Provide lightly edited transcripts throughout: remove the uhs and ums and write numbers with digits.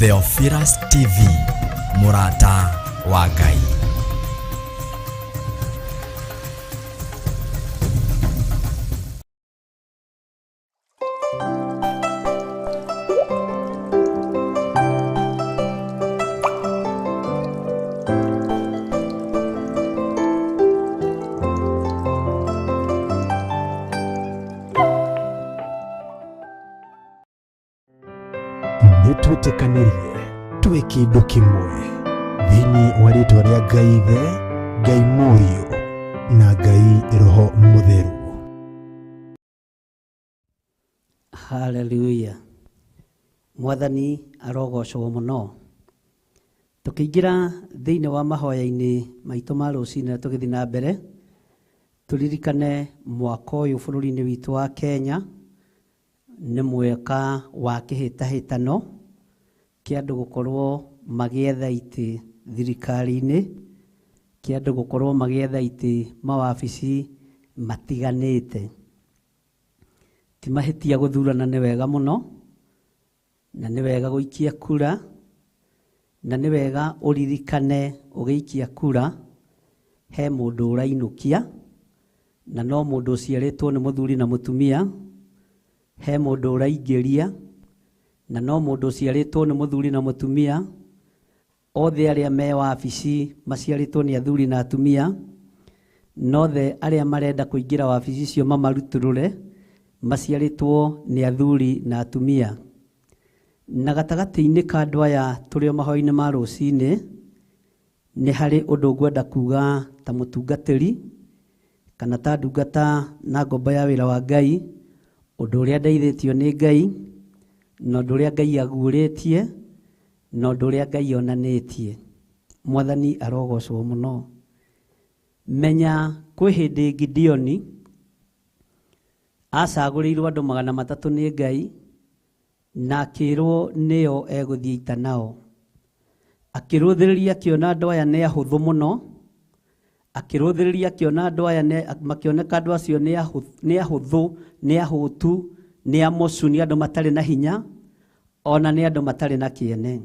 Theophilus TV, Murata wa Ngai. Nitwĩtĩkanĩrie twĩ kĩndũ kĩmwe thĩinĩ wa rĩĩtwa rĩa Ngai Ithe, Ngai Mũriũ na Ngai Roho Mũtheru. Hallelujah. Mwathani arogocwo mũno. Tũkĩingĩra thĩinĩ wa mahoya-inĩ maitũ ma rũcinĩ tũgĩthiĩ na mbere, tũririkane mwaka ũyũ bũrũri-inĩ witũ wa Kenya nĩ mwaka wa kĩhĩtahĩtano kĩa andũ gũkorwo magĩetha itĩ thirikari-inĩ, kĩa andũ gũkorwo magĩetha itĩ mawabici matiganĩte. Ti mahĩtia gũthurana nĩ wega mũno, na nĩ wega gũikia kura, na nĩ wega ũririkane ũgĩikia kura he mũndũ ũrainũkia, na no mũndũ ũciarĩtwo nĩ mũthuri na mũtumia, he mũndũ ũraingĩria, na no mũndũ ũciarĩtwo nĩ mũthuri na mũtumia, othe arĩa me wabici maciarĩtwo nĩ athuri na atumia, nothe arĩa marenda kũingĩra wabici icio mamarutũrũre maciarĩtwo nĩ athuri na atumia. Na gatagatĩ-inĩ ka andũ aya tũrĩ o mahoya-inĩ ma rũcinĩ, nĩ harĩ ũndũ ngwenda kuga ta mũtungatĩri kana ta ndungata na ngombo ya wĩra wa Ngai, ũndũ ũrĩa ndeithĩtio nĩ Ngai, na ũndũ ũrĩa Ngai aguũrĩtie, na ũndũ ũrĩa Ngai onanĩtie. Mwathani arogocwo mũno. Menya kwĩ hĩndĩ Gideoni acagũrĩirwo andũ 300 nĩ Ngai, na akĩrwo nĩo egũthiĩ ita nao. Akĩrũthĩrĩria akĩona andũ aya nĩ ahũthũ mũno, akĩrũthĩrĩria akĩona andũ aya makĩoneka andũ acio nĩ ahũthũ, nĩ ahũtu, nĩ amocu, nĩ andũ matarĩ na hinya, ona nĩ andũ matarĩ na kĩene.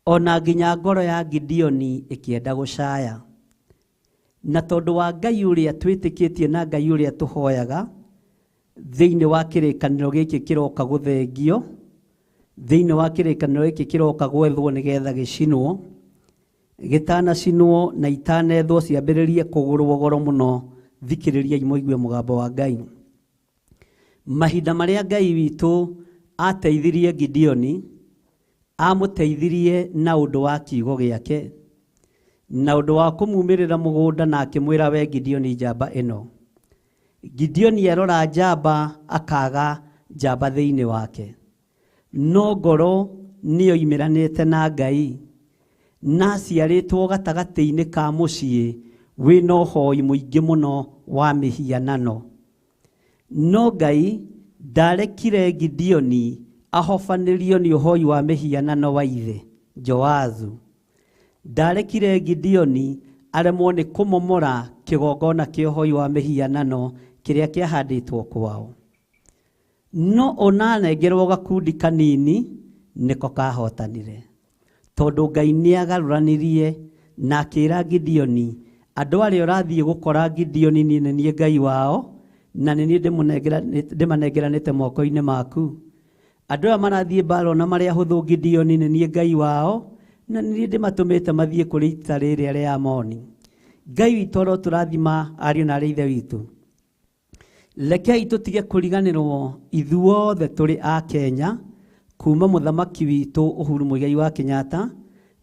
Ona nginya ngoro ya Gideoni ĩkĩenda gũcaya. Na tondũ wa Ngai ũrĩa twĩtĩkĩtie na Ngai ũrĩa tũhoyaga, thĩinĩ wa kĩrĩkanĩro gĩkĩ kĩroka gũthengio, thĩinĩ wa kĩrĩkanĩro gĩkĩ kĩroka gwethwo nĩgetha gĩcinwo, gĩtanacinwo na itanethwo ciambĩrĩrie kũgũrwo goro mũno, thikĩrĩriai mũigue mũgambo wa Ngai. Mahinda marĩa Ngai witũ ateithirie Gideoni, amũteithirie na ũndũ wa kiugo gĩake, na ũndũ wa kũmumĩrĩra mũgũnda na akĩmwĩra, we Gideoni njamba ĩno. Gideoni arora njamba akaga njamba thĩinĩ wake, no ngoro nĩyo imĩranĩte na Ngai, na aciarĩtwo gatagatĩ-inĩ ka mũciĩ wĩna ũhoi mũingĩ mũno wa mĩhianano. No Ngai ndarekire Gideoni ahobanĩrio nĩ ũhoi wa mĩhianano wa ithe Joazu. Ndarekire Gideoni aremwo nĩ kũmomora kĩgongona kĩa ũhoi wa mĩhianano kĩrĩa kĩahandĩtwo kwao. No ona anengerwo gakundi kanini nĩko kahotanire, tondũ Ngai nĩagarũranirie na akĩra Gideoni, andũ arĩa ũrathiĩ gũkora Gideoni niĩ nĩ Ngai wao, na nĩ niĩ ndĩmanengeranĩte moko-inĩ maku. Andũ aya marathiĩ mbara na marĩa hũthũ Gideoni nĩ niĩ Ngai wao, na nĩ niĩ ndĩmatũmĩte mathiĩ kũrĩ ita rĩrĩa rĩa Amoni. Ngai witũ oro tũrathima ariũ na arĩa ithe witũ. Rekei tũtige kũriganĩrwo ithuothe tũrĩ a Kenya, kuma mũthamaki witũ Uhuru Muigai wa Kenyatta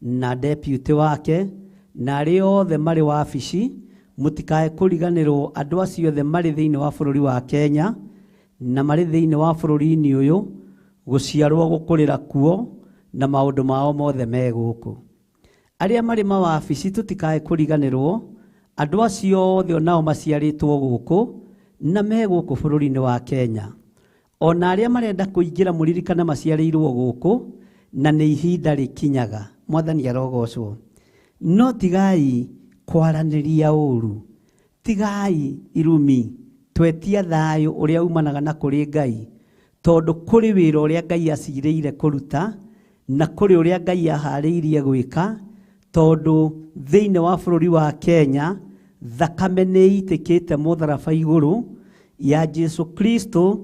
na deputy wake na arĩa othe marĩ wabici, mũtikae kũriganĩrwo andũ acio othe marĩ thĩinĩ wa bũrũri wa Kenya na marĩ thĩinĩ wa bũrũri-inĩ ũyũ, gũciarwo gũkũrĩra kuo na maũndũ mao mothe me gũkũ. Arĩa marĩ mawabici tũtikae kũriganĩrwo andũ acio othe onao maciarĩtwo gũkũ na me gũkũ bũrũri-inĩ wa Kenya. Ona arĩa marenda kũingĩra mũririkane maciarĩirwo gũkũ na nĩ ihinda rĩkinyaga. Mwathani arogocwo. No tigai kwaranĩria ũru, tigai irumi, twetia thayũ ũrĩa umanaga na kũrĩ Ngai, tondũ kũrĩ wĩra ũrĩa Ngai acirĩire kũruta, na kũrĩ ũrĩa Ngai aharĩirie gwĩka, tondũ thĩinĩ wa bũrũri wa Kenya thakame nĩ itĩkĩte mũtharaba igũrũ ya Jesu Kristo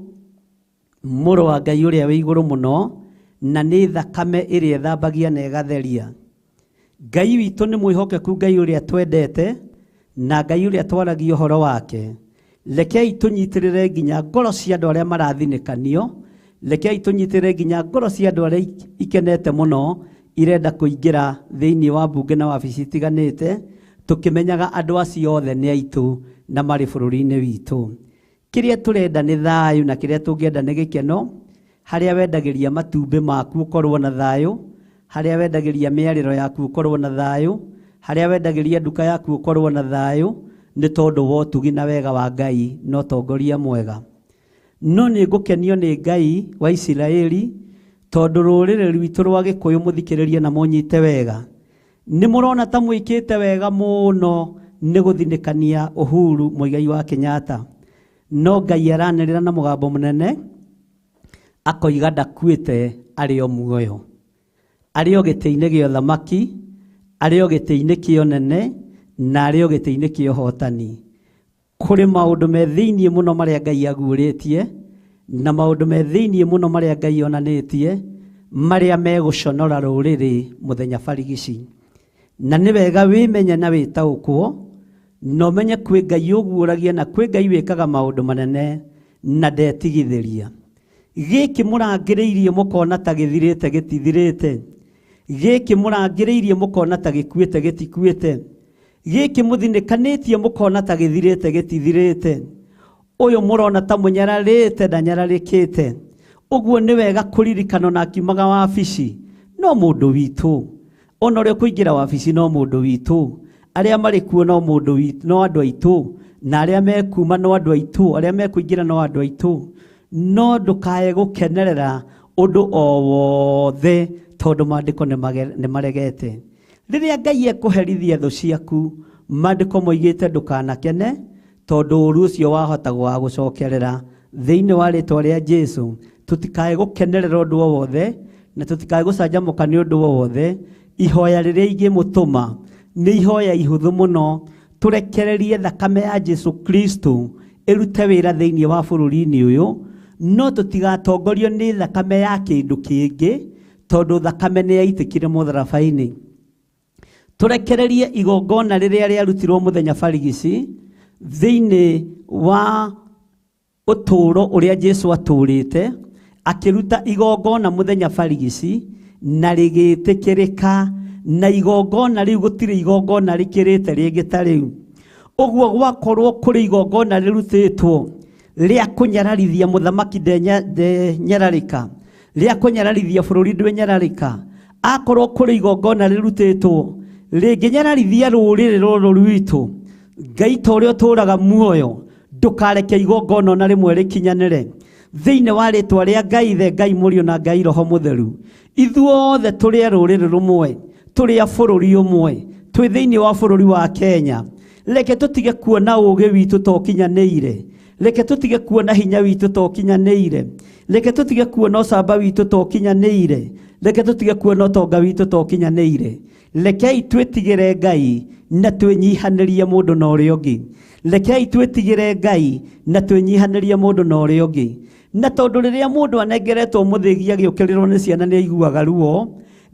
mũrũ wa Ngai ũrĩa wĩ igũrũ mũno, na nĩ thakame ĩrĩa ĩthambagia na ĩgatheria. Ngai witũ nĩ mwĩhokeku, Ngai ũrĩa twendete na Ngai ũrĩa twaragia ũhoro wake. Rekei tũnyitĩrĩre nginya ngoro cia andũ arĩa marathinĩkanio, rekei tũnyitĩrĩre nginya ngoro cia andũ arĩa ikenete mũno irenda kũingĩra thĩinĩ wa mbunge na wabici itiganĩte, tũkĩmenyaga andũ acio othe nĩ aitũ na marĩ bũrũri-inĩ witũ. Kĩrĩa tũrenda nĩ thayũ, na kĩrĩa tũngĩenda nĩ gĩkeno. Harĩa wendagĩria matumbĩ maku ũkorwo na thayũ, harĩa wendagĩria mĩarĩro yaku ũkorwo na thayũ, harĩa wendagĩria nduka yaku ũkorwo na thayũ, nĩ tondũ wa ũtugi na wega wa Ngai na ũtongoria mwega. No nĩ ngũkenio nĩ Ngai wa Isiraeli, tondũ rũrĩrĩ rwitũ rwa Gĩkũyũ mũthikĩrĩrie na mũnyite wega. Nĩ mũrona ta mwĩkĩte wega mũno nĩ gũthinĩkania Uhuru Muigai wa Kenyatta. No Ngai aranĩrĩra na mũgambo mũnene, akoiga ndakuĩte arĩ o muoyo, arĩ o gĩtĩ-inĩ gĩa ũthamaki, arĩ o gĩtĩ-inĩ kĩa ũnene, na arĩ o gĩtĩ-inĩ kĩa ũhotani. Kũrĩ maũndũ me thĩinĩ mũno marĩa Ngai aguũrĩtie, na maũndũ me thĩinĩ mũno marĩa Ngai onanĩtie, marĩa megũconora rũrĩrĩ mũthenya barigici. Na nĩ wega wĩmenye na wĩtaũkwo, na ũmenye kwĩ Ngai ũguũragia na kwĩ Ngai wĩkaga maũndũ manene na ndetigithĩria. Gĩkĩ mũrangĩrĩirie mũkona ta gĩthirĩte gĩtithirĩte, gĩkĩ mũrangĩrĩirie mũkona ta gĩkuĩte gĩtikuĩte, gĩkĩ mũthinĩkanĩtie mũkona ta gĩthirĩte gĩtithirĩte, ũyũ mũrona ta mũnyararĩte ndanyararĩkĩte. Ũguo nĩ wega kũririkana na akiumaga wabici no mũndũ witũ, ona ũrĩa kũingĩra wabici no mũndũ witũ, arĩa marĩ kuo no mũndũ witũ, no andũ aitũ, na arĩa mekuma no andũ aitũ, arĩa mekũingĩra no andũ aitũ. No ndũkae gũkenerera ũndũ o wothe, tondũ maandĩko nĩ maregete. Rĩrĩa Ngai ekũherithia thũ ciaku, maandĩko moigĩte ndũkanakene, tondũ ũũru ũcio wahota gũcokerera. Thĩinĩ wa rĩĩtwa rĩa Jesu tũtikae gũkenerera ũndũ o wothe, na tũtikae gũcanjamũka nĩ ũndũ o wothe. Ihoya rĩrĩa ingĩmũtũma nĩ ihoya ihũthũ mũno. Tũrekererie thakame ya Jesu Kristo ĩrute wĩra thĩinĩ wa bũrũri-inĩ ũyũ, no tũtigatongorio nĩ thakame ya kĩndũ kĩngĩ, tondũ thakame nĩ yaitĩkire mũtharaba-inĩ. Tũrekererie igongona rĩrĩa rĩarutirwo mũthenya barigici thĩinĩ wa ũtũũro ũrĩa Jesu atũũrĩte, akĩruta igongona mũthenya barigici na rĩgĩtĩkĩrĩka, na igongona rĩu gũtirĩ igongona rĩkĩrĩte rĩngĩ ta rĩu. Ũguo gwakorwo kũrĩ igongona rĩrutĩtwo rĩa kũnyararithia mũthamaki ndenyararĩka, rĩa kũnyararithia bũrũri ndwenyararĩka, akorwo kũrĩ igongona rĩrutĩtwo rĩngĩnyararithia rũrĩrĩ rũrũ rwitũ, Ngai ta ũrĩa ũtũũraga muoyo, ndũkareke igongona na rĩmwe rĩkinyanĩre. Thĩinĩ wa rĩĩtwa rĩa Ngai Ithe, Ngai Mũriũ na Ngai Roho Mũtheru, ithuothe tũrĩ a rũrĩrĩ rũmwe, tũrĩ a bũrũri ũmwe, twĩ thĩinĩ wa bũrũri wa Kenya. Reke tũtige kuona ũũgĩ witũ ta ũkinyanĩire, reke tũtige kuona hinya witũ ta ũkinyanĩire, reke tũtige kuona ũcamba witũ ta ũkinyanĩire, reke tũtige kuona ũtonga witũ ta ũkinyanĩire. Rekei twĩtigĩre Ngai na twĩnyihanĩrie mũndũ na ũrĩa ũngĩ. Rekei twĩtigĩre Ngai na twĩnyihanĩrie mũndũ na ũrĩa ũngĩ. Na tondũ rĩrĩa mũndũ anengeretwo mũthĩgi agĩũkĩrĩrwo nĩ ciana nĩ aiguaga ruo,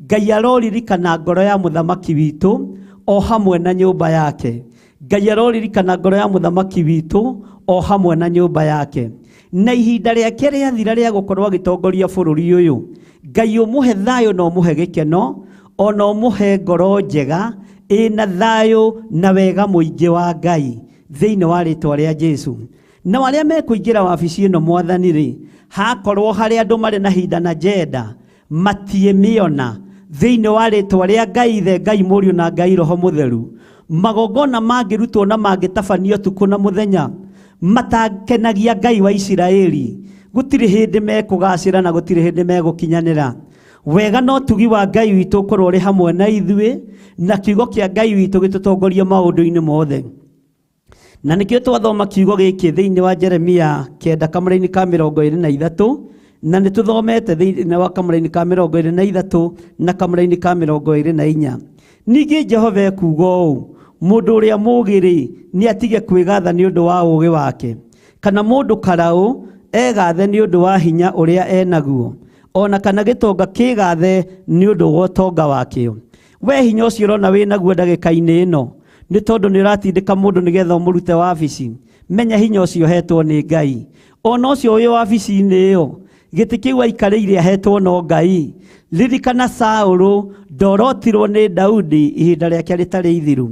Ngai aroririkana ngoro ya mũthamaki witũ o hamwe na nyũmba yake. Ngai aroririkana ngoro ya mũthamaki witũ o hamwe na nyũmba yake. Na ihinda rĩake rĩathira rĩa gũkorwo agĩtongoria bũrũri ũyũ, Ngai ũmũhe thayũ na ũmũhe gĩkeno, ona ũmũhe ngoro njega ĩna thayũ na wega mũingĩ wa Ngai thĩinĩ wa rĩĩtwa rĩa Jesu. Na arĩa mekũingĩra wabici ĩno Mwathani-rĩ, hakorwo harĩ andũ marĩ na hinda na njenda matiĩmĩona, thĩinĩ wa rĩĩtwa rĩa Ngai Ithe, Ngai Mũriũ na Ngai Roho Mũtheru, magongona mangĩrutwo na mangĩtabanio tukũ na mũthenya matakenagia Ngai wa Isiraeli, gũtirĩ hĩndĩ mekũgacĩra na gũtirĩ hĩndĩ megũkinyanĩra. Wega no tugi wa Ngai witũ ũkorwo ũrĩ hamwe na ithuĩ, na kiugo kĩa Ngai witũ gĩtũtongoria maũndũ-inĩ mothe. Na nĩkĩo twathoma kiugo gĩkĩ thĩinĩ wa Jeremia 9:23, na nĩ tũthomete thĩinĩ wa kamũra-inĩ ka 23 na kamũra-inĩ ka 24. Ningĩ Jehova ekuuga ũũ, mũndũ ũrĩa mũũgĩ-rĩ nĩ atige kwĩgatha nĩ ũndũ wa ũũgĩ wake, kana mũndũ karaũ egathe nĩ ũndũ wa hinya ũrĩa enaguo, ona kana gĩtonga kĩgathe nĩ ũndũ wa ũtonga wakĩo. We hinya ũcio ũrona wĩnaguo ndagĩka-inĩ ĩno nĩ tondũ nĩ ũratindĩka mũndũ nĩgetha ũmũrute wabici. Menya hinya ũcio hetwo nĩ Ngai. Ona ũcio wĩ wabici-inĩ ĩyo, gĩtĩ kĩu aikarĩire ahetwo no Ngai. Ririkana Saũlũ ndorotirwo nĩ Daudi ihinda rĩake rĩtarĩ ithiru.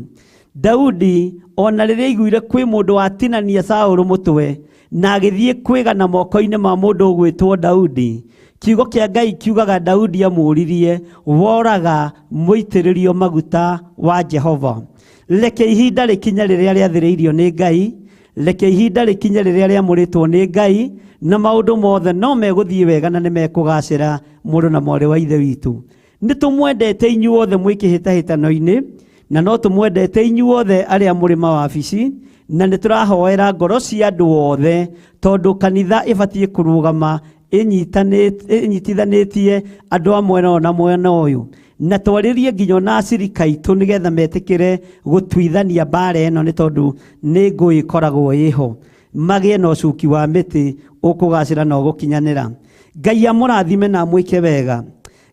Daudi ona rĩrĩa aiguire kwĩ mũndũ watinania Saũlũ mũtwe na agĩthiĩ kwĩgana moko-inĩ ma mũndũ ũgwĩtwo Daudi, kiugo kĩa Ngai kiugaga Daudi amũririe, woraga mũitĩrĩrio maguta wa Jehova. Reke ihinda rĩkinye rĩrĩa rĩathĩrĩirio nĩ Ngai, reke ihinda rĩkinye rĩrĩa rĩamũrĩtwo nĩ Ngai, na maũndũ mothe no megũthiĩ wega na nĩ mekũgacĩra mũndũ na mwarĩ wa ithe witũ. Nĩ tũmwendete inyuothe mwĩ kĩhĩtahĩtano-inĩ, na no tũmwendete inyuothe arĩa mũrĩ mawabici, na nĩ tũrahoera ngoro cia andũ othe, tondũ kanitha ĩbatiĩ kũrũgama ĩnyitithanĩtie andũ a mwena na mwena ũyũ, na twarĩrie nginya na acirika aitũ nĩgetha metĩkĩre gũtuithania mbara ĩno, nĩ tondũ nĩ ngũĩ ĩkoragwo ĩho. Magĩe na ũcuki wa mĩtĩ ũkũgacĩra na ũgũkinyanĩra. Ngai amũrathime na mwĩke wega.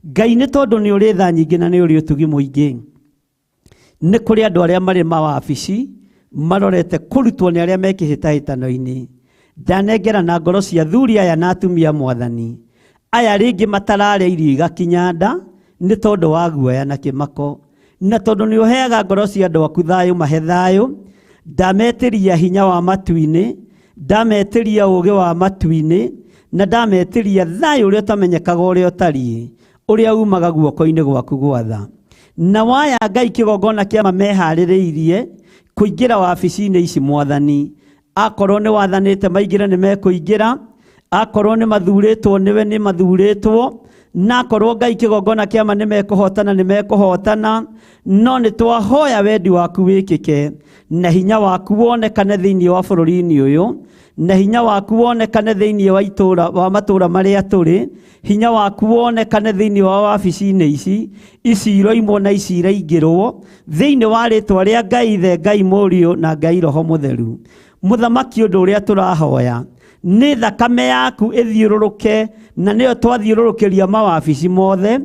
Ngai nĩ tondũ nĩ ũrĩ tha nyingĩ na nĩ ũrĩ ũtugi mũingĩ. Nĩ kũrĩ andũ arĩa marĩ mawabici marorete kũrutwo nĩ arĩa me kĩhĩtahĩtano-inĩ. Ndanengera na ngoro cia athuri aya na atumia Mwathani. Aya rĩngĩ matararĩa irio igakinya nda nĩ tondũ wa guoya na kĩmako, na tondũ nĩ ũheaga ngoro cia andũ aku thayũ, mahe thayũ. Ndametĩria hinya wa matu-inĩ, ndametĩria ũũgĩ wa matu-inĩ, na ndametĩria thayũ ũrĩa ũtamenyekaga ũrĩa ũtariĩ, ũrĩa umaga guoko-inĩ gwaku gwatha. Na waya Ngai kĩgongona kĩama meharĩrĩirie kũingĩra wabici-inĩ ici Mwathani. Akorwo nĩ wathanĩte maingĩre nĩ mekũingĩra, akorwo nĩ mathurĩtwo nĩwe nĩ mathurĩtwo, na akorwo Ngai kĩgongona kĩama nĩ mekũhotana nĩ mekũhotana. No nĩ twahoya wendi waku wĩkĩke, na hinya waku wonekane thĩinĩ wa bũrũri-inĩ ũyũ, na hinya waku wonekane thĩinĩ wa matũũra marĩa tũrĩ, hinya waku wonekane thĩinĩ wa wabici-inĩ ici, ici iroimwo na ici iraingĩrwo, thĩinĩ wa rĩtwa rĩa Ngai Ithe, Ngai Mũriũ na Ngai Roho Mũtheru. Mũthamaki, ũndũ ũrĩa tũrahoya nĩ thakame yaku ĩthiũrũrũke, na nĩyo twathiũrũrũkĩria mawabici mothe,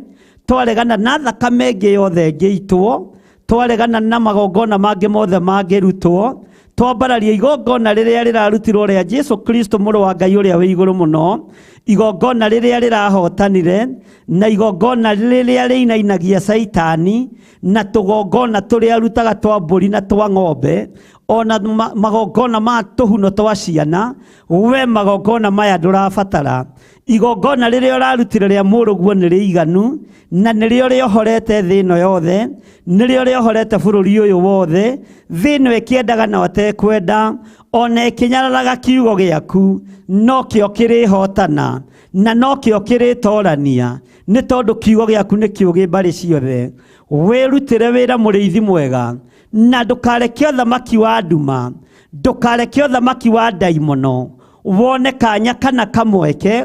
twaregana na thakame ĩngĩ yothe ĩngĩitwo, twaregana na magongona mangĩ mothe mangĩrutwo, twambararia igongona rĩrĩa rĩrarutirwo rĩa Jesu Kristo mũrũ wa Ngai ũrĩa wĩ igũrũ mũno, igongona rĩrĩa rĩrahotanire, na igongona rĩrĩa rĩinainagia Saitani, na tũgongona tũrĩa arutaga twa mbũri na twa ng'ombe, ona magongona ma tũhuno twa ciana. We magongona maya ndũrabatara. Igongona rĩrĩa ũrarutire rĩa mũrũguo nĩ rĩiganu, na nĩrĩo rĩohorete thĩ ĩno yothe, nĩrĩo rĩohorete bũrũri ũyũ wothe. Thĩ ĩno ĩkĩendaga na ũtekwenda, ona ĩkĩnyararaga kiugo gĩaku, no kĩo kĩrĩhotana, na no kĩo kĩrĩtorania, nĩ tondũ kiugo gĩaku nĩ kĩũgĩ mbarĩ ciothe. Wĩrutĩre wĩra mũrĩithi mwega, na ndũkareke ũthamaki wa nduma, ndũkareke ũthamaki wa ndaimono wone kanya kana kamweke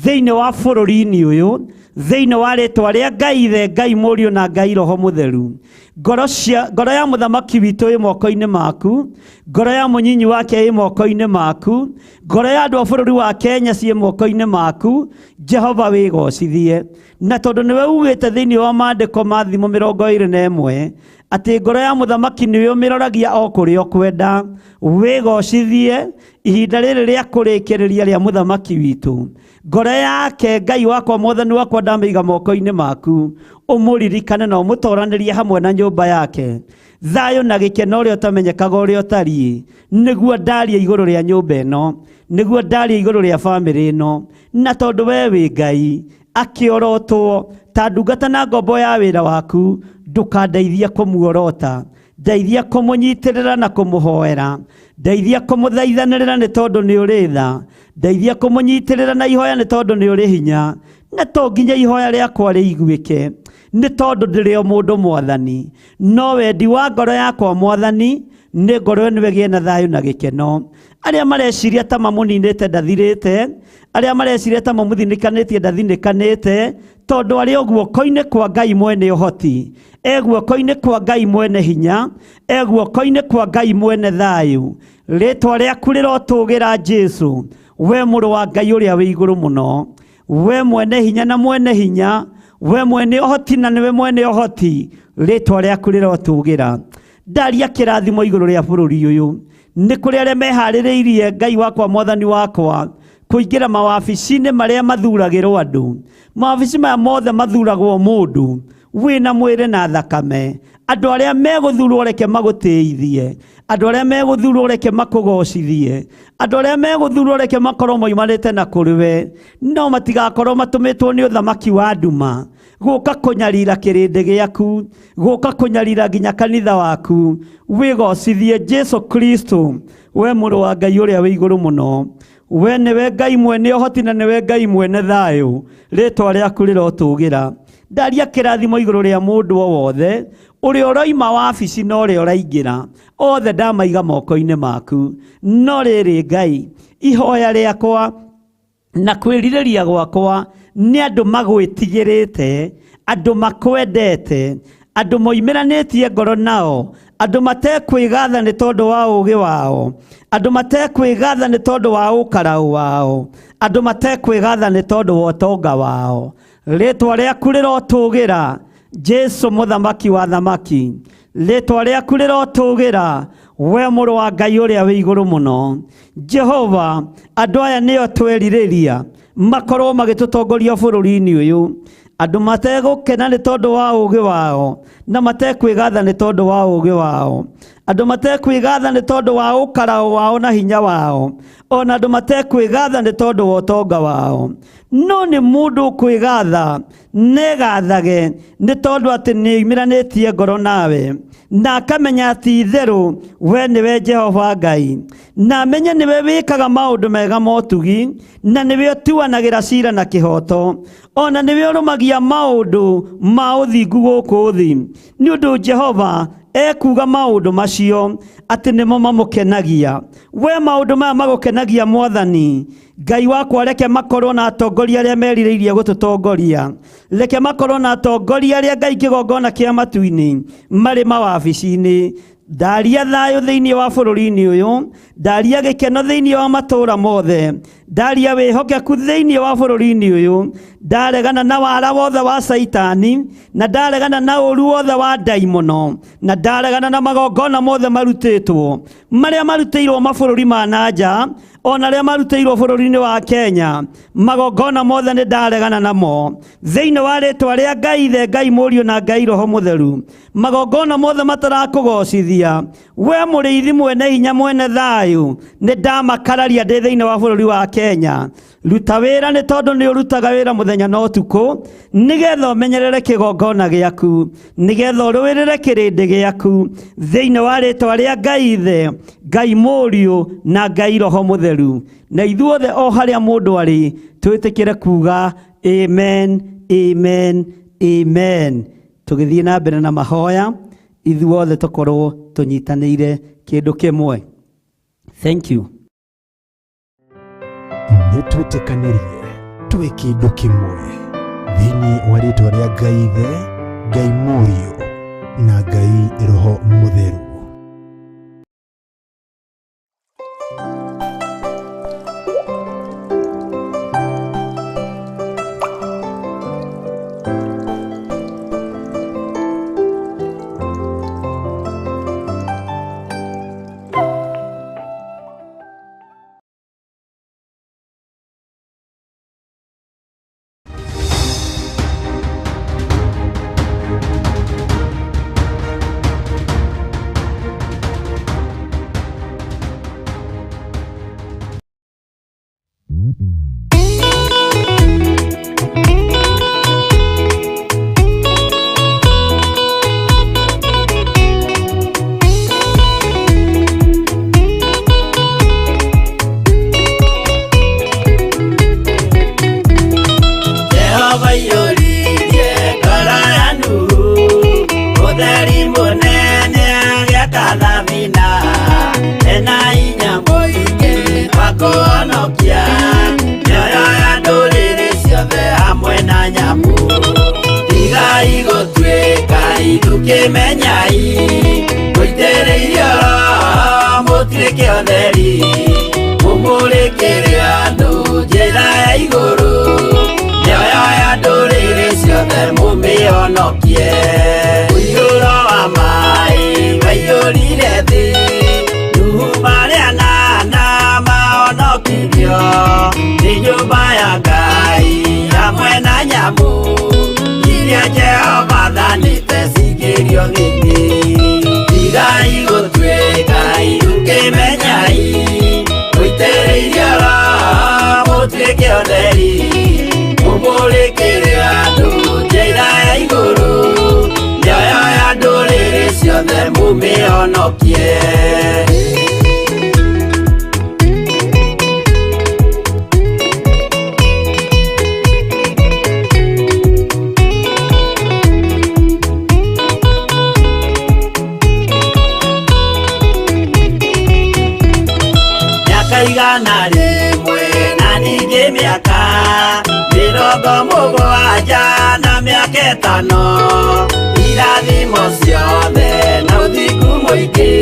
thĩinĩ wa bũrũri-inĩ ũyũ, thĩinĩ wa rĩtwa rĩa Ngai Ithe, Ngai Mũriũ na Ngai Roho Mũtheru. Ngoro ya mũthamaki witũ ĩ moko-inĩ maku, ngoro ya mũnyinyi wake ĩ moko-inĩ maku, ngoro ya andũ a bũrũri wa Kenya ciĩ moko-inĩ maku. Jehova wĩgocithie, na tondũ nĩwe ugĩte thĩinĩ wa maandĩko ma Thimo 21 atĩ ngoro ya mũthamaki nĩwe ũmĩroragia o kũrĩa ũkwenda. Wĩgocithie ihinda rĩrĩ rĩa kũrĩkĩrĩria rĩa mũthamaki witũ. Ngoro yake Ngai wakwa Mwathani wakwa ndamĩiga moko-inĩ maku, ũmũririkane na ũmũtoranĩrie hamwe na nyũmba yake. Thayũ na gĩkeno ũrĩa ũtamenyekaga ũrĩa ũtariĩ, nĩguo ndaria igũrũ rĩa nyũmba ĩno, nĩguo ndaria igũrũ rĩa bamĩrĩ ĩno. Na tondũ we wĩ Ngai akĩorotwo ta ndungata na ngombo ya wĩra waku, ndũkandeithia kũmuorota. Ndeithia kũmũnyitĩrĩra na kũmũhoera, ndeithia kũmũthaithanĩrĩra nĩ tondũ nĩ ũrĩ tha, ndeithia kũmũnyitĩrĩra na ihoya nĩ tondũ nĩ ũrĩ hinya. Na to nginya ihoya rĩakwa rĩiguĩke, nĩ tondũ ndĩrĩ o mũndũ Mwathani, no wendi wa ngoro yakwa Mwathani nĩ ngoro ĩno ĩgĩe na thayũ na gĩkeno. Arĩa mareciria ta mamũninĩte ndathirĩte, arĩa mareciria ta mamũthinĩkanĩtie ndathinĩkanĩte, tondũ arĩ o guoko-inĩ kwa Ngai mwene ũhoti, guoko-inĩ kwa Ngai mwene hinya, guoko-inĩ kwa Ngai mwene thayũ. Rĩtwa rĩaku rĩrotũgĩra Jesu, we mũrũ wa Ngai ũrĩa wĩ igũrũ mũno, we mwene hinya na mwene hinya, we mwene ũhoti na nĩwe mwene ũhoti, rĩtwa rĩaku rĩrotũgĩra. Ndaria kĩrathimo igũrũ rĩa bũrũri ũyũ, nĩ kũrĩ arĩa meharĩrĩirie Ngai wakwa mwathani wakwa kũingĩra mawabici-inĩ marĩa mathuragĩrwo andũ. Mawabici maya mothe mathuragwo mũndũ wĩna mwĩrĩ na thakame. Andũ arĩa megũthurwo reke magũteithie, andũ arĩa megũthurwo reke makũgocithie, andũ arĩa megũthurwo reke makorwo moimanĩte na kũrĩ we, no matigakorwo matũmĩtwo nĩ ũthamaki wa nduma gũka kũnyarira kĩrĩndĩ gĩaku, gũka kũnyarira nginya kanitha waku. Wĩgocithie Jesu Kristo, we mũrũ wa Ngai ũrĩa wĩ igũrũ mũno. We nĩwe Ngai mwene ũhoti na nĩwe Ngai mwene thayũ, rĩtwa rĩaku rĩrotũgĩra. Ndaria kĩrathimo igũrũ rĩa mũndũ o wothe ũrĩa ũroima wabici na ũrĩa ũraingĩra, othe ndamaiga moko-inĩ maku. No rĩrĩ Ngai, ihoya rĩakwa na kwĩrirĩria gwakwa nĩ andũ magwĩtigĩrĩte, andũ makwendete, andũ moimĩranĩtie ngoro nao, andũ matekwĩgatha nĩ tondũ wa ũũgĩ wao, andũ matekwĩgatha nĩ tondũ wa ũkaraũ wao, andũ matekwĩgatha nĩ tondũ wa ũtonga wao. Rĩtwa rĩaku rĩrotũgĩra Jesu mũthamaki wa thamaki, rĩtwa rĩaku rĩrotũgĩra we mũrũ wa Ngai ũrĩa wĩ igũrũ mũno. Jehova, andũ aya nĩo twerirĩria makorwo magĩtũtongoria bũrũri-inĩ ũyũ, andũ mategũkena nĩ tondũ wa ũũgĩ wao na matekwĩgatha nĩ tondũ wa ũũgĩ wao, andũ matekwĩgatha nĩ tondũ wa ũkaraũ wao na hinya wao, ona andũ matekwĩgatha nĩ tondũ wa ũtonga wao. No nĩ mũndũ kwĩgatha negathage nĩ tondũ atĩ nĩ oimanĩtie ngoro nawe, na akamenya atĩ itherũ we nĩwe Jehova Ngai, na amenye nĩwe wĩkaga maũndũ mega ma ũtugi, na nĩwe ũtuanagĩra cira na kĩhoto, ona nĩwe ũrũmagia maũndũ ma ũthingu gũkũ thĩ. Nĩ ũndũ Jehova ekuga maũndũ macio atĩ nĩmo mamũkenagia. We maũndũ maya magũkenagia Mwathani Ngai wakwa, reke makorwo na atongoria arĩa merirĩirie gũtũtongoria, reke makorwo na atongoria arĩa Ngai kĩgongona kĩa matu-inĩ marĩ mawabici-inĩ. Ndaria thayũ thĩinĩ wa bũrũri-inĩ ũyũ, ndaria gĩkeno thĩinĩ wa matũũra mothe, ndaria wĩhokeku thĩinĩ wa bũrũri-inĩ ũyũ. Ndaregana na wara wothe wa Saitani, na ndaregana na ũru wothe wa ndaimono, na ndaregana na magongona mothe marutĩtwo marĩa marutĩirwo mabũrũri ma nanja, ona arĩa marutĩirwo bũrũri-inĩ wa Kenya. Magongona mothe nĩ ndaregana namo thĩinĩ wa rĩtwa rĩa Ngai Ithe, Ngai Mũriũ na Ngai Roho Mũtheru. Magongona mothe matarakũgocithia we mũrĩithi mwene hinya mwene thayũ, nĩ ndamakararia ndĩ thĩinĩ wa bũrũri wa Kenya. Ruta wĩra nĩ tondũ nĩ ũrutaga wĩra mũthenya na ũtukũ, nĩgetha ũmenyerere kĩgongona gĩaku, nĩgetha ũrũĩrĩre kĩrĩndĩ gĩaku, thĩinĩ wa rĩtwa rĩa Ngai Ithe, Ngai Mũriũ na Ngai Roho Mũtheru. Na ithuothe o harĩa mũndũ arĩ twĩtĩkĩre kuga amen, amen, amen. Tũgĩthiĩ na mbere na mahoya, ithuothe tũkorwo tũnyitanĩire kĩndũ kĩmwe. Thank you. Nĩtwĩtĩkanĩrie twĩ kĩndũ kĩmwe thĩinĩ wa rĩtwa rĩa Ngai Ithe, Ngai Mũriũ na Ngai Roho Mũtheru. ukimenyai muitĩrĩirie oro mũtuĩke ũtheri mũmũrĩkĩre andũ njĩra ya igũrũ mĩoyo ya ndũrĩrĩ ciothe mũmĩhonokie mũiyũro wa maĩ waiyũrire thĩ Nuhu marĩa nana mahonokirio nĩ nyũmba ya Ngai hamwe na nyamũ iria Jehova thanĩte cingĩrio thĩinĩ tigai gũtuĩka ũkĩmenyai mũitĩrĩirie oro mũtuĩke ũtheri mũmũrĩkĩre andũ njĩra ya igũrũ mĩoyo ya ndũrĩrĩ ciothe mũmĩhonokie igana rĩmwe na ningĩ mĩaka 70 na mĩaka 5 irathimo ciothe na ũthingu mũingĩ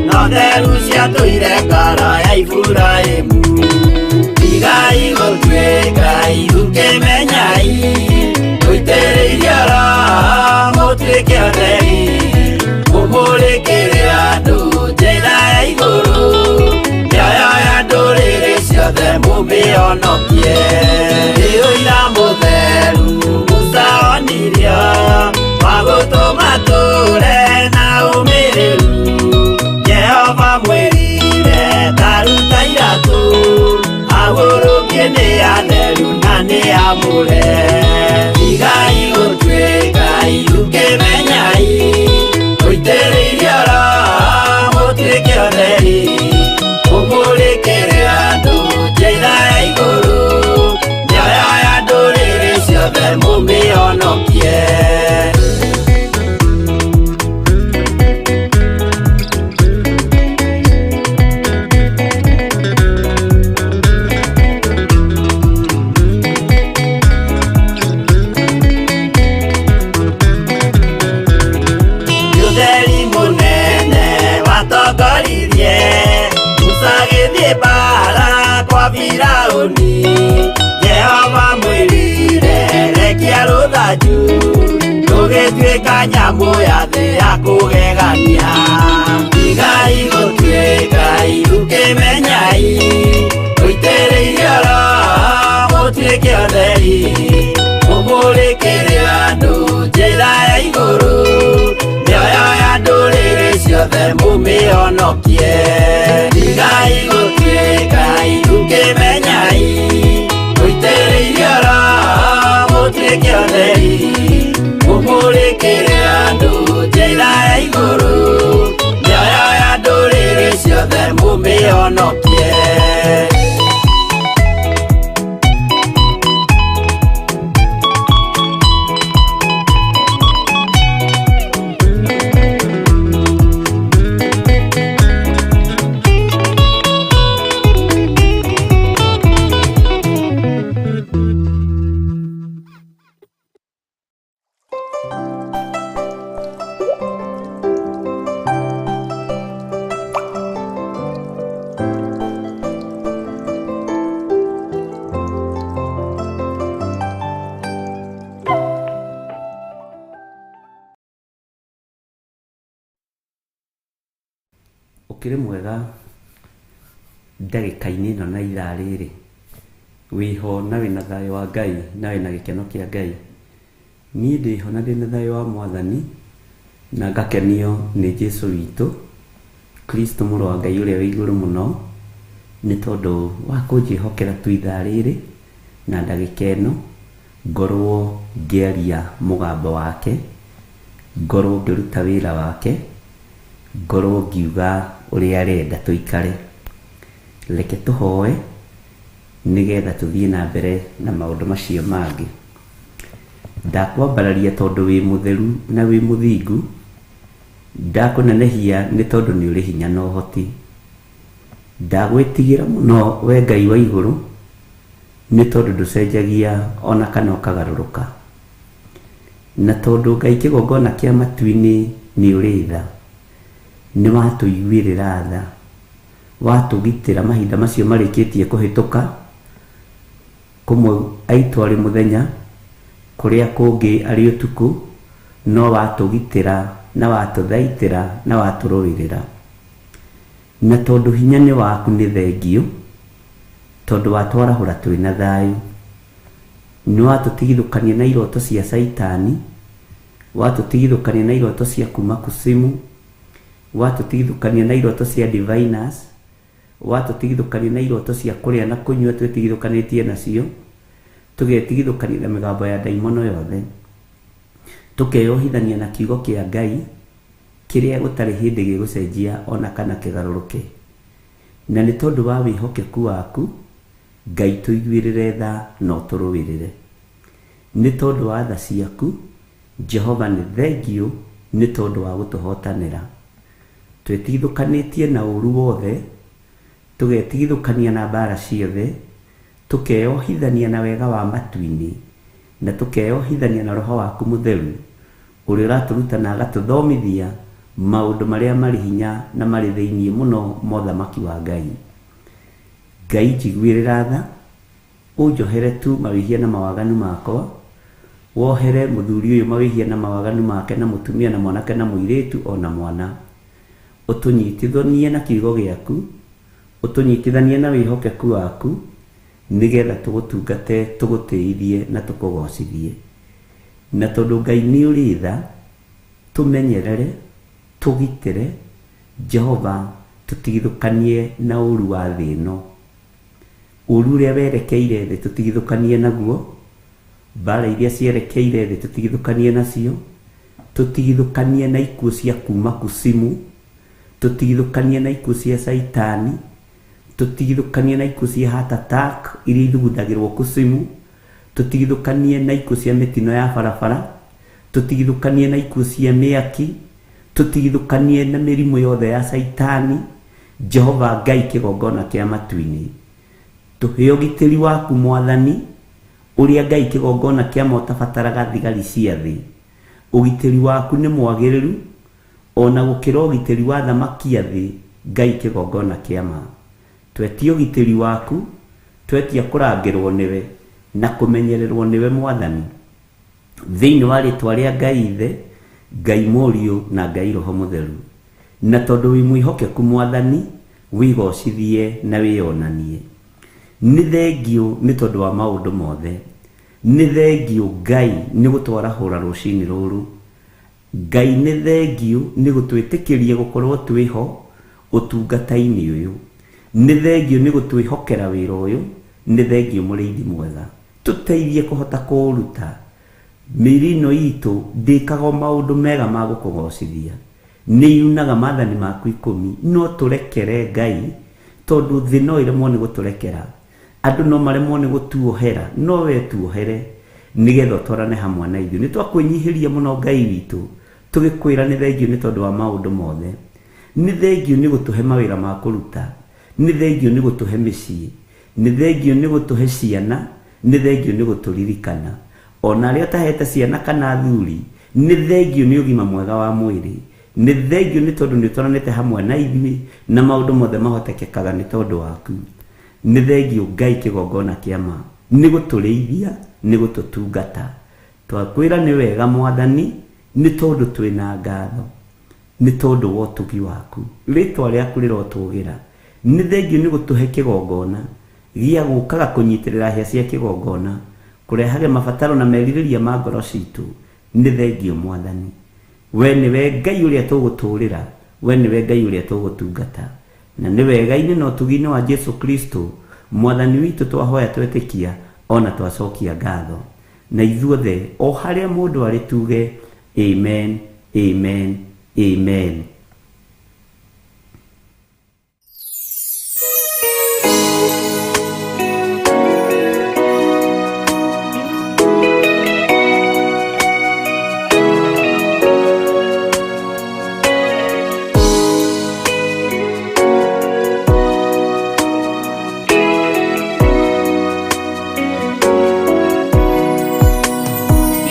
na ũtheru ciatũire ngoro ya Iburahĩmu tigai gũtuĩka ũkĩmenyai mũitĩrĩirie oro mũtuĩke ũtheri mũmũrĩkĩre andũ njĩra ya igũrũ mĩoyo ya ndũrĩrĩ ciothe mũmĩhonokie ũira mũtheru Musa onirio wa gũtũma tũre na ũmĩrĩru Jehova mwĩrire taruta iratũ agũrũkie nĩ atheru na nĩ amũre tigai gũtuĩka ũkĩmenyai mũitĩrĩirie oro mũtuĩke ũtheri mũmũrĩkĩre andũ njĩra ya igũrũ mĩoyo ya ndũrĩrĩ ciothe mũmĩhonokie ũtheri mũnene watongoririe Musa agĩthiĩ mbara kwa Firaũni Jehova mwĩrire rekia rũthanju rũgĩtuĩka nyamũ ya thĩ ya kũgegania tigai gũtuĩka ũkĩmenyai mũitĩrĩirie oro mũtuĩke ũtheri mũmũrĩkĩre andũ njĩra ya igũrũ mĩoyo ya ndũrĩrĩ ciothe mũmĩhonokie tigai gũtuĩka ũkĩmenyai mũitĩrĩirie oro mũtuĩke ũtheri mũmũrĩkĩre andũ njĩra ya igũrũ mĩoyo ya ndũrĩrĩ ciothe mũmĩhonokie ũkĩrĩ mwega ndagĩka-inĩ ĩno na ithaa rĩrĩ wĩho na wĩna thayũ wa Ngai na wĩna gĩkeno kĩa Ngai niĩ ndĩho na ndĩna thayũ wa Mwathani na ngakenio nĩ Jesũ witũ Kristo mũrũ wa Ngai ũrĩa wĩ igũrũ mũno nĩ tondũ wa kũnjĩhokera tu ithaa rĩrĩ na ndagĩka ĩno ngorwo ngĩaria mũgambo wake ngorwo ngĩruta wĩra wake ngorwo ngiuga ũrĩa arenda tũikare reke tũhoe nĩgetha tũthiĩ na mbere na maũndũ macio mangĩ ndakwambararia tondũ wĩ mũtheru na wĩ mũthingu ndakũnenehia nĩ tondũ nĩ ũrĩ hinya na ũhoti ndagwĩtigĩra mũno we Ngai wa igũrũ nĩ tondũ ndũcenjagia ona kana ũkagarũrũka na tondu Ngai kigongona kia matu-ini ni uri tha, ni watuiguirira tha, watugitira mahinda macio marikitie kuhituka, kumwe aitu ari muthenya, kuria kungi ari utuku, no watugitira na watuthaitira na waturuirira. Na tondu hinya ni waku ni thengio, tondu watwarahura twina thayu, ni watutigithukania na iroto cia Saitani, watutigithukania na iroto cia kuma kusimu, watutigithukania na iroto cia diviners, watutigithukania na iroto cia kuria na kunyua twetigithukanitie nacio, tugetigithukania na migambo ya daimono yothe, tukeyohithania na kiugo kia Ngai kiria gutari hindi gigucenjia ona kana kigaruruke. Na ni tondu wa wihokeku waku Ngai tuiguirire tha no turuirire. Ni tondu wa tha ciaku Jehova ni thengio, ni tondu wa gutuhotanira. Twetigithukanitie na uru wothe, tugetigithukania na mbara ciothe, tukeyohithania na wega wa matu-ini, na tukeyohithania na roho waku mutheru uria uraturuta na agatuthomithia maundu maria mari hinya na mari thiini muno mothamaki wa Ngai. Ngai njiguirira tha, unjohere tu mawihia na mawaganu makwa, wohere muthuri uyu mawihia na mawaganu make na mutumia na mwanake na muiritu ona mwana, utunyitithanie na kiugo giaku, utunyitithanie na wihokeku waku, nigetha tugutungate, tugutiithie na tukugocithie. Na tondu Ngai ni uri tha, tumenyerere, tugitire Jehova, tutigithukanie na uru wa thi ino. Uru uria werekeire thi tutigithukanie naguo, mbara iria cierekeire thi tutigithukanie nacio, tutigithukanie na ikuo cia kuma kusimu, tutigithukanie na ikuo cia Saitani, tutigithukanie na ikuo cia heart attack iria ithugundagirwo kusimu, tutigithukanie na ikuo cia mitino ya barabara, tutigithukanie na ikuo cia miaki, tutigithukanie na mirimu yothe ya Saitani. Jehova Ngai kigongona kia matu-ini, tuhe ugitiri waku Mwathani uria Ngai kigongona kia motabataraga thigari cia thi. Ugitiri waku ni mwagiriru ona gukira ugitiri wa thamaki thi. Ngai kigongona kia ma, twetie ugitiri waku, twetia kurangirwo niwe na kumenyererwo niwe Mwathani, thiini wa ritwa ria Ngai Ithe, Ngai Mũriũ na Ngai Roho Mutheru. Na tondu wi mwihokeku Mwathani, wigocithie na wionanie. Ni thengio ni tondu wa maundu mothe, ni thengio Ngai ni gutwarahura rucini ruru, Ngai ni thengio ni gutwitikiria gukorwo twiho utungata-ini uyu, ni thengio ni gutwihokera wira uyu, ni thengio muriithi mwega, tuteithie kuhota kuuruta mirino itu ndikago maundu mega ma gukugocithia. Ni yunaga maathani maku 10, no turekere Ngai tondu thi no iremwo ni guturekera, andu no maremwo ni gutuohera, no we tuohere nigetha twarane hamwe na ithuĩ. Ni twakwinyihiria muno Ngai witu, tugikwira ni thengio ni tondu wa maundu mothe, ni thengio ni gutuhe mawira ma kuruta, ni thengio ni gutuhe micii, ni thengio ni gutuhe ciana, ni thengio ni guturirikana ona aria tahete ciana kana thuri, ni thengio ni ugima mwega wa mwiri, ni thengio ni tondu ni twaranite hamwe na ithuĩ na maundu mothe mahotekekaga ni tondu waku. Ni thengio Ngai kigongona kia ma, ni guturiithia, ni gututungata. Twakwira ni wega Mwathani, ni tondu twina ngatho, ni tondu wa utugi waku, ritwa riaku rirotugira. Ni thengio ni gutuhe kigongona gia gukaga kunyitirira hia cia kigongona, kurehage mabataro na meririria ma ngoro citu. Ni thengio Mwathani, we niwe Ngai uria tuguturira, we niwe Ngai uria tugutungata, na ni wega-ini na utugi-ini wa Jesu Kristo Mwathani witu twahoya twetikia ona twacokia ngatho. Na ithuothe o haria mundu ari tuge amen, amen, amen.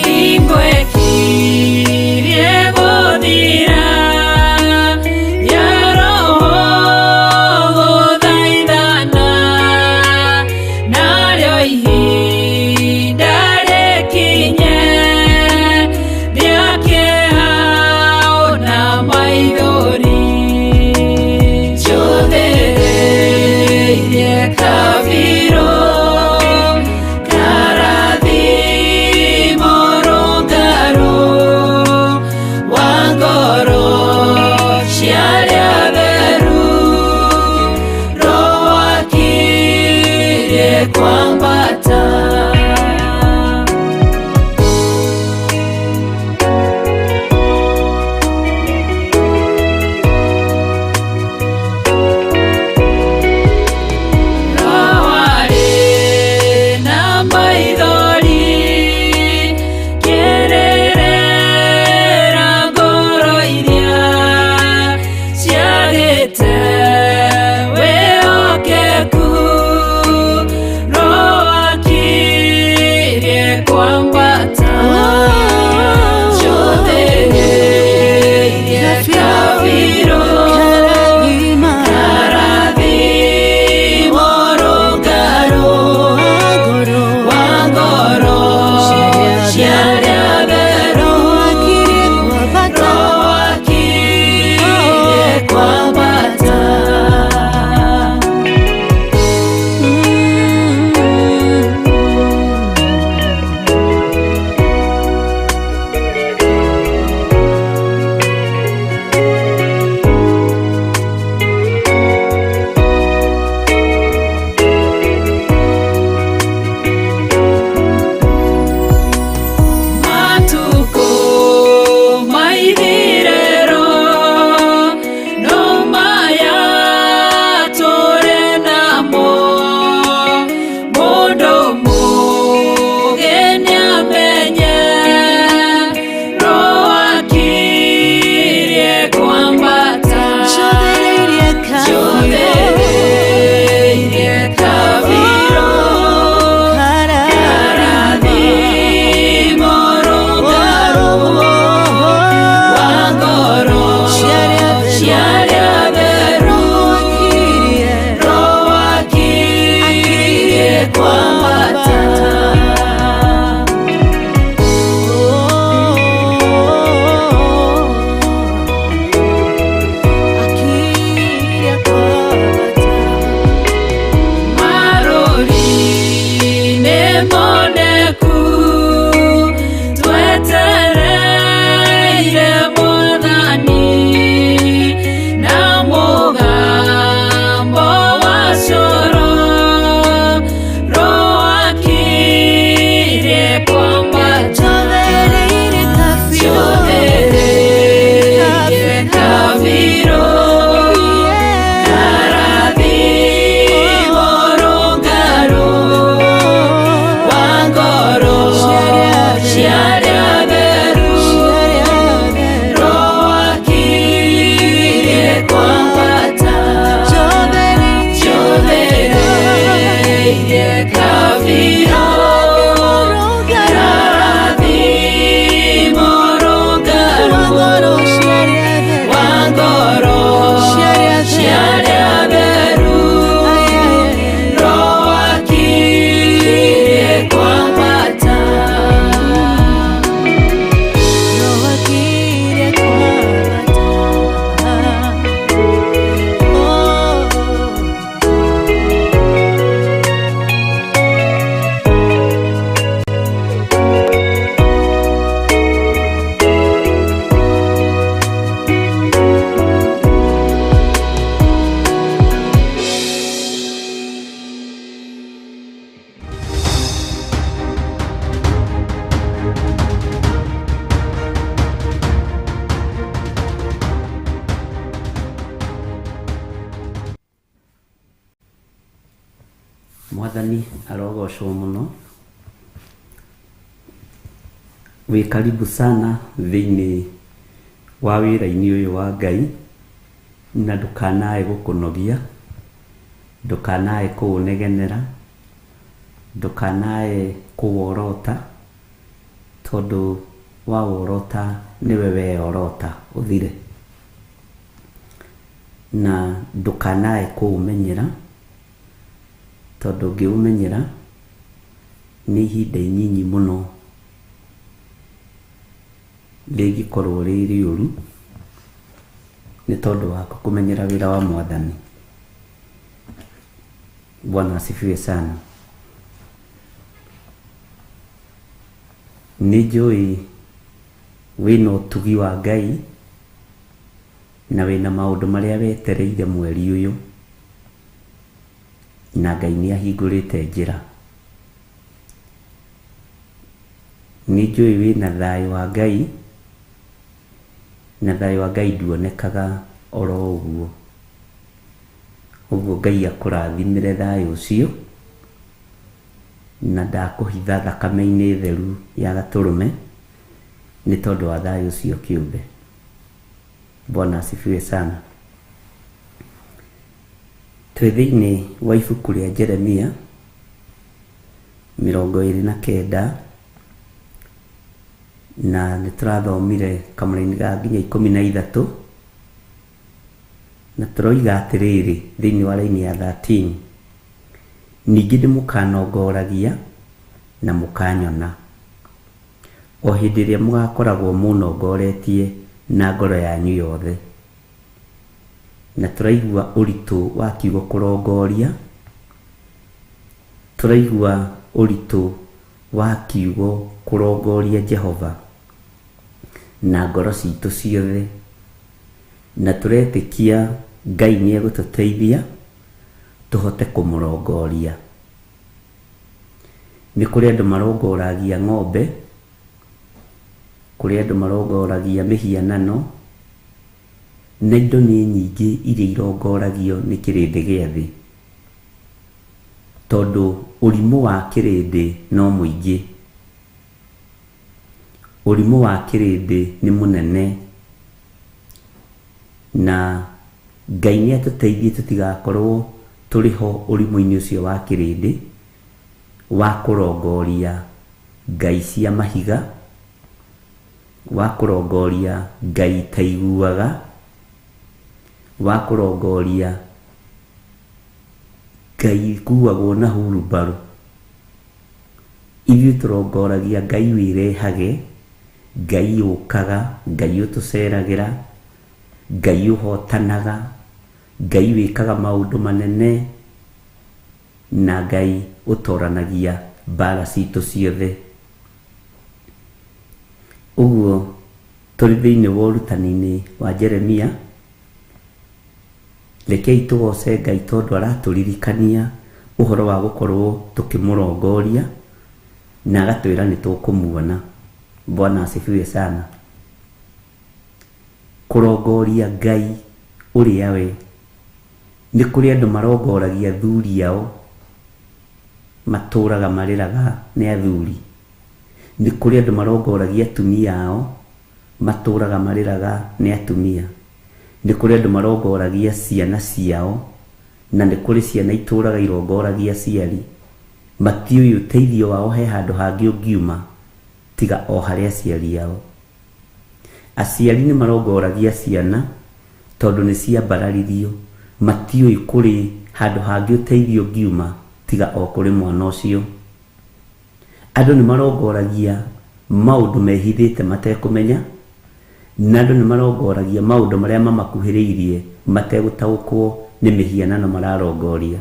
Ingwe Mwathani arogocwo muno. Wi karibu sana thiini wa wira-ini uyu wa Ngai, na ndukanae gukunogia, ndukanae kuunegenera, ndukanae kuworota, tondu wa worota niwe weyorota uthire, na ndukanae kuumenyera, tondu ngiumenyera ni ihinda inyinyi muno rigikorwo ri riuru, ni tondu wa kumenyera wira wa Mwathani. Bwana asifiwe sana. Ni njui wina utugi wa Ngai na wina maundu maria wetereire mweri uyu, na Ngai ni ahingurite njira. Ni njui wina thayu wa Ngai, na thayu wa Ngai nduonekaga oro uguo. Uguo Ngai akurathimire thayu ucio, na ndakuhitha thakame-ini theru ya gaturume ni tondu wa thayu ucio kiumbe. Bwana asifiwe sana. Twi thiini wa ibuku ria Jeremia 29 na niturathomire kamũra-inĩ ga nginya 13, na turoiga atiriri thiini wa raini ya 13, ningĩ nĩmũkanongoragia na mũkanyona o hĩndĩ ĩrĩa mũgakoragwo mũnongoretie na ngoro yanyu yothe. Na tũraigua ũritũ wa kiugo kũrongoria, tũraigua ũritũ wa kiugo kũrongoria Jehova na ngoro citũ ciothe, na tũretĩkia Ngai nĩ egũtũteithia tuhote kũmũrongoria. Nĩ kũrĩ andũ marongoragia ng'ombe, kũrĩ andũ marongoragia mĩhianano, na indo nĩ nyingĩ iria irongoragio nĩ kĩrĩndĩ gĩa thĩ, tondũ ũrimũ wa kĩrĩndĩ no mũingĩ. Ũrimũ wa kĩrĩndĩ nĩ mũnene, na Ngai nĩ atũteithie tũtigakorwo tũrĩho ũrimũ-inĩ ũcio wa kĩrĩndĩ wa kũrongoria ngai cia mahiga, wa kũrongoria ngai taiguaga, wa kũrongoria ngai kuagwo na hurubaru. Ithuĩ tũrongoragia Ngai wĩrehage, Ngai ũkaga, Ngai ũtũceragĩra, Ngai ũhotanaga, Ngai wĩkaga maũndũ manene, na Ngai ũtoranagia mbara citũ ciothe. Ũguo tũrĩ thĩinĩ wa ũrutani-inĩ wa Jeremia, rekei tũgoce Ngai tondũ aratũririkania ũhoro wa gũkorwo tũkĩmũrongoria na agatwĩra nĩ tũkũmuona. Bwana asifiwe sana. Kũrongoria Ngai ũrĩa we. Nĩ kũrĩ andũ marongoragia athuri ao, matũraga marĩraga nĩ athuri. Nĩ kũrĩ andũ marongoragia atumia ao, matũraga marĩraga nĩ atumia. Nĩ kũrĩ andũ marongoragia ciana ciao, na nĩ kũrĩ ciana itũraga irongoragia aciari. Matiũĩ ũteithio wao he handũ hangĩ ũngiuma tiga o harĩ aciari ao. Aciari nĩ marongoragia ciana tondũ nĩ ciambararirio, matiũĩ kũrĩ handũ hangĩ ũteithio ũngiuma tiga o kũrĩ mwana ũcio. Andũ nĩ marongoragia maũndũ mehithĩte matekũmenya, na andũ nĩ marongoragia maũndũ marĩa mamakuhĩrĩirie mategũtaũkwo nĩ mĩhianano mararongoria.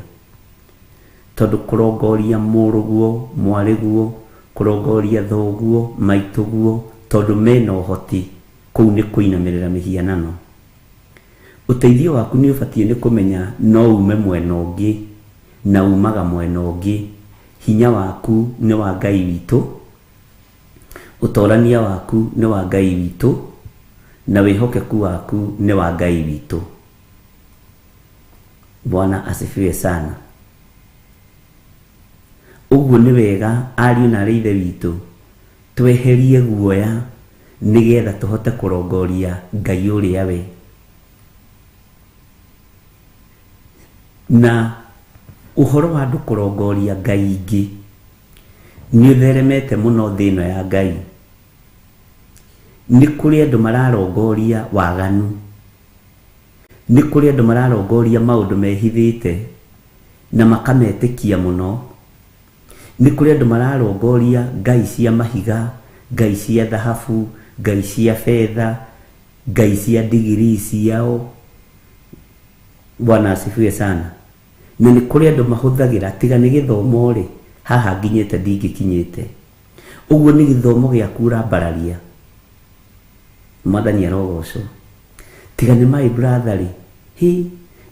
Tondũ kũrongoria mũrũguo, mwarĩguo, kũrongoria thoguo, maitũguo, tondũ mena ũhoti, kũu nĩ kũinamĩrĩra mĩhianano. Ũteithio waku nĩ ũbatiĩ nĩ kũmenya no ume mwena ũngĩ, na umaga mwena ũngĩ. Hinya waku nĩ wa Ngai witũ, ũtorania waku nĩ wa Ngai witũ, na wĩhokeku waku nĩ wa Ngai witũ. Bwana asifiwe sana. Ũguo nĩ wega ariũ na arĩ ithe witũ tweherie guoya nĩgetha tũhote kũrongoria Ngai ũrĩa we. Na ũhoro wa andũ kũrongoria ngai ingĩ nĩ ũtheremete mũno thĩ ĩno ya Ngai. nĩ kũrĩ andũ mararongoria waganu, nĩ kũrĩ andũ mararongoria maũndũ mehithĩte na makametĩkia mũno, nĩ kũrĩ andũ mararongoria ngai cia mahiga, ngai cia thahabu, ngai cia fedha, ngai cia digrii ciao. Bwana asifiwe sana. Na nĩ kũrĩ andũ mahũthagĩra tiga nĩ gĩthomo rĩ, haha nginyĩte ndingĩkinyĩte. Ũguo nĩ gĩthomo gĩa kura mbararia. Mwathani arogocwo. Tiga nĩ my brother rĩ,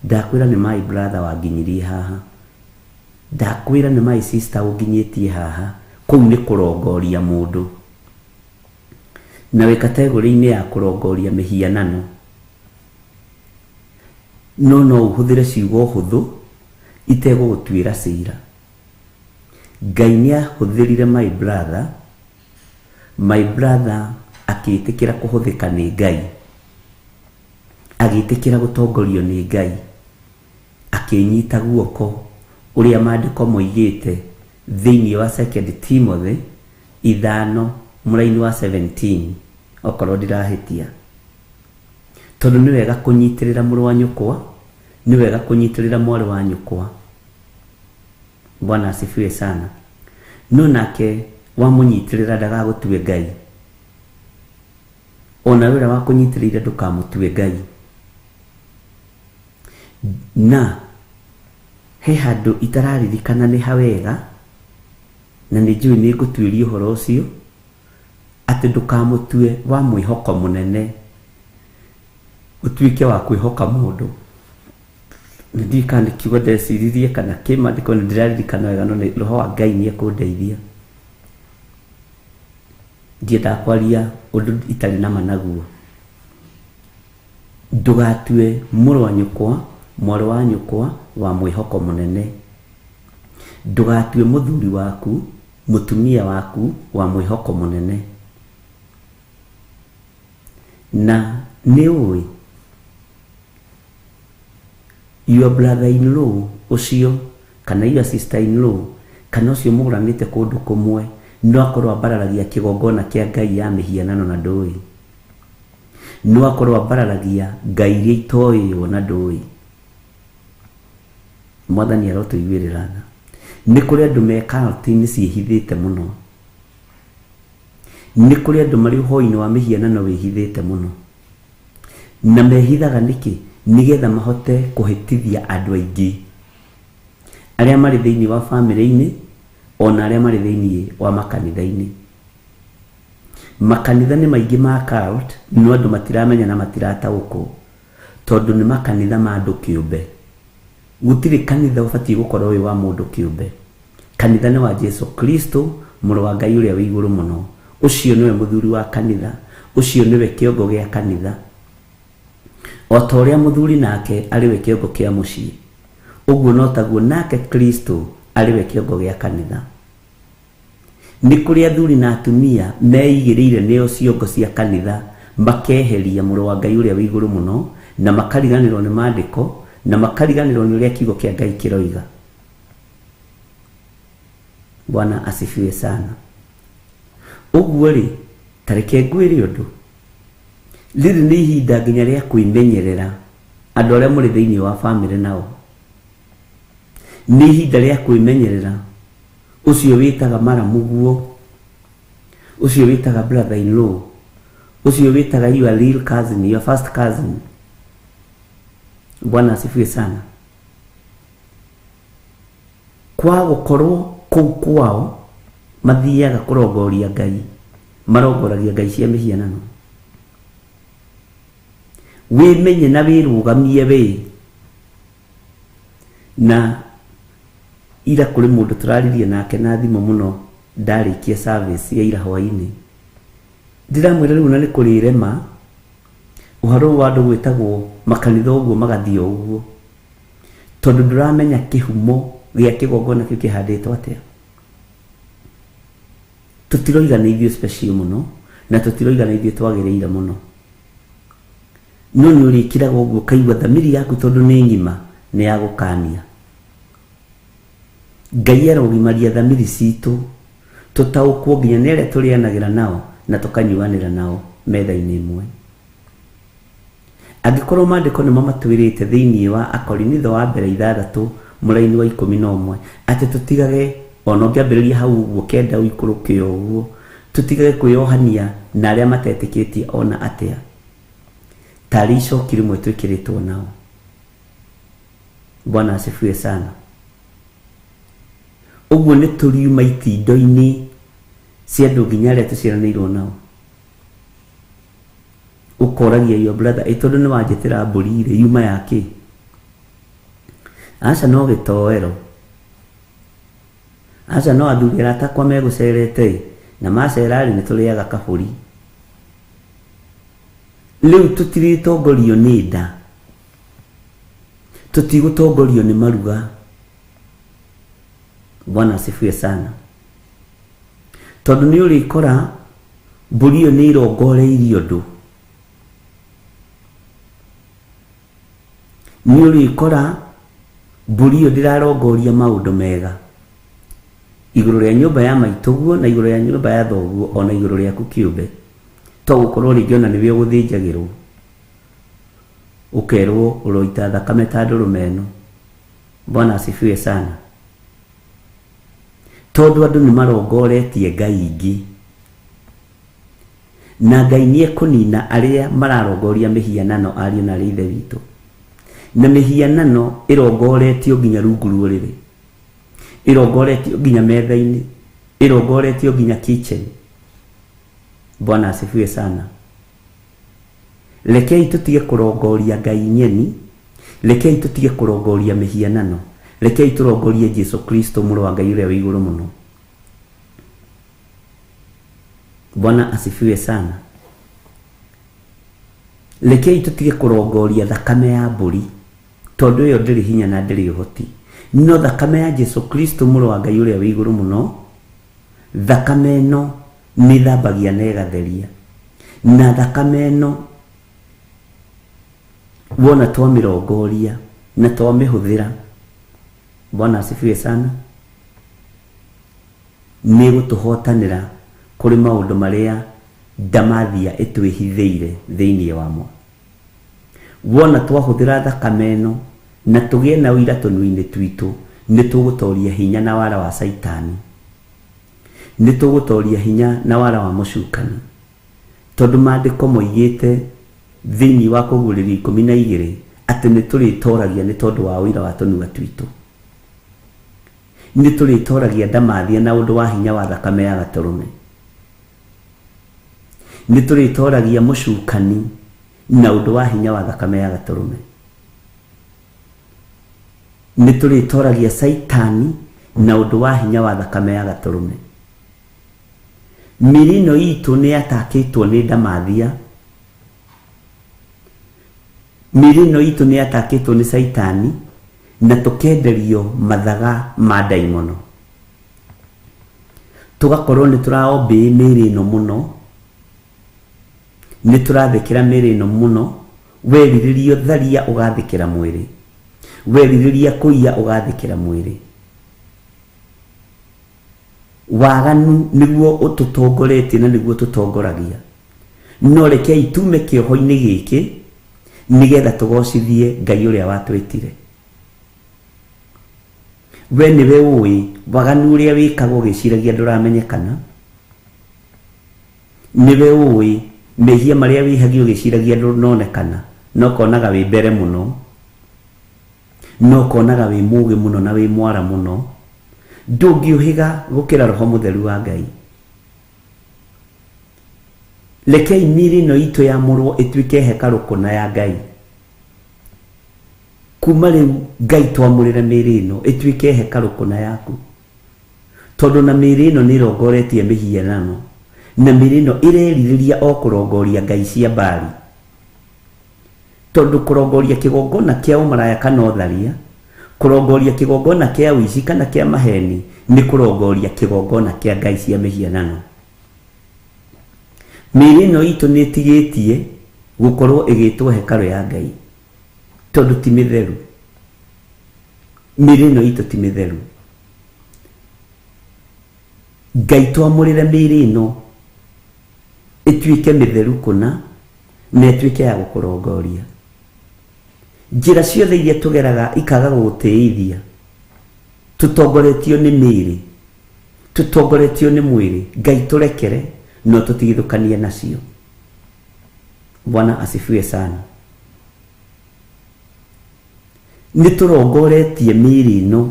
ndakwĩra nĩ my brother wanginyirie haha, ndakwĩra nĩ my sister ũnginyĩtie haha. Kũu nĩ kũrongoria mũndũ, na wĩ kategori-inĩ ya kũrongoria mĩhianano. No ũhũthĩre ciugo hũthũ itegũgũtuĩra cira. Ngai nĩahũthĩrire my brother akĩtĩkĩra kũhũthĩka nĩ Ngai, agĩtĩkĩra gũtongorio nĩ Ngai, akĩnyita guoko ũrĩa maandĩko moigĩte thĩinĩ wa 2 Timothy 5:17, okorwo ndirahĩtia. Tondũ nĩ wega kũnyitĩrĩra mũrũ wa nyũkwa, nĩ wega kũnyitĩrĩra mwarĩ wa nyũkwa. Bwana asifiwe sana. No nake wamũnyitĩrĩra ndagagũtue Ngai. Ona wĩra wa kũnyitĩrĩra ndũkamũtue Ngai. Na he handũ itararirikana nĩ hawega, na nĩ njũĩ nĩ ngũtuĩria ũhoro ũcio, atĩ ndũkamũtue wa mwĩhoko mũnene, ũtuĩke wa kwĩhoka mũndũ. Ndikana kiugo ndeciririe kana kĩmaandĩko nĩ ndĩraririkana wega, no roho wa Ngai nĩ ekũndeithia. Ndienda kwaria ũndũ itarĩ na managuo. Ndũgatue mũrũ wa nyũkwa, mwarĩ wa nyũkwa wa mwĩhoko mũnene. Ndũgatue mũthuri waku, mũtumia waku wa mwĩhoko mũnene. Na nĩ ũĩ your brother-in-law ũcio, kana your sister-in-law, kana ũcio mũgũranĩte kũndũ kũmwe, no akorwo ambararagia kĩgongona kĩa ngai ya mĩhianano na ndũĩ. No akorwo ambararagia ngai iria itoĩo na ndũĩ. Mwathani arotũiguĩrĩrana. Nĩ kũrĩ andũ me cult-inĩ ciĩhithĩte mũno. Nĩ kũrĩ andũ marĩ ũhoi-inĩ wa mĩhianano wĩhithĩte mũno. Na mehithaga nĩkĩ? Nĩgetha mahote kũhĩtithia andũ aingĩ arĩa marĩ thĩinĩ wa famĩlĩ-inĩ, ona arĩa marĩ thĩinĩ wa makanitha-inĩ. Makanitha nĩ maingĩ ma cult, no andũ matiramenya na matirataũkwo, tondũ nĩ makanitha ma andũ kĩũmbe. Gũtirĩ kanitha ũbatiĩ gũkorwo wĩ wa mũndũ kĩũmbe. Kanitha nĩ wa Jesu Kristo, mũrũ wa Ngai ũrĩa wĩ igũrũ mũno. Ũcio nĩwe mũthuri wa kanitha, ũcio nĩwe kĩongo gĩa kanitha. O ta ũrĩa mũthuri nake arĩwe kĩongo kĩa mũciĩ, ũguo no taguo nake Kristo arĩwe kĩongo gĩa kanitha. Nĩ kũrĩ athuri na atumia meigĩrĩire nĩo ciongo cia kanitha, makeheria mũrũ wa Ngai ũrĩa wĩ igũrũ mũno, na makariganĩrwo nĩ maandĩko, na makariganĩrwo nĩ ũrĩa kiugo kĩa Ngai kĩroiga. Bwana asifiwe sana. Ũguo rĩ, tareke ngwĩre ũndũ. Rĩrĩ nĩ ihinda nginya rĩa kwĩmenyerera andũ arĩa mũrĩ thĩinĩ wa famĩlĩ nao. Nĩ ihinda rĩa kwĩmenyerera ũcio wĩtaga maramuguo, ũcio wĩtaga brother-in-law, ũcio wĩtaga your real cousin, your first cousin. Bwana asifiwe sana. Kwa gũkorwo kũu kwao mathiaga kũrongoria Ngai, marongoragia ngai cia mĩhianano. Wĩmenye na wĩrũgamie wĩ. Na ira kũrĩ mũndũ tũraririe nake na thimũ mũno ndarĩkia service ya ira hwainĩ, ndiramwĩra rĩu na nĩ kũrĩ rema ũhoro wa andũ gwĩtagwo makanitha ũguo magathiĩ ũguo, tondũ ndũramenya kĩhumo gĩa kĩgongona kĩu kĩhandĩtwo atĩa. Tũtiroiga nĩ ithuĩ special mũno, na tũtiroiga nĩ ithuĩ twagĩrĩire mũno. No nĩ ũrĩkĩraga ũguo kaigua thamiri yaku tondũ nĩ ng'ima nĩ ya gũkania. Ngai arogimaria thamiri citũ tũtaũkwo nginya nĩ arĩa tũrĩanagĩra nao na tũkanyuanĩra nao. metha-inĩ ĩmwe. Angĩkorwo maandĩko nĩ mamatwĩrĩte thĩinĩ wa Akorinitho wa mbere 6 mũraini wa 11 atĩ tũtigage ona ũngĩambĩrĩria hau ũguo 9 ikũrũke ũguo, tũtigage kwĩyohania na arĩa matetĩkĩtie ona atĩa, tarĩ icoki rĩmwe twĩkĩrĩtwo nao. Bwana asifiwe sana. Ũguo nĩ tũriuma itindo-inĩ cia andũ nginya arĩa tũciaranĩirwo nao. Ũkoragia your brother tondũ nĩ wanjĩtĩra mbũri ire yuma yake, aca no gĩtoero, aca no athuri atakwa megũcerete na macerarĩ nĩ tũrĩaga kabũri. Rĩu tũtirĩtongorio nĩ nda, tũtigũtongorio nĩ maruga. Bwana asifiwe sana. Tondũ nĩ ũrĩkora mbũri ĩyo nĩ irongoreirio ũndũ, nĩ ũrĩkora mbũri ĩyo ndĩrarongoria maũndũ mega igũrũ rĩa nyũmba ya maitũguo na igũrũ rĩa nyũmba ya thoguo ona igũrũ rĩaku kĩũmbe. To gũkorwo rĩngĩ ona nĩwe ũgũthĩnjagĩrwo, ũkerwo ũroita thakame ta ndũrũme ĩno. Bwana asifiwe sana. Tondũ andũ nĩ marongoretie ngai ingĩ, na Ngai nĩ ekũnina arĩa mararongoria mĩhianano ariũ na ithe witũ. Na mĩhianano ĩrongoretio nginya rungu rũrĩrĩ, ĩrongoretio nginya metha-inĩ, ĩrongoretio nginya kitchen. Bwana asifiwe sana. Rekei tũtige kũrongoria Ngai nyeni, rekei tũtige kũrongoria mĩhianano, rekei tũrongorie Jesu Kristo mũrũ wa Ngai ũrĩa wĩ igũrũ mũno. Bwana asifiwe sana. Rekei tũtige kũrongoria thakame ya mbũri, tondũ ĩyo ndĩrĩ hinya na ndĩrĩ ũhoti. No thakame ya Jesu Kristo mũrũ wa Ngai ũrĩa wĩ igũrũ mũno, thakame ĩno nĩ thambagia na ĩgatheria, na thakame ĩno wona twamĩrongoria na twamĩhũthĩra, Bwana asifiwe sana, nĩ gũtũhotanĩra kũrĩ maũndũ marĩa ndamathia ĩtwĩhithĩire thĩinĩ wamo. Wona twahũthĩra thakame ĩno na tũgĩe na ũira tũnua-inĩ twitũ, nĩ tũgũtoria hinya na wara wa Saitani, nĩ tũgũtoria hinya na wara wa mũcukani. Tondũ maandĩko moigĩte thĩinĩ wa Kũguũrĩrio 12 atĩ nĩ tũrĩtoragia nĩ tondũ wa ũira wa tũnua twitũ, nĩ tũrĩtoragia ndamathia na ũndũ wa hinya wa thakame ya gatũrũme, nĩ tũrĩtoragia mũcukani na ũndũ wa hinya wa thakame ya gatũrũme, nĩ tũrĩtoragia Saitani na ũndũ wa hinya wa thakame ya gatũrũme. Mĩrĩ ĩno itũ nĩ yatakĩtwo nĩ ndamathia, mĩrĩ ĩno itũ nĩ yatakĩtwo nĩ Saitani na tũkenderio mathaga ma ndaimono. Tũgakorwo nĩ tũraombĩ mĩrĩ ĩno mũno, nĩ tũrathĩkĩra mĩrĩ ĩno mũno. Werirĩrio tharia ũgathĩkĩra mwĩrĩ, werirĩria kũiya ũgathĩkĩra mwĩrĩ. Waganu nĩguo ũtũtongoretie na nĩguo tũtongoragia. No rekei tume kĩoho-inĩ gĩkĩ nĩgetha tũgocithie Ngai ũrĩa watwĩtire. We nĩwe ũĩ waganu ũrĩa wĩkagwo gĩciragia ndũramenyekana, nĩwe ũĩ mehia marĩa wĩhagio gĩciragia ndũnonekana, no konaga wĩ mbere mũno, no konaga wĩ mũgĩ mũno na wĩ mwara mũno, ndũngĩũhĩga gũkĩra Roho Mũtheru wa Ngai. Rekei mĩrĩ ĩno itũ yamũrwo ĩtuĩke hekarũ kũna ya Ngai. Kuma rĩu Ngai twamũrĩre mĩrĩ ĩno ĩtuĩke hekarũ kũna yaku, tondũ na mĩrĩ ĩno nĩ ĩrongoretie mĩhianano, na mĩrĩ ĩno ĩrerirĩria o kũrongoria ngai cia Baali. Tondũ kũrongoria kĩgongona kĩa ũmaraya kana ũtharia, kũrongoria kĩgongona kĩa ũici kana kĩa maheni, nĩ kũrongoria kĩgongona kĩa ngai cia mĩhianano. Mĩrĩ ĩno itũ nĩ ĩtigĩtie gũkorwo ĩgĩtwo hekarũ ya Ngai, tondũ ti mĩtheru. Mĩrĩ ĩno itũ ti mĩtheru. Ngai twamũrĩre mĩrĩ ĩno ĩtuĩke mĩtheru kũna na ĩtuĩke ya gũkũrongoria. Njĩra ciothe iria tũgeraga ikaga gũgũtĩithia, tũtongoretio nĩ mĩĩrĩ, tũtongoretio nĩ mwĩrĩ. Ngai tũrekere no tũtigithũkanie nacio. Bwana asifiwe sana. Nĩ tũrongoretie mĩĩrĩ ĩno.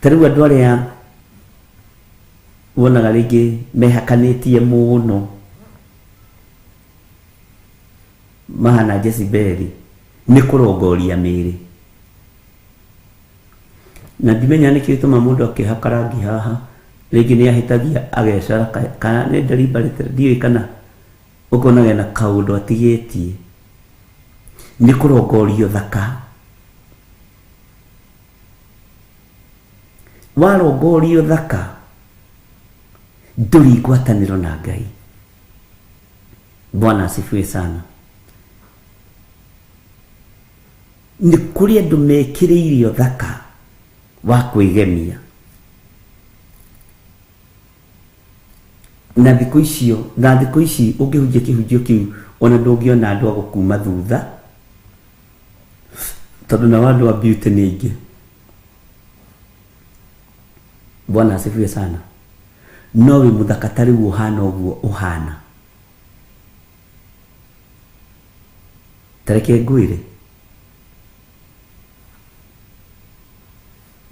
Tarĩu andũ arĩa wonaga rĩngĩ mehakanĩtie mũno mahana Jezebeli, nĩ kũrongoria mĩĩrĩ. Na ndimenya nĩkĩ gĩtũma mũndũ akĩhaka rangi haha, rĩngĩ nĩ ahĩtagia agecara kana nĩ deliberate, ndiũĩ kana ũkonaga na kaũndũ atigĩtie. Nĩ kũrongorio thaka. Warongorio thaka ndũrĩ ngwatanĩro na Ngai. Bwana asifiwe sana. Nĩ kũrĩ andũ mekĩrĩirio thaka wa kwĩgemia, na thikũ ici ũngĩhunjia kĩhunjio kĩu ona ndũngĩona andũ a gũkuma thutha, tondũ na andũ a beauty nĩ aingĩ. Bwana asifiwe sana. No wĩ mũthaka tarĩ ũhana ũguo ũhana. Tareke ngwĩre,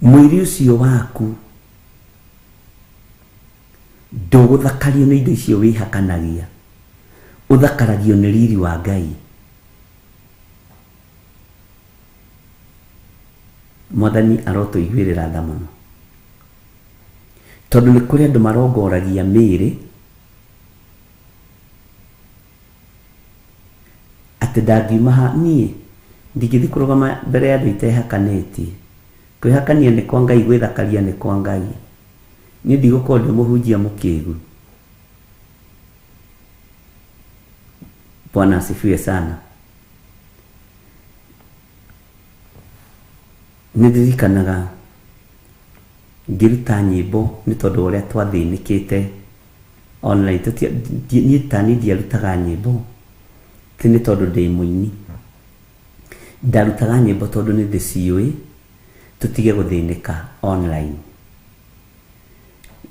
mwĩrĩ ũcio waku ndũgũthakario nĩ indo icio wĩhakanagia, ũthakaragio nĩ riri wa Ngai. Mwathani arotũiguĩrĩra tha mũno, tondũ nĩ kũrĩ andũ marongoragia mĩĩrĩ atĩ ndangiuma niĩ ndingĩthiĩ kũrũgama mbere ya andũ itehakanĩtie. Kwĩhakania nĩ kwa Ngai, gwĩthakaria nĩ kwa Ngai. Niĩ ndigũkorwo ndĩ mũhunjia mũkĩĩgu. Bwana asifiwe sana. Nĩ ndirikanaga ngĩruta nyĩmbo nĩ tondũ ũrĩa twathĩnĩkĩte online. Niĩ tani ndiarutaga nyĩmbo ti nĩ tondũ ndĩ mũini, ndarutaga nyĩmbo tondũ nĩ ndĩciũĩ tũtige gũthĩnĩka online.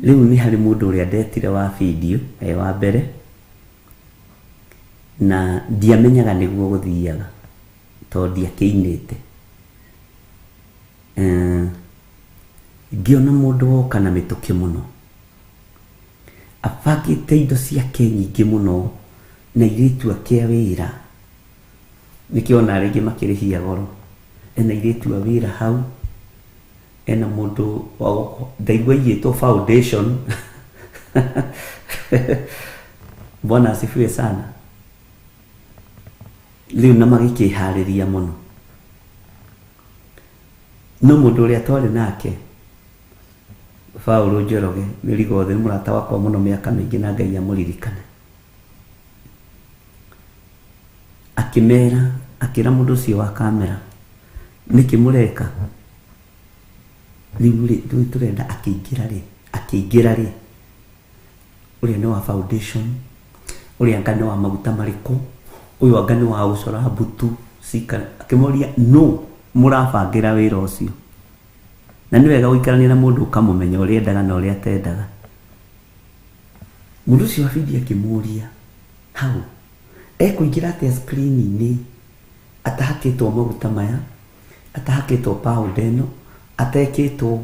Rĩu nĩ harĩ mũndũ ũrĩa ndetire wa video wa mbere, na ndiamenyaga nĩguo gũthiaga tondũ ndiakĩinĩte. Ngĩona mũndũ woka na mĩtũkĩ mũno, abangĩte indo ciake nyingĩ mũno na irĩtu ake wĩra. Nĩkĩona rĩngĩ makĩrĩhia goro, ena irĩtu a wĩra hau, ena mũndũ ndaigua igĩtwo foundation. Bwana asifiwe sana. Rĩu na magĩkĩharĩria mũno. No mũndũ ũrĩa twarĩ nake, Paulo Njoroge, Mĩrigo thĩ, mũrata wakwa mũno mĩaka mĩingĩ na Ngai amũririkane, akĩmera, akĩra mũndũ ũcio wa kamera, nĩkĩ mũreka? Rĩu tũrenda akĩingĩra rĩ, ũrĩa nĩ wa foundation, ũrĩa anga nĩ wa maguta marĩkũ, ũyũ anga nĩ wa gũcora mbutu cika. Akĩmoria no, mũrabangĩra wĩra ũcio. Na nĩ wega gũikarania na mũndũ ũkamũmenya ũrĩa endaga na ũrĩa atendaga. Mũndũ ũcio wa video akĩmũria hau ekũingĩra atĩa screen-inĩ atahakĩtwo maguta maya, atahakĩtwo powder ĩno, atekĩtwo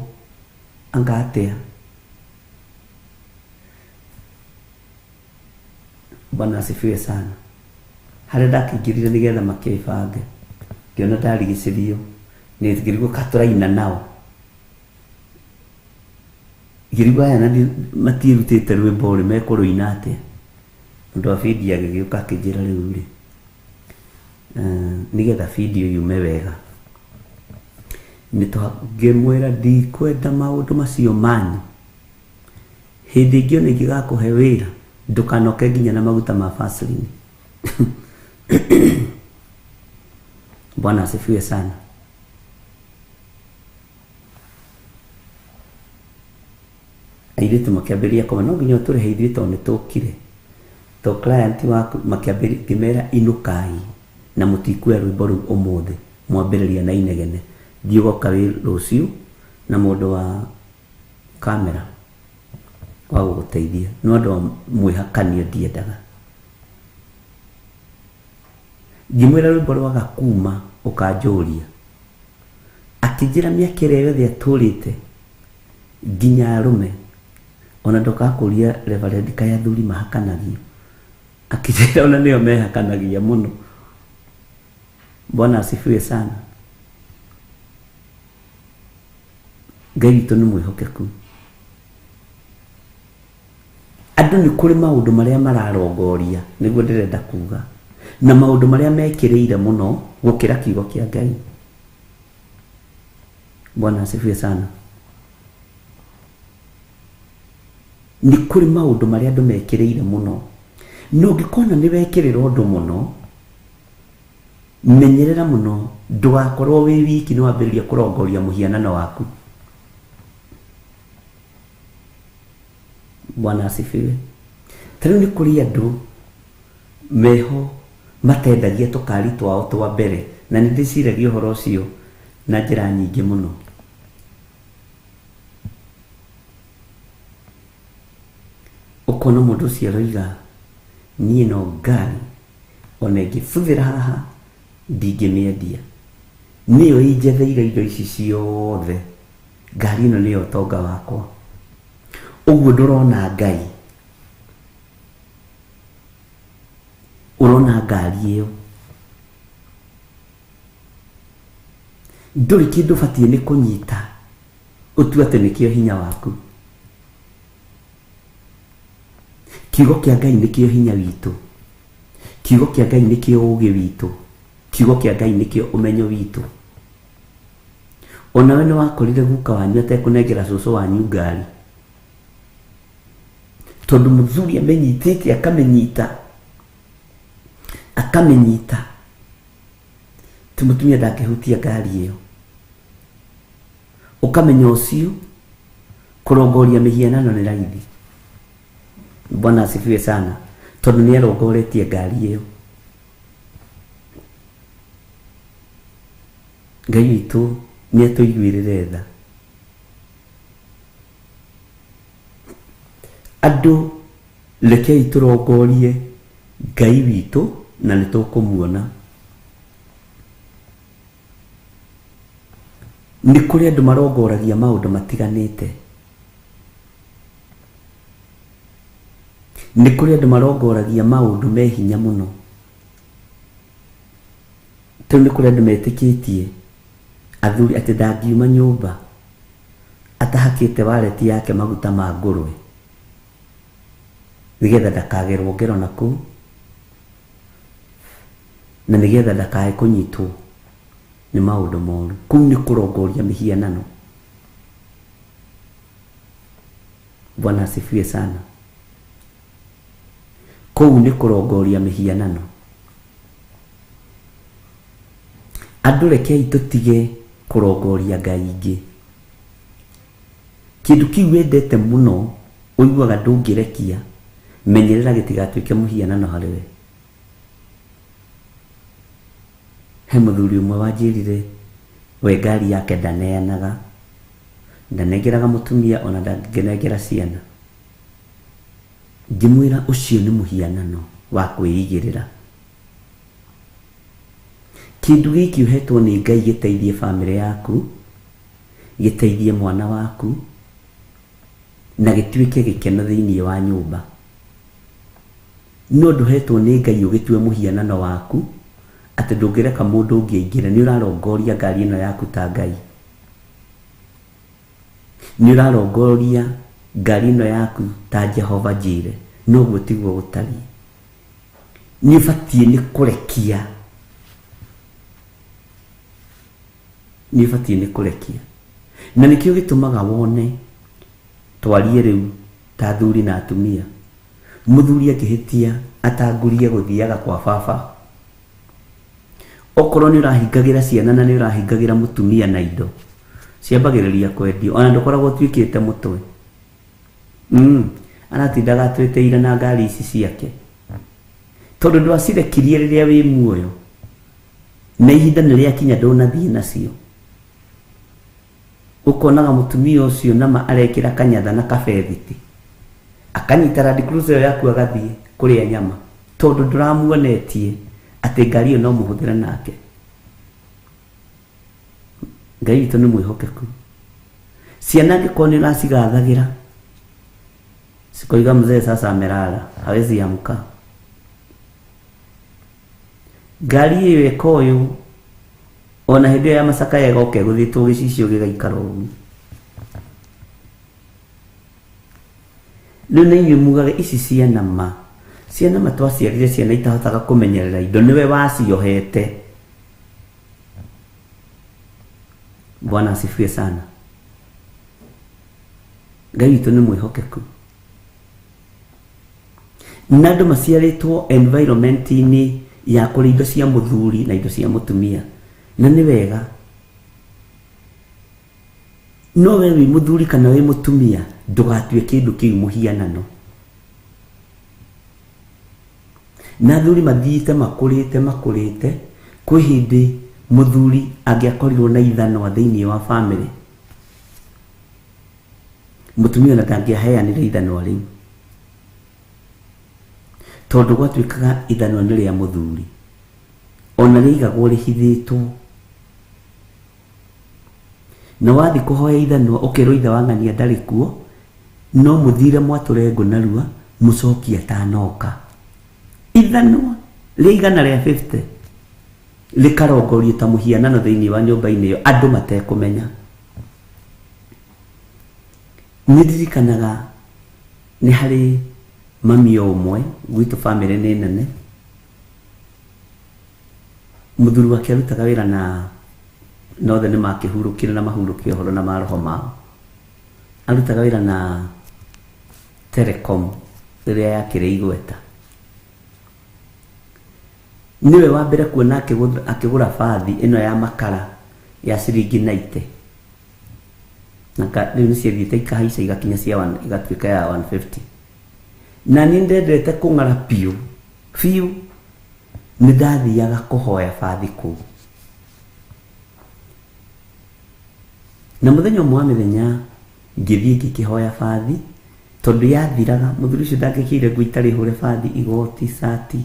anga atĩa. Bwana asifiwe sana. Harĩa ndakĩingĩrire nĩgetha makĩbange, ngĩona ndarigicĩrio nĩ ngĩrigwo katũraina nao. Ngĩrigwo aya matiĩrutĩte rwĩmbo ũrĩ mekũrũina atĩa. Mũndũ wa video agĩgĩũka akĩnjĩra rĩu rĩ, nĩgetha video yume wega, ngĩmwĩra ndikwenda maũndũ macio manyu. Hĩndĩ ĩngĩ ona ingĩgakũhe wĩra ndũkanoke nginya na maguta ma Vaseline. Bwana asifiwe sana. airitu makiambiria koma no nginya turi heithie to ne tokire to client waku makiambiria kimera inukai na mutikwe rwimbo ru umuthi mwambiriria na inegene thiugo kawi ruciu na mundu wa kamera wa guteithia no ndo mwihakanio ndiendaga ngimwira rwimbo rwa gakuma ukanjuria akijira miakire yothe aturite nginya arume ona ndokakuria Reverend Kaya Thuri mahakanagio akijira ona nio mehakanagia muno. Bwana asifiwe sana. Ngai witũ nĩ mwĩhokeku. Andũ nĩ kũrĩ maũndũ marĩa mararongoria nĩguo ndĩrenda kuga na maũndũ marĩa mekĩrĩire mũno gũkĩra kiugo kĩa Ngai. Bwana asifiwe sana. Nĩ kũrĩ maũndũ marĩa andũ mekĩrĩire mũno no ngĩkona nĩ wekĩrĩra ũndũ mũno menyerera mũno ndũgakorwo wĩ wiki nĩ wambĩrĩria kũrongoria mũhianano waku. Bwana asifiwe. Tena nĩ kũrĩ andũ meho matendagia tũkari twao twa mbere na nĩ ndĩciragia ũhoro ũcio na njĩra nyingĩ mũno. Ũkona mũndũ ũcio aroiga niĩ no ngari ona ĩngĩbuthĩra haha ndingĩmĩendia nĩyo injetheire indo ici ciothe ngari ĩno nĩyo ũtonga wakwa. Ũguo ndũrona Ngai, ũrona ngari ĩyo ndũrĩ kĩndũ batiĩ nĩ kũnyita ũtue atĩ nĩkĩo hinya waku. Kiugo kĩa Ngai nĩkĩo hinya witũ, kiugo kĩa Ngai nĩkĩo ũũgĩ witũ, kiugo kĩa Ngai nĩkĩo ũmenyo witũ. Ona we nĩ wakorire guka wanyu atekũnengera cũcũ wanyu ngari tondũ mũthuri amenyitĩte akamenyita ti mũtumia ndangĩhutia ngari ĩyo. Ũkamenya ũcio kũrongoria mĩhianano nĩ raithi. Bwana asifiwe sana tondũ nĩ arongoretie ngari ĩyo. Ngai witũ nĩ atũiguĩrĩre tha. Andũ rekei tũrongorie Ngai witũ na nĩ tũkũmuona. Nĩ kũrĩ andũ marongoragia maũndũ matiganĩte. Nĩ kũrĩ andũ marongoragia maũndũ me hinya mũno. Tondũ nĩ kũrĩ andũ metĩkĩtie athuri atĩ ndangiuma nyũmba atahakĩte waleti yake maguta ma ngũrwe nĩgetha ndakagerwo ngero nakũu na nĩgetha ndakae kũnyitwo nĩ maũndũ moru. Kũu nĩ kũrongoria mĩhianano. Bwana asifiwe sana. Kũu nĩ kũrongoria mĩhianano. Andũ rekei tũtige kũrongoria ngai ingĩ. Kĩndũ kĩu wendete mũno ũiguaga ndũngĩrekia, menyerera gĩtigatuĩke mũhianano harĩ we. He mũthuri ũmwe wanjĩrire we ngari yake ndaneanaga, ndanengeraga mũtumia ona ndangĩnengera ciana. Ngĩmwĩra ũcio nĩ mũhianano wa kwĩigĩrĩra. Kĩndũ gĩkĩ ũhetwo nĩ Ngai gĩteithie bamĩrĩ yaku, gĩteithie mwana waku na gĩtuĩke gĩkeno thĩinĩ wa nyũmba. No ndũhetwo nĩ Ngai ũgĩtue mũhianano waku atĩ ndũngĩreka mũndũ ũngĩ aingĩre. Nĩ ũrarongoria ngari ĩno yaku ta Ngai. Nĩ ũrarongoria ngari ĩno yaku ta Jehova Jireh. Noguo tiguo gũtariĩ. Nĩ ũbatiĩ nĩ kũrekia. Nĩ ũbatiĩ nĩ kũrekia. Na nĩkĩo gĩtũmaga wone twarie rĩu ta athuri na atumia. Mũthuri akĩhĩtia atangurie gũthiaga kwa baba, okorwo nĩ ũrahingagĩra ciana na nĩ ũrahingagĩra mũtumia na indo, ciambagĩrĩria kwendio ona ndũkoragwo tuĩkĩte mũtwe. aratindaga tweteire na ngari ici ciake tondu ndwacirekirie riria wi muoyo na ihinda nä rä akinya ndånathiä nacio ukonaga mutumia ucio nama arekira kanyatha na kabethiti akanyita Land Cruiser yaku agathie kuria nyama tondu nduramuonetie ati ngari iyo no muhuthire nake. Ngai witå nä mwĩhokeku. Ciana angĩkorwo nĩ ũracigathagira cikoiga mzee sasa amelala hawezi amka. Ngari ĩyo ĩka ũyũ ona hĩndĩ ĩyo ya Masaka yegoke gũthĩtwo gĩcicio gĩgaikara ũguo. Rĩu nĩ inyuĩ mugaga ici ciana ma twaciarire ciana itahotaga kũmenyerera indo nĩwe waciohete. Bwana asifiwe sana. Ngai witũ nĩ mwĩhokeku. Na andũ maciarĩtwo environment-inĩ ya kũrĩ indo cia mũthuri na indo cia mũtumia na nĩ wega. No we wĩ mũthuri kana wĩ mũtumia ndũgatue kĩndũ kĩu mũhianano. Na athuri mathiĩte makũrĩte kwĩ hĩndĩ mũthuri angĩakorirwo na ithanwa thĩinĩ wa family mũtumia na ndangĩaheanire ithanwa rĩu tondu gwatuĩkaga ithanwa nĩ rĩa mũthuri ona rĩigagwo rĩhithĩtwo na wathi kũhoya ithanwa ũkerwo ithe wa ng'ania ndarĩ kuo no mũthire mwatũre ngũ narua mũcokie atanoka. Ithanwa rĩa 150 likarongorio ta muhianano thĩinĩ wa nyũmba-inĩ ĩyo andũ matekũmenya. Nĩndirikanaga nĩ harĩ mami ũmwe gwitũ family nĩ nene mũthuri wake arutaga wĩra na nothe nĩ makĩhurũkire na mahurũkio ũhoro na maroho mao. Arutaga wĩra na Telecom rĩrĩa yakĩrĩ igweta. Niwe wa mbere kuona akĩgũra bathi ĩno ya makara ya ciringi 90 na rĩu nĩ ciathiĩte ikahaica igakinya igatuĩka ya 150. Na niĩ ndendete kũng'ara piũ nĩ ndathiaga kũhoya bathi kũu. Na mũthenya ũmwe wa mĩthenya ngĩthiĩ ngĩkĩhoya bathi tondũ yathiraga mũthuri ũcio ndangĩkĩire nguo itarĩ hũre bathi igoti sati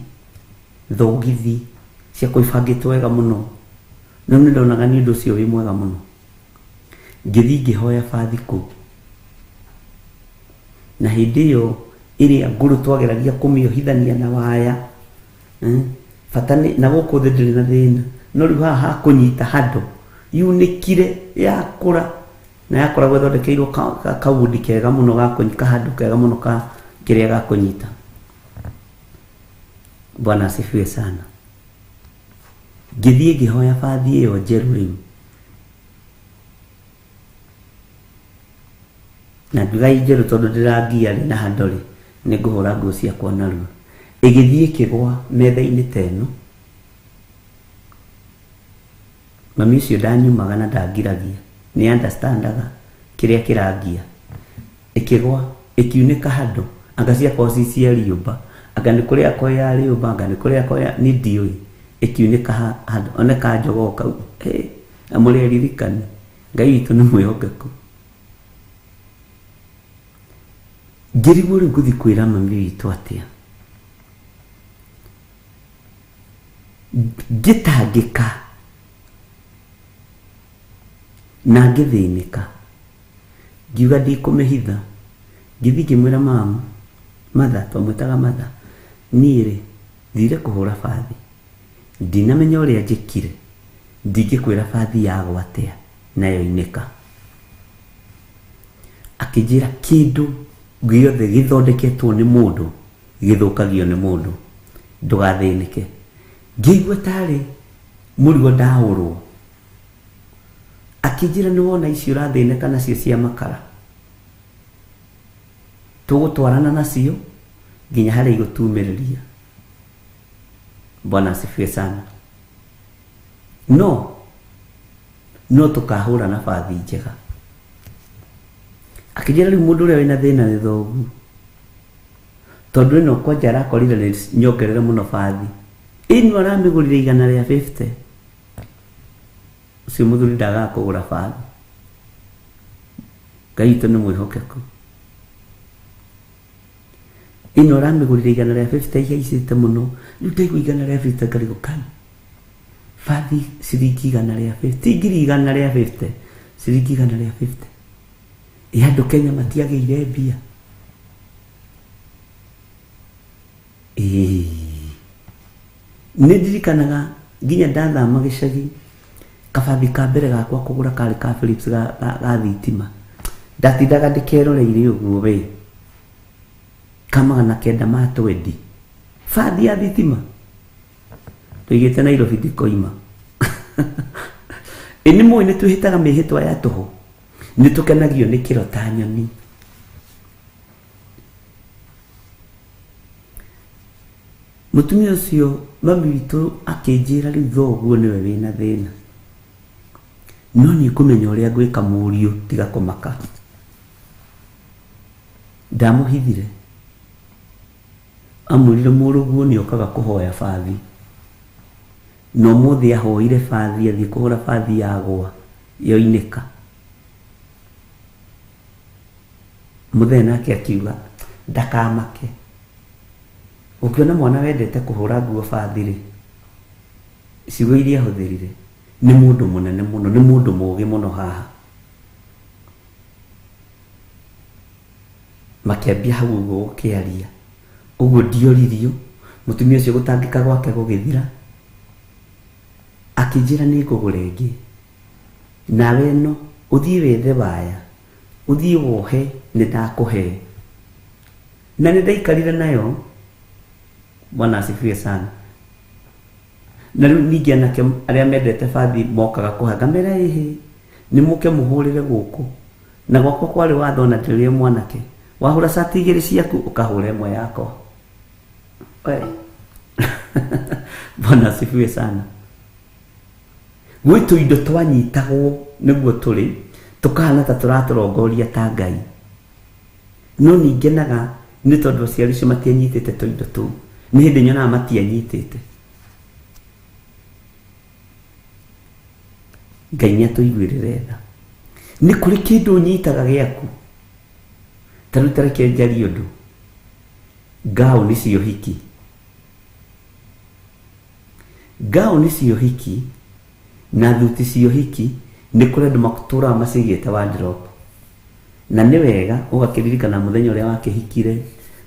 thogithi cia kũibangĩtwo wega mũno na nĩ ndonaga nĩ ũndũ ũcio wĩ mwega mũno. Ngĩthiĩ ngĩhoya bathi kũu na hĩndĩ ĩyo ĩrĩa ngũrũ twageragia kũmĩohithania na waya bata na gũkũ thĩ ndĩrĩ na thĩna no rĩu haha hakũnyita handũ yunĩkire yakũra na yakoragwo ĩthondekeirwo kawundi kega mũno gakũnyita handũ kega mũno ka kĩrĩa gakũnyita. Bwana asifiwe sana. Ngĩthiĩ ngĩhoya bathi ĩyo njerũ rĩu na ndugai njerũ tondũ ndĩrangia na handorĩ nĩ ngũhũra nguo ciakwa narua. Ĩgĩthiĩ ĩkĩgwa metha-inĩ teno mami ũcio ndanyumaga na ndangiragia nĩ understandaga kĩrĩa kĩrangia. Ĩkĩgwa ĩkiunĩka handũ anga ciakwa ci cia riũmba anga nĩ kũrĩa kwa ya riũmba anga nĩ kũrĩa kwa nĩ ndiũĩ. Ĩkiunĩka handũ oneka njogoo kau na mũrĩa ririkani. Ngai witũ nĩ mwĩhokeku. Ngĩrigwo rĩu gũthiĩ kwĩra mami witũ atĩa. Ngĩtangĩka na ngĩthĩnĩka ngiuga ndikũmĩhitha. Ngĩthiĩ ngĩmwĩra mama matha twamwĩtaga matha niĩ rĩ thire kũhũra bathi ndinamenya ũrĩa njĩkire ndingĩkwĩra bathi yagwa atĩa nayo inĩka. Akĩnjĩra kĩndũ gĩothe gĩthondeketwo nĩ mũndũ gĩthũkagio nĩ mũndũ ndũgathĩnĩke. Ngĩigua tarĩ mũrigo ndahũrwo. Akĩnjĩra nĩ wona icio ũrathĩnĩka nacio cia makara tũgũtwarana nacio nginya harĩa igũtumĩrĩria. Bwana asifiwe sana. No tũkahũra na bathi njega. akijira riu mundu uria wina thina ni thogu tondu ino kwa jara korire ni nyongerere muno bathi ino aramigurire 150 ucio muthuri ndaga kugura bathi Ngai ni mwihokeku ino aramigurire 150 yaicite muno riu ndaigu 150 ngarigo kai bathi ciringi 150 ngiri 150 ciringi 150 andu Kenya matiageire mbia nindirikanaga nginya ndathama gicagi kabathi ka mbere gakwa kugura kari ka Philips ga thitima ndatindaga ndikeroreire uguo we kama na kenda matwendi bathi ya thitima tuigite Nairobi ndikoima ini mwe ni tuhitaga mihitwa ya tuho ni tukenagio ni kirota nyoni mutumia ucio mami witu akinjira riu thoguo niwe wina thina no ni kumenya uria gwika murio tiga kumaka ndamuhithire amurire muruguo ni okaga kuhoya bathi no muthi ahoire bathi athi kuhura bathi yagwa yoinika muthenya nake akiuga ndakamake ukiona mwana wendete kuhura nguo bathi ri ciugo iria huthirire ni mundu munene muno ni mundu mugi muno haha makiambia hau uguo kiaria uguo ndioririo mutumia ucio gutangika gwake gugithira akijira ni kugura ingi nawe no uthii wethe baya uthii wohe ni ndakuhe na ni ndaikarire nayo Bwana asifiwe sana na riu ningi anake aria mendete bathi mokaga kuhanga mera ihi ni muke muhurire guku na gwako kwari wathona ndirie mwanake wahura sati igiri ciaku ukahura imwe yako Bwana asifiwe sana gwitu indo twanyitagwo niguo turi tukahana ta turaturongoria ta Ngai no ningenaga ni tondu aciari cio matianyitite tuindo tu ni hindi nyona matianyitite Ngai niatuiguirire tha ni kuri kindu nyitaga giaku taru tareke njari undu ngao ni cio hiki na thuti cio hiki ni kuri andu makutura macigite wardrobe na ni wega ugakiririkana muthenya uria wakihikire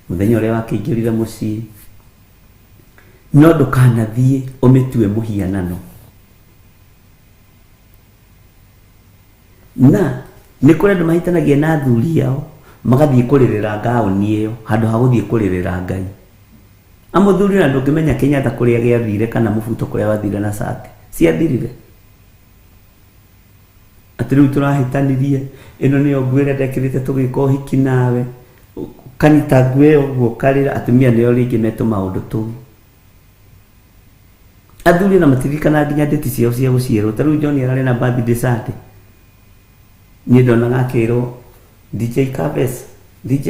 muthenya uria wakingirire mucii no ndukanathie umitue muhianano na ni kuri andu mahitanagia na thuri yao magathie kuririra gauni iyo handu ha guthie kuririra Ngai amuthuri na ndungimenya Kenyatta kuria giathire kana mubuto kuria wathire na sate ciathirire atiru turahitanirie ino niyo ngwire ndekirite tugika uhiki nawe kanita ngwe uguo karira atumia niyo ringi meto maundu tu athuri na matirikana nginya ndeti ciao cia guciarwo taru John arari na birthday Sunday ni ndona ngakiro DJ Kabes DJ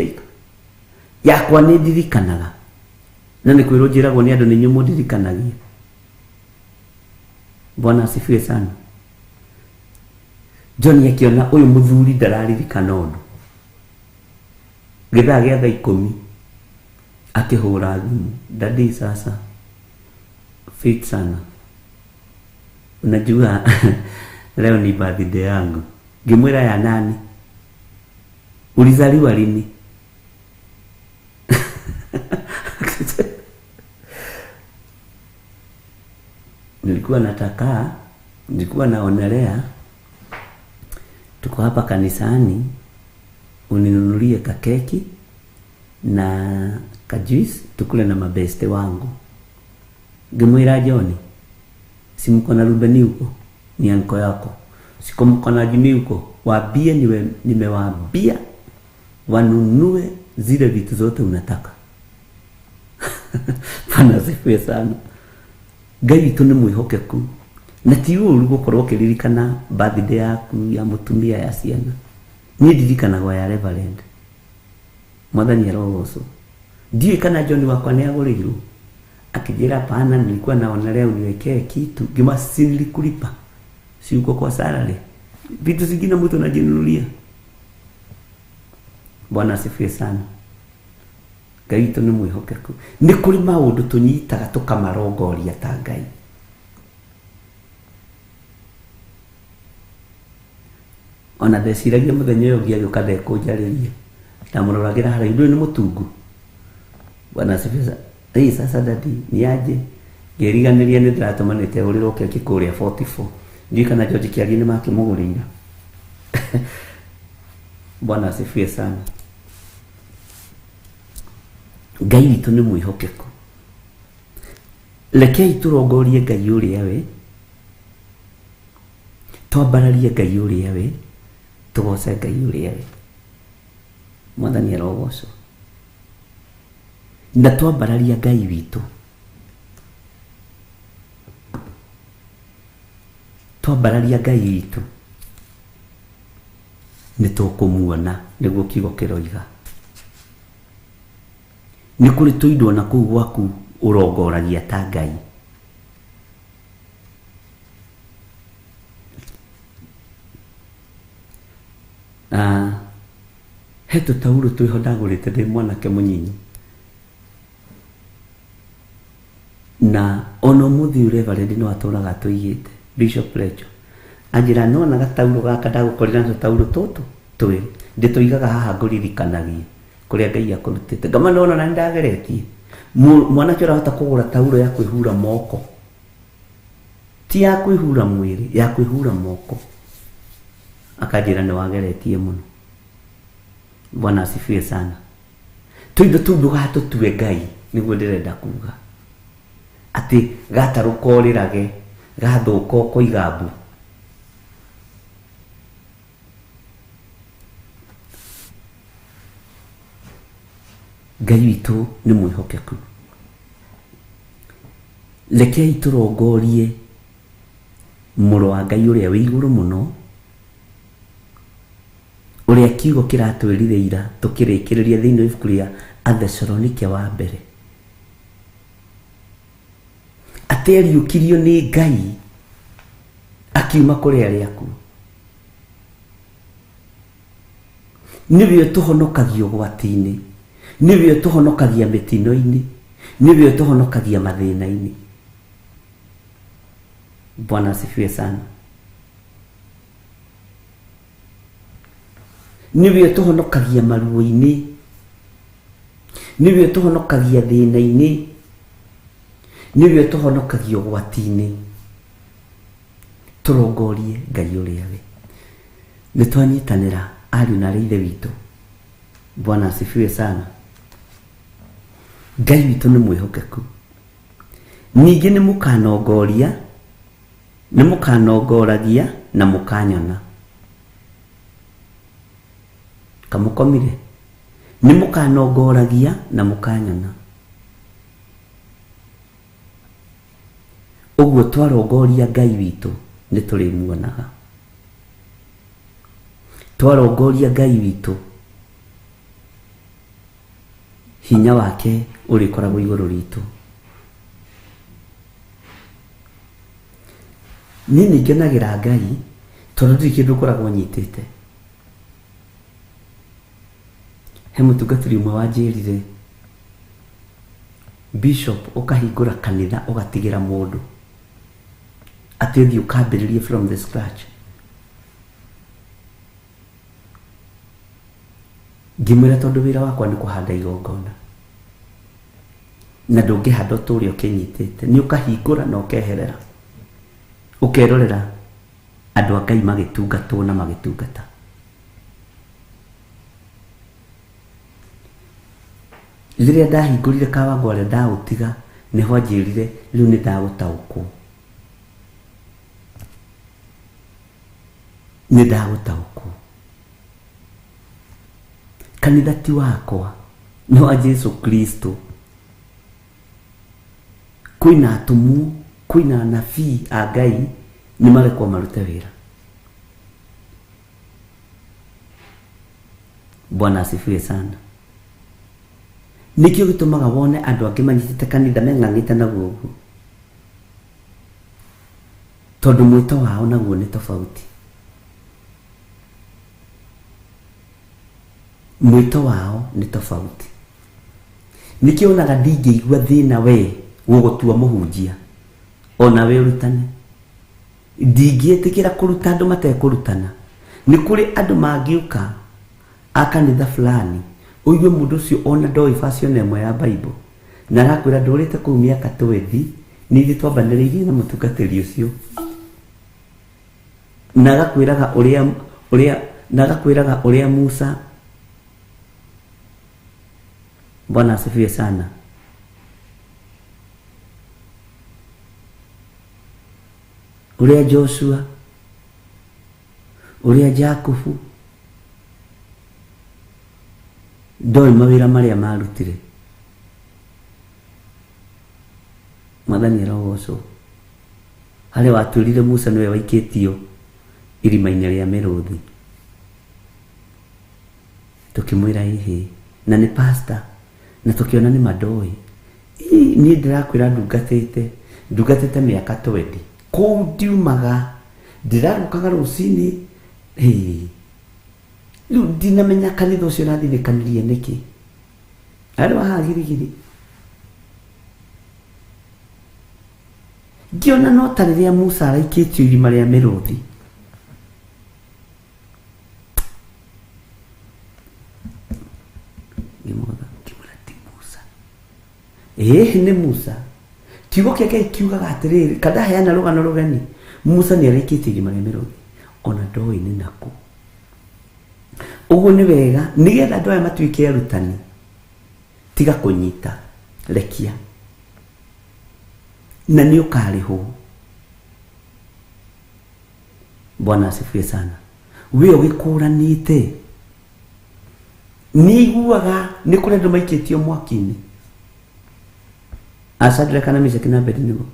yakwa ni ndirikanaga na ni kwiro njiragwo ni andu ni nyumu ndirikanagia Bwana asifiwe sana John yakiona uyu muthuri ndararirikana undu githaa gia thaa 10 akihura thimu dadi sasa fit sana unajua leo ni birthday yangu ngimwira ya nani ulizaliwa lini nilikuwa naonelea tuko hapa kanisani uninunulie kakeki na kajuice tukule na mabeste wangu ngimwira John simko na Rubeni huko ni anko yako siko mko na Juni huko waambie nimewaambia wanunue zile vitu zote unataka Bwana sifiwe sana Ngai tu ni mwihokeku na ti uru gukorwo kiririkana birthday yaku ya mutumia ya ciana ni ndirikanaga ya Reverend Mwathani arogoco ndiye kana John wakwa ni aguriru akijira pana nilikuwa naona leo niwekee kitu gima sili kulipa si uko kwa salary vitu zingine mtu anajinunulia. Bwana asifiwe sana. Ngai tu ni mwihokeku ni kuri maundu tunyitaga tukamarongoria ta Ngai. Ona theciragia muthenya uyu ngi uka ndekunjariria ndamuroragira haraihu ndu ni mutungu. Bwana asifiwe. Hii sasa dadi ni aje ngeriganiria ni ndiratumanite uriro keke kuria 44 ndi kana George Kiagi ni makimugurira. Bwana asifiwe sana. Ngai witu ni mwihokeku. Rekei turongorie Ngai uria we, twambararie Ngai uria we, tugoce Ngai uria we. Mwathani arogocwo. Na twambararia Ngai witu, twambararia Ngai witu ni tukumuona niguo kiugo kiroiga. Ni kuri tuindo na kuu gwaku urongoragia ta Ngai. Heto tauro twiho ndagurite ndi mwanake munyinyi na ono muthi Reverend no aturaga tuigite Bishop Lecho anjira no na gatauro gaka ndagukorira ndo tauro toto twi ndituigaga haha nguririkanagie kuria Ngai akurutite ngama no na ndageretie mwana kira hata kugura tauro ya kwihura moko ti ya kwihura mwiri ya kwihura moko akajira ni wageretie muno. Bwana asifiwe sana. Tuindo tunduga tutue Ngai niguo ndirenda kuga ati gatarukorirage gathuko koigabu. Ngai witu ni mwihokeku. Rekei turongorie muro wa Ngai uria wi iguru muno uria kiugo kiratwirire ira tukirikiriria thiini ibuku ria Athesalonike wa mbere ateriukirio ni Ngai akiuma kuri aria aku nibio tuhonokagio gwatini nibio tuhonokagia mitino-ini nibio tuhonokagia mathina-ini. Bwana asifiwe sana. Nibio tuhonokagia maruo-ini nibio tuhonokagia thina-ini nibio tuhonokagio gwatini. Turongorie Ngai uria we nitwanyitanira ariu na ithe witu. Bwana asifiwe sana. Ngai witu ni mwihokeku. Ningi ni mukanongoria ni mukanongoragia na mukanyona kamukomire ni mukanongoragia na mukanyona. Uguo twarongoria Ngai witu ni turimuonaga. Twarongoria Ngai witu hinya wake urikoragwo iguru ritu. Nini ngenagira Ngai tondu ndi kindu koragwo nyitite. He mutungatiri umwe wanjirire Bishop ukahingura kanitha ugatigira mundu ati uthi ukambiririe from the scratch. Ngimwira tondu wira wakwa ni kuhanda igongona na ndungihanda uturi ukinyitite ni ukahingura na ukeherera ukerorera andu a Ngai magitungatwo na magitungata. Liria ndahingurire kawango aria ndautiga niho anjirire riu ni ndagutaukwo ni ndagutaukwo. Kanitha ti wakwa no a Jesu Kristo. Kwina atumu kwina nabii a Ngai ni marekwo marute wira. Bwana asifiwe sana. Nikio gitumaga wone andu angi manyitite kanitha meng'ang'ite naguo uguo, tondu mwito wao naguo ni tofauti. Mwito wao ni tofauti. Nikio onaga ndingĩigua thina we gugutua muhunjia, ona we urutane. Ndingĩtĩkĩra kũruta andũ matekũrutana. Nĩ kũrĩ andũ mangiuka akanitha fulani uigue mundu ucio ona ndoi fashion ĩmwe ya Bible na arakwĩra ndũrĩte kũu mĩaka 20 nĩithĩ twambanĩrĩirie na mũtungatĩri ũcio, na agakwĩraga ũrĩa Musa. Bwana asifiwe sana. Uria Joshua, uria Jacobu, ndoi mawĩra marĩa marutire. Mwathani arogocwo. Harĩa watwĩrire Musa nĩwe waikĩtio irima-inĩ rĩa mĩrũthi, tukimwĩra ihe na nĩ pastor na tukiona nĩ mandoi. Niĩ ndĩrakwĩra ndungatĩte mĩaka 20 kũu ndiumaga, ndĩrarũkaga rũcinĩ. Rĩu ndinamenya kanitha ũcio nathinĩkanirie nĩkĩ. Arĩ wahagirigiri ngiona no ta rĩrĩa Musa araikĩtio irima rĩa mĩrũthi. Nĩ Musa. Kiugo kĩa Ngai kiugaga atĩrĩrĩ, kada heana rũgano rũgeni, Musa nĩ araikĩtie irima rĩa mĩrũthi, ona ndoĩ nĩ nakũ. Ũguo nĩ wega nĩgetha andũ aya matuĩke arutani, tiga kũnyita, rekia na nĩ ũkarĩhwo. Bwana asifiwe sana. We ũgĩkũranĩte nĩ iguaga nĩ kũrĩ andũ maikĩtio mwaki-inĩ. Asadra kana Meshaki na Abednego.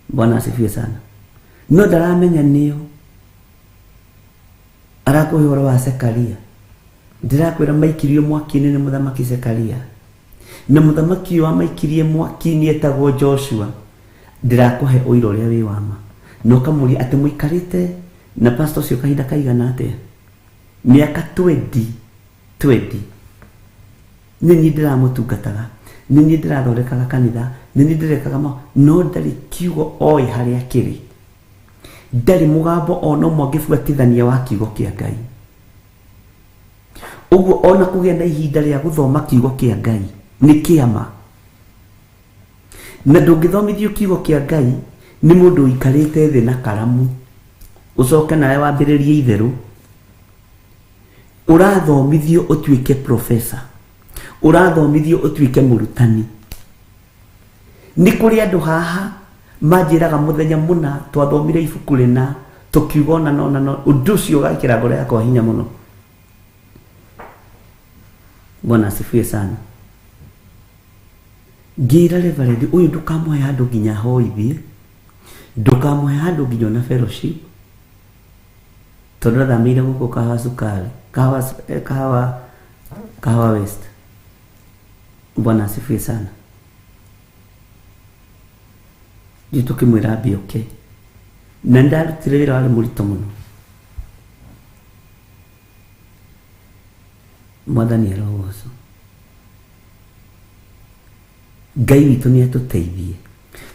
Bwana asifiwe sana. No ndaramenya nĩo. Arakuhe ũhoro wa Zekaria. Ndĩrakwĩra maikirio mwaki-inĩ nĩ mũthamaki Zekaria, na mũthamaki wa maikirie mwaki-inĩ etagwo Joshua. Ndĩrakũhe ũira ũrĩa wĩ wama. No kamũria atĩ mũikarĩte na pastor ũcio kahinda kaigana atĩa? Mĩaka 20. Nĩ niĩ ndĩramũtungataga, nĩ niĩ ndĩrathondekaga kanitha, nĩ niĩ ndĩrekaga no ndarĩ kiugo oĩ harĩa kĩrĩ. Ndarĩ mũgambo ona ũmwe angĩbuatithania wa kiugo kĩa Ngai. Ũguo ona kũgĩa na ihinda rĩa gũthoma kiugo kĩa Ngai nĩ kĩama. Na ndũngĩthomithio kiugo kĩa Ngai nĩ mũndũ ũikarĩte thĩ na karamu ũcoke nawe wambĩrĩrie itherũ. Ũrathomithio ũtuĩke professor, ũrathomithio ũtuĩke mũrutani. Nĩ kũrĩ andũ haha manjĩraga mũthenya mũna twathomire ibuku rĩna tũkiuga ona no ũndũ ũcio ũgakĩra ngoro yakwa hinya mũno. Bwana asifiwe sana. Ngĩra Reverend ũyũ ndũkamũhe handũ nginya hoithie, ndũkamũhe handũ nginya na fellowship, tondũ athamĩire gũkũ Kahawa Sukari, Kahawa West. Bwana asifiwe sana. Tukimwĩra mbioke na ndarutire wĩra warĩ mũritũ mũno. Mwathani arogocwo. Ngai witũ nĩ atũteithie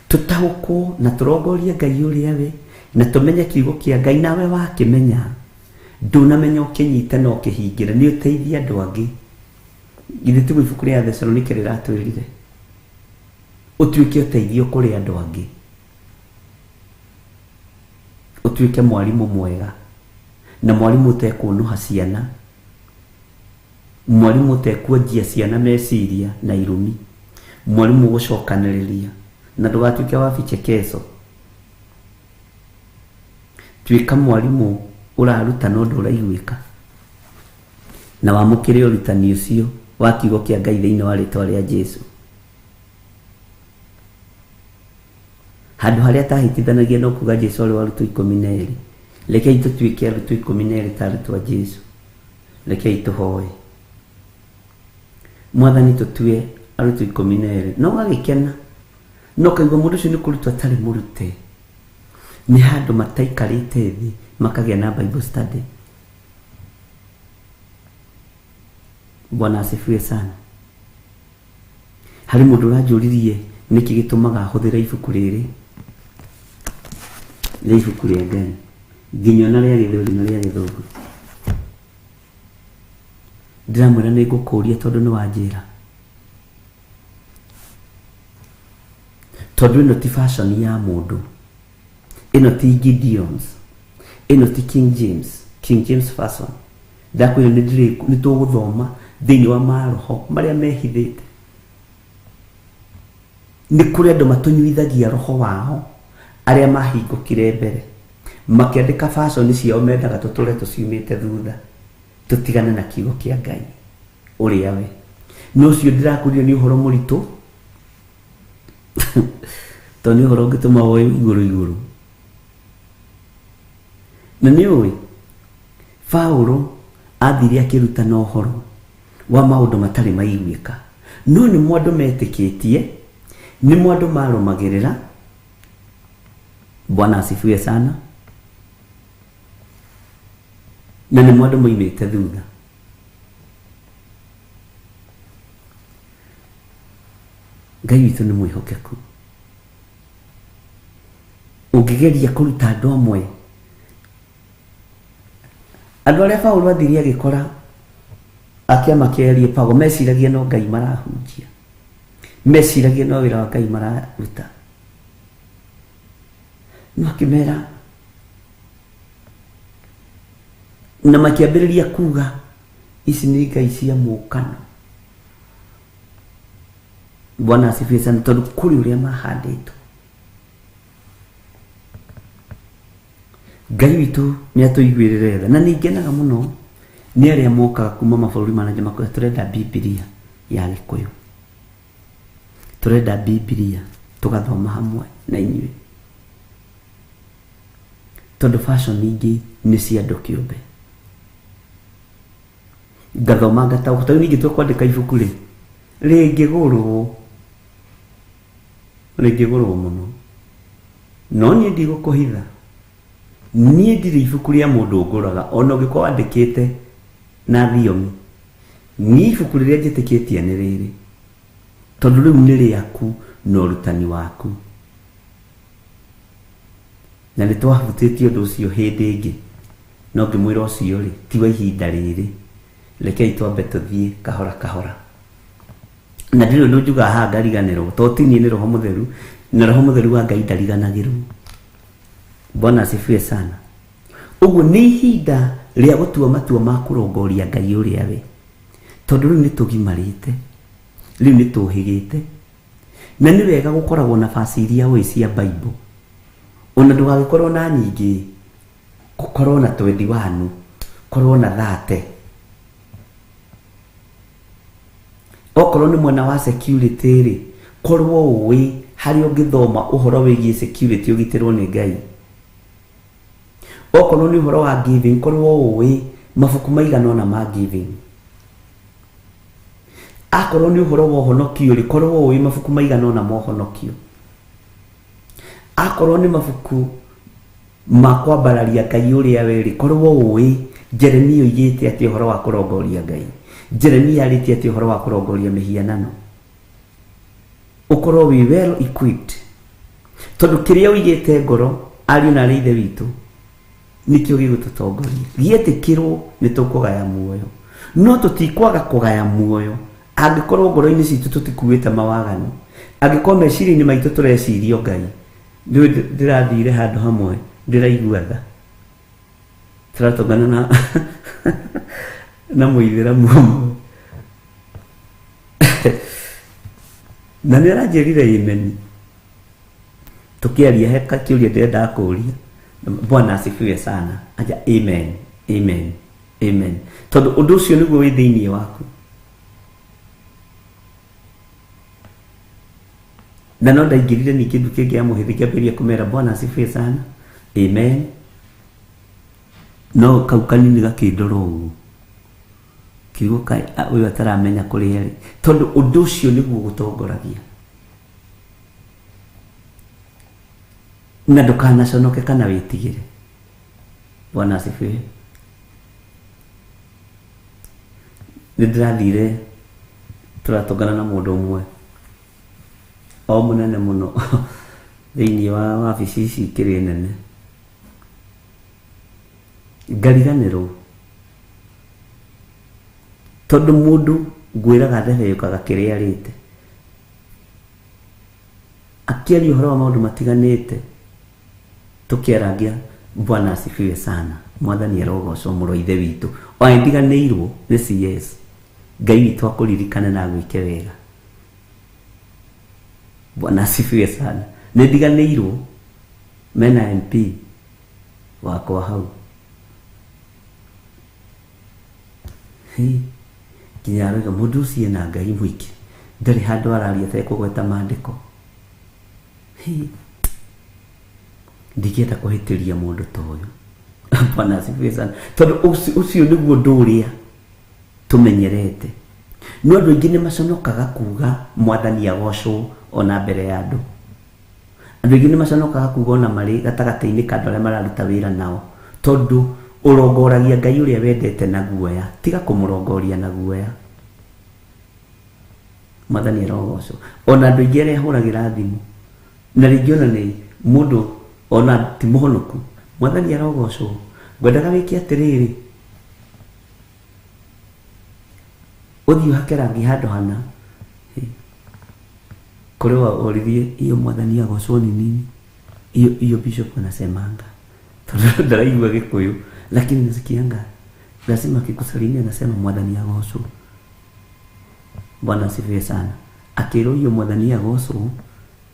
tũtaũkwo na tũrongorie Ngai ũrĩa we, na tũmenye kiugo kĩa Ngai. Nawe wakĩmenya ndũnamenya ũkĩnyita na ũkĩhingĩra nĩ ũteithie andũ angĩ. Githĩ tiguo ibuku rĩa Thesalonike rĩratwĩrire ũtuĩke ũteithio kũrĩ andũ angĩ, ũtuĩke mwarimũ mwega, na mwarimũ ũtekũnũha ciana, mwarimũ ũtekuonjia ciana meciria na irumi, mwarimũ gũcokanĩrĩria na ndũgatuĩke wa vichekesho. Tuĩka mwarimũ ũraruta na ũndũ ũraiguĩka, na wamũkĩre ũrutani ũcio wa kiugo kĩa Ngai thĩinĩ wa rĩĩtwa rĩa Jesũ. Handũ harĩa tahĩtithanagia no kuga Jesũ arĩ wa arutwo 12, rekei tũtuĩke arutwo 12 ta arutwo a Jesũ. rekei tuhoe. Mwathani tutue arutu 12 no gagikena no kaigwa mundu ucio ni kurutwa tari murute ni handu mataikarite thi makagia na Bible study. Bwana asifiwe sana. Hari mundu rajuririe niki gitumaga huthira ibuku riri ibuku ria nginya na ria githuri na ria githungu. Ndiramwira ni ngukuria tondu ni wanjira tondu ino ti fashion ya mundu, ino ti Gideons, ino ti King James fashion. Ndakwira ni tuguthoma thiini wa maroho maria mehithite. Ni kuri andu matunyuithagia roho wao aria mahingukire mbere makiandika fashion ciao mendaga tuture tuciumite thutha tutigane na kiugo kia Ngai uria we no cio ndirakurio ni uhoro muritu to ni uhoro ngituma woe iguru na ni uwi Paulo athiria kiruta na uhoro wa maundu matari maiguika no ni mwandu metikitie ni mwandu marumagirira. Bwana asifiwe sana. Na ni mwandu moimite thutha. Ngai witu ni mwihokeku. Ungigeria kuruta andu amwe andu aria Paulo athiria gikora akiamakeria Paulo meciragia no Ngai marahunjia, meciragia no wira wa Ngai mararuta, no akimera na makiambiriria kuga ici ni ngai cia mukano. Bwana asifiwe sana tondu kuri uria mahanditwo. Ngai witu ni atuiguirire tha na ningenaga muno ni aria mokaga kuma mabũrũri manene makuya turenda Biblia ya Gikuyu, turenda Biblia tugathoma hamwe na inyuĩ tondu fashion ingi ni cia andu kiumbe. Ngathoma ngataũkwo tondũ ningĩ tũkwandĩka ibuku rĩngĩgũrwo mũno no niĩ ndigũkũhitha niĩ ndirĩ ibuku rĩa mũndũ ngũraga ona ũngĩkorwo wandĩkĩte na thiomi. Niĩ ibuku rĩrĩa njĩtĩkĩtie nĩ rĩrĩ tondu rĩu nĩ rĩaku na ũrutani waku na nĩ twahutĩtie ũndũ ũcio hĩndĩ ĩngĩ no ngĩmwĩra ũcio rĩ ti wa ihinda rĩrĩ, rekei twambe tuthiĩ kahora kahora. Na ndĩrĩ ũndũ njugaga haha ngariganĩrwo tondũ ti niĩ nĩ Roho Mũtheru na Roho Mũtheru wa Ngai ndariganagĩrwo. Bwana asifiwe sana. Ũguo nĩ ihinda rĩa gũtua matua ma kũrongoria Ngai ũrĩa we tondu rĩu nĩ tũgimarĩte, rĩu nĩ tũhĩgĩte na nĩ wega gũkoragwo na basi iria wĩ cia Bible ona ndũgagĩkorwo na nyingĩ, gũkorwo na 21, korwo na 30. Okorwo nĩ mwena wa security rĩ korwo ũĩ harĩ ũngĩthoma ũhoro wĩgiĩ security ũgitĩrwo nĩ Ngai. Okorwo nĩ ũhoro wa giving korwo ũĩ mabuku maigana ona ma giving. Akorwo nĩ ũhoro wa ũhonokio rĩ korwo ũĩ mabuku maigana ona ma ũhonokio. Akorwo nĩ mabuku ma kwambararia Ngai ũrĩa we rĩ korwo ũĩ Jeremia oigĩte atĩ ũhoro wa kũrongoria Ngai, Jeremia arĩtie atĩ ũhoro wa kũrongoria mĩhianano. Ũkorwo wĩ well equipped tondu kĩrĩa ũigĩte ngoro ariũ na ithe witũ nikĩo gĩgũtũtongoria. Gĩetĩkĩrwo nĩ tũkũgaya muoyo no tũtikwaga kũgaya muoyo angĩkorwo ngoro-inĩ citũ tũtikuĩte mawaganu, angĩkorwo meciria-inĩ maitũ tũreciria Ngai. Ndĩrathire handũ hamwe ndĩraigua tha tũratongana na mũithĩramu ũmwe na nĩ aranjĩrire imeni tukiaria heka kĩũria ndĩrenda kũũria. Bwana asifiwe sana. Aja amen amen amen tondu ũndũ ũcio nĩguo wĩ thĩinĩ waku na no ndaingĩrire nĩ kĩndũ kĩngĩ amũhĩthi kĩambĩrĩria kũmera Bwana asifiwe sana amen no kau kanini gakĩndora ũguo kiugo kai uyu ataramenya kuri yari tondu undu ucio niguo gutongoragia na ndukanaconoke kana witigire. Bwana asifiwe. Nindirathire turatongana na mundu umwe o munene muno thiini wa wabici ici kiri nene ngariganirwo tondu mundu ngwiraga ndeheyukaga kiria arite akiaria uhoro wa maundu matiganite tukiarangia. Bwana asifiwe sana. Mwathani arogocwo muno ithe witu o ndiganirwo ni CS Ngai witu akuririkane na gwike wega. Bwana asifiwe sana. Ndiganirwo mena MP wako hau kinyaroga mundu ucio na Ngai mwiki ndari handu araria tekugweta maandiko ndikienda kuhitiria mundu ta uyu. Bwana asifiwe sana. Tondu ucio niguo nduria tumenyerete. No andu aingi ni maconokaga kuga Mwathani agocwo ona mbere ya andu. Andu aingi ni maconokaga kuga ona mari gatagataini ka andu aria mararuta wira nao tondu urongoragia Ngai uria wendete na guoya tiga kumurongoria na guoya. Mwathani arogocwo. Ona andu aingi aria huragira thimu na ringi ona ni mundu ona ti muhonoku. Mwathani arogocwo. Ngwendaga wiki atiriri uthio hakerangi handu hana kurewa orithie iyo Mwathani agocwo ni nini iyo bishop anasemanga ndaraigua Gikuyu lakini nasikianga lazima kikusalimia anasema Mwathani agocwo. Bwana asifiwe sana. Akiro iyo Mwathani agocwo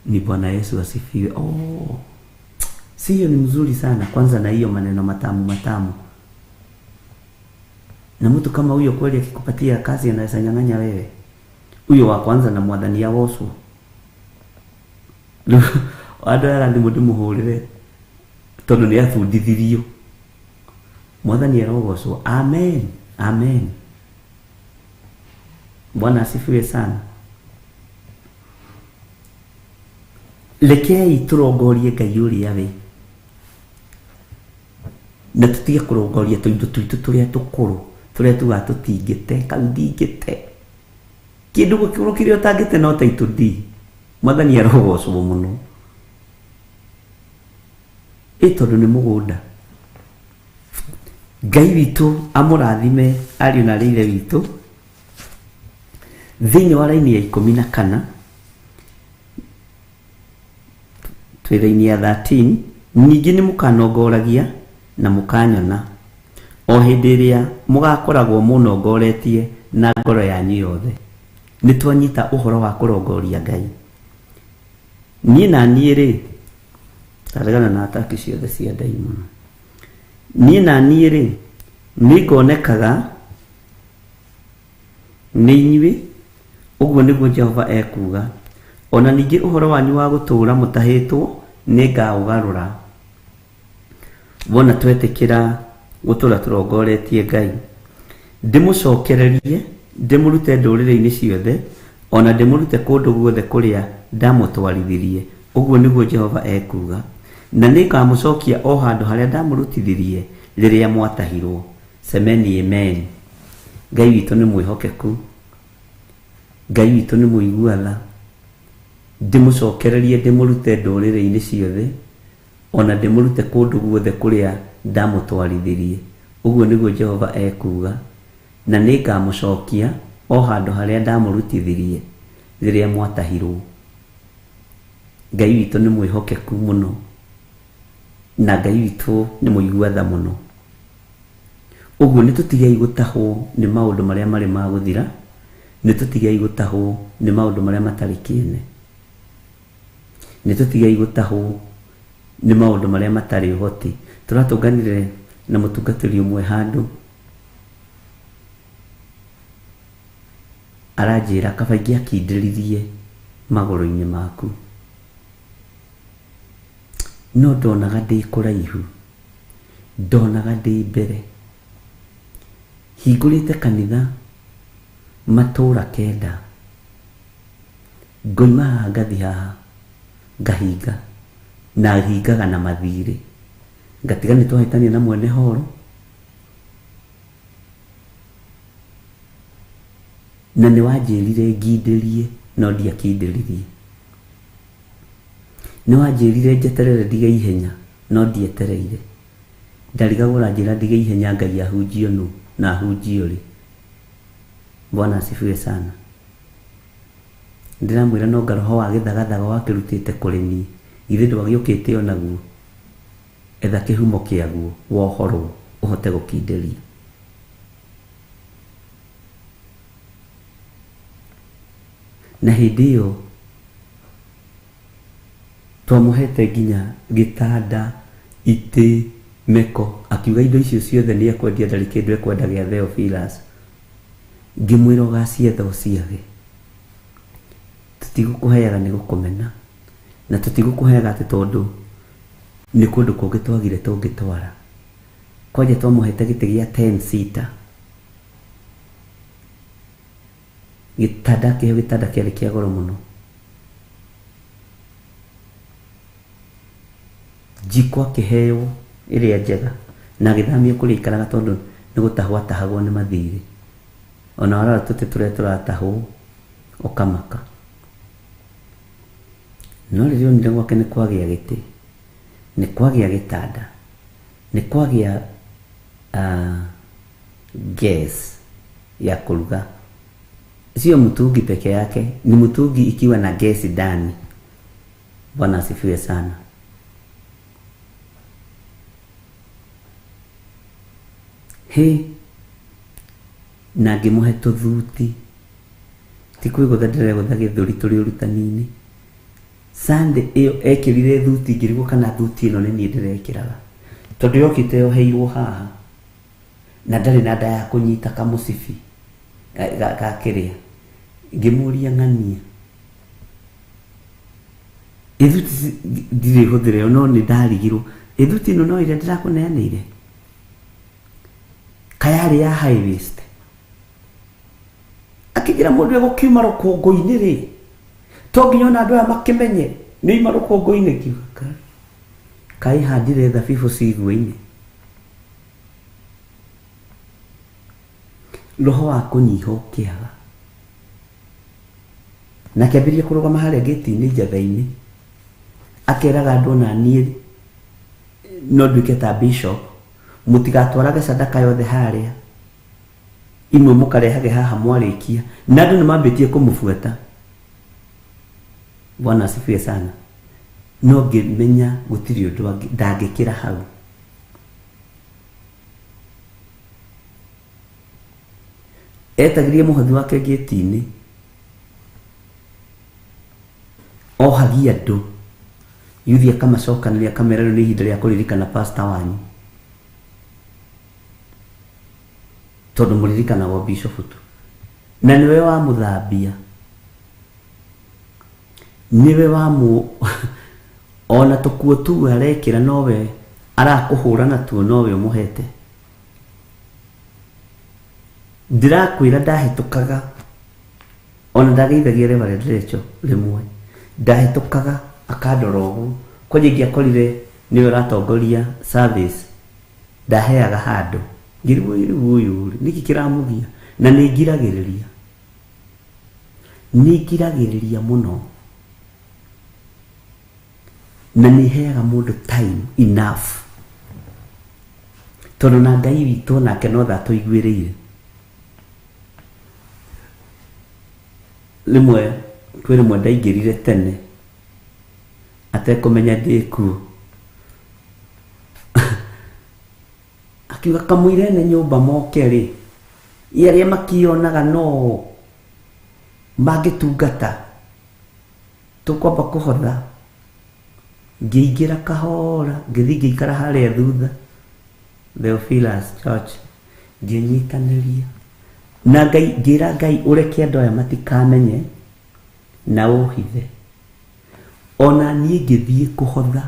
ni Bwana Yesu asifiwe. Sio ni mzuri sana kwanza na hiyo maneno matamu. Na mtu kama huyo kweli akikupatia kazi anaweza nyang'anya wewe. Huyo wa kwanza na Mwathani agocwo. Wado yara ndi mundu muhurire tondu ni athundithirio. Mwathani arogocwo. Amen. Amen. Bwana asifiwe sana. Lekei turongorie Ngai uria we na tutige kurongoria tuindu tuitu turia tukuru turia tugatutingite kandingite kindu gukirukire utangite no taitu ndi. Mwathani arogocwo muno tondu ni mugunda. Ngai witu amurathime ariu na rire witu thiini wa raini ya 14 twiraini ya 13 ningi ni mukanongoragia na mukanyona o hindi iria mugakoragwo munongoretie na ngoro yanyu yothe. Nitwanyita uhoro wa kurongoria Ngai. Nie na nie ri tarigana na ataki ciothe cia daima. Nie na nie ri nigonekaga ni inyuĩ uguo niguo Jehova ekuga. Ona ningi uhoro wanyu wa gutura mutahitwo ningaũgarũra. Wona twetikira gutura turongoretie Ngai ndimucokererie ndimurute ndũrĩrĩ-inĩ ciothe ona ndimurute kũndũ guothe kũrĩa ndamũtwarithirie. Uguo niguo Jehova ekuga. Na nĩngamũcokia o handũ harĩa ndamũrutithirie rĩrĩa mwatahirwo. Semeni amen. Ngai witũ nĩ mwĩhokeku. Ngai witũ nĩ mũiguatha. Ndimucokererie ndimurute ndũrĩrĩ-inĩ ciothe ona ndimurute kũndũ guothe kũrĩa ndamũtwarithirie. Uguo niguo Jehova ekuga. Na nĩngamũcokia o handũ harĩa ndamũrutithirie rĩrĩa mwatahirwo. Ngai witũ nĩ mwĩhokeku mũno na Ngai witũ nĩ mũiguatha mũno. Uguo nĩtũtigei gũtahwo nĩ maũndũ marĩa marĩ ma gũthira. Nĩtũtigei gũtahwo nĩ maũndũ marĩa matarĩ kĩene. Nĩtũtigei gũtahwo nĩ maũndũ marĩa matarĩ ũhoti. Tũratũnganire na mũtungatĩri ũmwe handũ aranjĩra kabaingi akindĩririe magũrũ-inĩ maku. No ndonaga ndĩ kũraihu, ndonaga ndĩ mbere, hingũrĩte kanitha matura kenda ngoima haha ngathi haha ngahinga na hingaga na mathire ngatiga nĩ twahĩtania na mwene horo na nĩ wanjĩrire ngindĩrie no ndiakindĩririe nĩ wanjĩrire njeterere ndige ihenya no ndietereire ndarigagwo ũranjĩra ndige ihenya Ngai ahunjio nũ na ahunjio rĩ. Bwana asifiwe sana. Ndiramwĩra no ngaroho wa gĩthagathaga wakĩrutĩte kũrĩ niĩ ithe ndwagĩũkĩte onaguo etha kĩhumo kĩaguo wohorwo ũhote gũkindĩria. Na hĩndĩ ĩyo twamũhete nginya gĩtanda itĩ meko akiuga indo icio ciothe nĩ ekwendia ndarĩ kĩndũ ekwenda gĩa Theophilus. Ngĩmwĩra ũgacietha ũciage tutigũkũheaga nĩ gũkũmena na tutigũkũheaga atĩ tondũ nĩ kũndũ kũngĩ twagire tũngĩtwara kwanja twamũhete gĩtĩ gĩa 10 seater gĩtanda kĩheo gĩtanda kĩarĩ kĩa goro mũno jiko akĩheo ĩrĩa njega na gĩthamio kũrĩa ikaraga tondũ nĩ gũtahwo atahagwo nĩ mathirĩ ona wala tũtĩ tũrĩa tũratahwo ũkamaka. No rĩrĩa onire gwake nĩ kwagĩa gĩtĩ nĩ kwagĩa gĩtanda nĩ kwagĩa gas ya kũruga sio mtungi peke yake ni mtungi ikiwa na gesi ndani. Bwana asifiwe sana. Na ngĩmũhe tũthuti ti kwĩgũtha ndĩregũtha gĩthũri tũrĩ ũrutani-inĩ. Sunday ĩyo ekĩrire thuti ngĩrigwo kana thuti ĩno nĩ niĩ ndĩrekĩraga tondũ yokĩte yoheirwo haha na ndarĩ na nda ya kũnyita kamũcibi gakĩrĩa. Ngĩmũria ng'ania ithuti ndirĩ hũthĩre no nĩ ndarigirwo ithuti ĩno no ĩrĩa ndĩrakũneanĩire kayarĩ ya high waist. Akĩgira mũndũ egũkiuma rũkũngũ-inĩ rĩ to nginya ona andũ aya makĩmenye nĩ ima rũkũngũ-inĩ kiuga kaĩ handire thabibũ cigũ-inĩ. Roho wa kũnyiha ũkĩaga na kĩambĩrĩria kũrũgama harĩa gĩti-inĩ njatha-inĩ akeraga andũ ona niĩ no nduĩke ta bishop mũtigatwarage sadaka yothe harĩa imwe mũkarehage haha mwarĩkia na andũ nĩ mambĩtie kũmũbuata. Bwana asifiwe sana. No ngĩmenya gũtirĩ ũndũ ndangĩkĩra hau. Etagirie mũhothi wake gĩti-inĩ ohagia andũ yuthi akamacokanĩria kamera nĩ ihinda rĩa kũririkana pastor wanyu tondũ mũririkanagwo bishop tu na niwe wa mũthambia niwe wa ona tũkuo tu arekĩra nowe arakũhũra natuo nowe ũmũhete. Ndĩrakwĩra ndahĩtũkaga ona ndageithagia Reverend Rachel rĩmwe ndahĩtũkaga akandora ũguo kwanja ingĩakorire nĩwe ũratongoria service ndaheaga handũ ngĩrigwo ũyũ nĩkĩ kĩramũgia na nĩngiragĩrĩria mũno na nĩheaga mũndũ time enough tondũ na Ngai witũ nake no tha tũiguĩrĩire. Rĩmwe kwĩ rĩmwe ndaingĩrire tene atekũmenya ndĩkuo akiuga kamũire nĩ nyũmba moke rĩ arĩa makĩonaga no mangĩtungata tũkwamba kũhotha. Ngĩingĩra kahora ngĩthiĩ ngĩikara harĩa thutha Theophilus Church ngĩnyitanĩria na Ngai ngĩra Ngai ũreke andũ aya matikamenye na ũhithe ona niĩ ngĩthiĩ kũhotha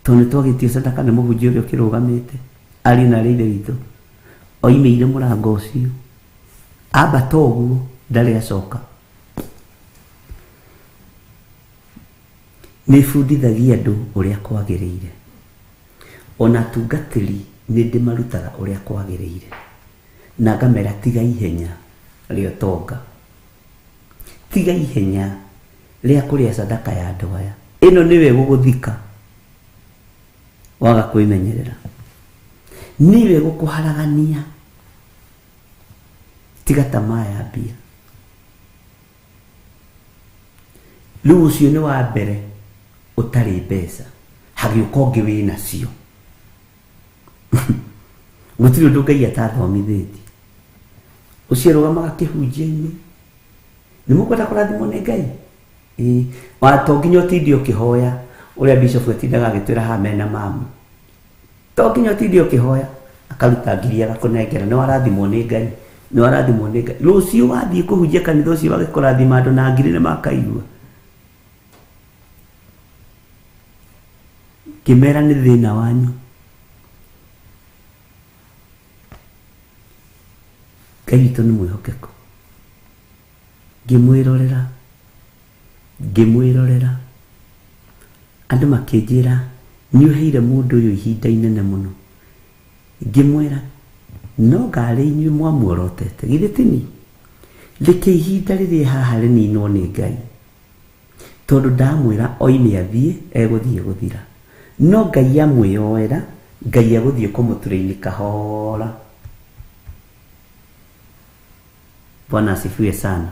tondũ nĩ twagĩtio sadaka nĩ mũhunjia ũrĩa ũkĩrũgamĩte ari na rĩithe witũ oimeire murango ucio aba toguo ndari acoka nifundithagia andu uria kwagiriire ona tungatiri ni ndimarutaga uria kwagiriire na ngamera tiga ihenya rio tonga tiga ihenya ria kuria sadaka ya andu aya ino niwe guguthika waga kwimenyerera niwe gukuharagania tiga tamaa ya mbia riu ucio ni wa mbere utari mbeca hagiuka ungi wina cio gutiri undu Ngai atathomithitie ucio rugamaga kihunjia-ini ni mukwenda kurathimwo ni Ngai wato nginya utindi ukihoya uria bishop atindaga agitwira ha mena mamu to nginya utindi ukihoya akaruta ngiri agakunengera ni warathimwo ni Ngai ni warathimwo ni Ngai rucio wathie kuhunjia kanitha ucio bagikurathima andu na ngiri ni makaigua kimera ni thina wanyu Ngai witu ni mwihokeku ngimwirorera andu makinjira ni uheire mundu uyu ihinda inene muno ngimwira no ngari inyu mwamuorotete githitini reke ihinda riri haha rininwo ni Ngai tondu ndamwira oine athie eguthie guthira no Ngai amwioera Ngai aguthie kumuturaini kahora. Bwana asifiwe sana.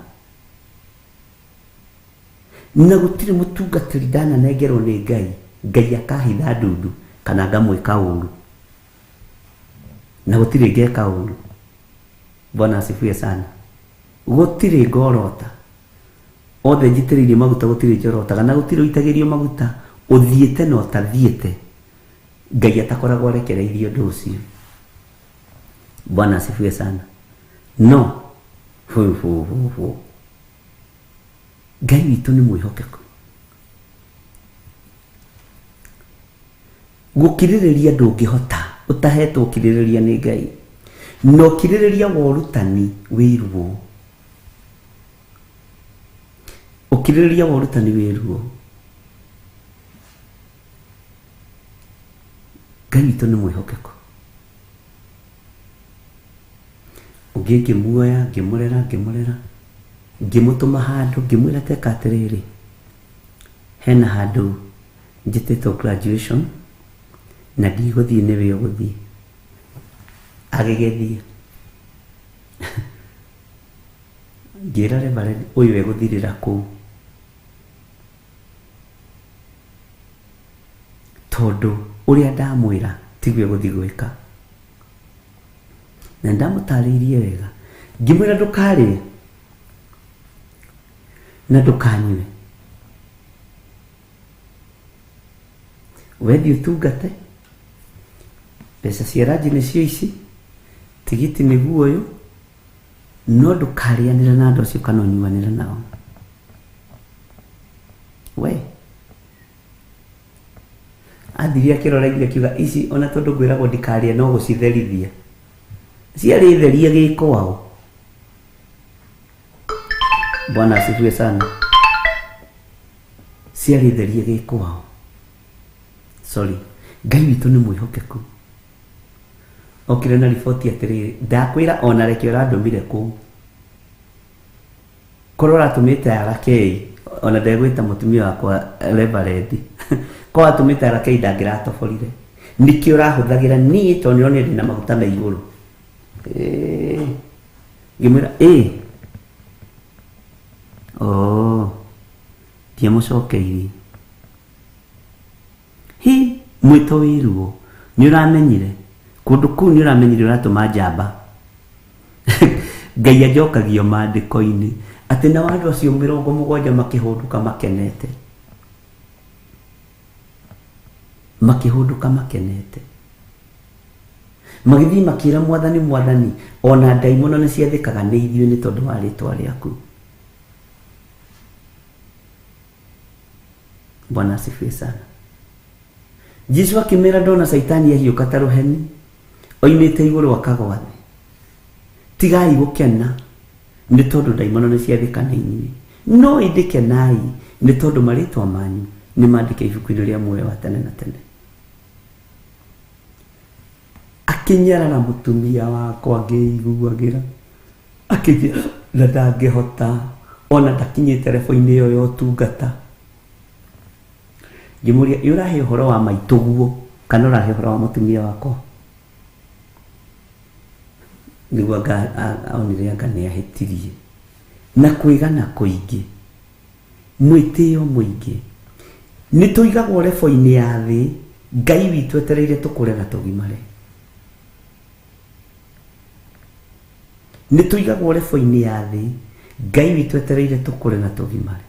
Na gutiri mutungatiri dana negerwo ni Ngai Ngai akahitha ndundu kana ngamwika uru na gutiri ngeka uru. Bwana asifiwe sana. Gutiri ngorota othe njitiririe maguta gutiri njorota kana gutiri itagirio maguta uthiete no tathiete Ngai atakoragwo arekereirio ndu ucio. Bwana asifiwe sana. No Ngai witu ni mwihokeku. Gukiririria ndungihota utahetwo kiririria ni Ngai. No kiririria worutani wiruo. Ukiririria worutani wiruo. Ngai witu ni mwihokeku. Ugeke muoya ngimurera ngimutuma handu ngimwira teka atiriri hena handu njitito graduation na ndigũthiĩ nĩwe ũgũthiĩ agĩgĩthiĩ ngĩra Reverend ũyũ egũthirĩra kũu tondũ ũrĩa ndamwĩra tiguo egũthiĩ gwĩka na ndamũtarĩirie wega ngĩmwĩra ndũkarĩe na ndũkanyue wethi ũtungate mbeca cia ranji nĩcio ici tigiti nĩguo ũyũ no ndũkarĩanĩra na andũ acio kana ũnyuanĩre nao we athiria kĩrora-inĩ akiuga ici ona tondũ ngwĩragwo ndikarĩe no gũcitherithia ciarĩ theria gĩkwao. Bwana asifiwe sana. Ciarĩ theria gĩkwao. Sorry. Ngai witu ni mwihokeku. Okire na riboti atiriri ndakwĩra ona reke ũrandũmire kũu korora tumĩte arakei ona ndegwĩta mũtumia wakwa Reverend ko atumĩte arakei ndangĩratoborire nĩkĩ ũrahũthagĩra niĩ tondũ nĩonire ndĩna maguta me igũrũ. Ngimwĩra ndiamũcokeirie hi mwĩto wĩruo nĩ ũramenyire kũndũ kũu nĩ ũramenyire ũratũma njamba. Ngai ajokagio maandĩko-inĩ atĩ na andũ acio 70 makĩhũndũka makenete magĩthiĩ makĩra mwathani ona ndaimono nĩ ciathĩkaga nĩ ithuĩ nĩ tondũ wa rĩtwa rĩaku. Bwana asifiwe sana. Jesu akĩmera ndona Saitani ahiũka ta rũheni oimĩte igũrũ akagwa thĩ tigai gukena nĩ tondũ ndaimono nĩ ciathĩkana-inĩ, no ĩndĩkenai nĩ tondũ marĩtwa manyu nĩ mandĩke ibuku-inĩ rĩa muoyo wa tene na tene. Akĩnyarara mũtumia wakwa ngĩiguagĩra, akĩnjĩra na ndangĩhota ona ndakinyĩte rebo-inĩ ĩyo ya ũtungata. Ngĩmũria, ũrahe ũhoro wa maitũguo kana ũrahe ũhoro wa mũtumia wakwa? Nĩguo onire anga nĩ ahĩtirie na kwĩgana kũingĩ, mwĩtĩo mũingĩ. Nĩ tũigagwo rebo-inĩ ya thĩ, Ngai witũ etereire tũkũre na tũgimare. Nĩ tũigagwo rebo-inĩ ya thĩ, Ngai witũ etereire tũkũre na tũgimare.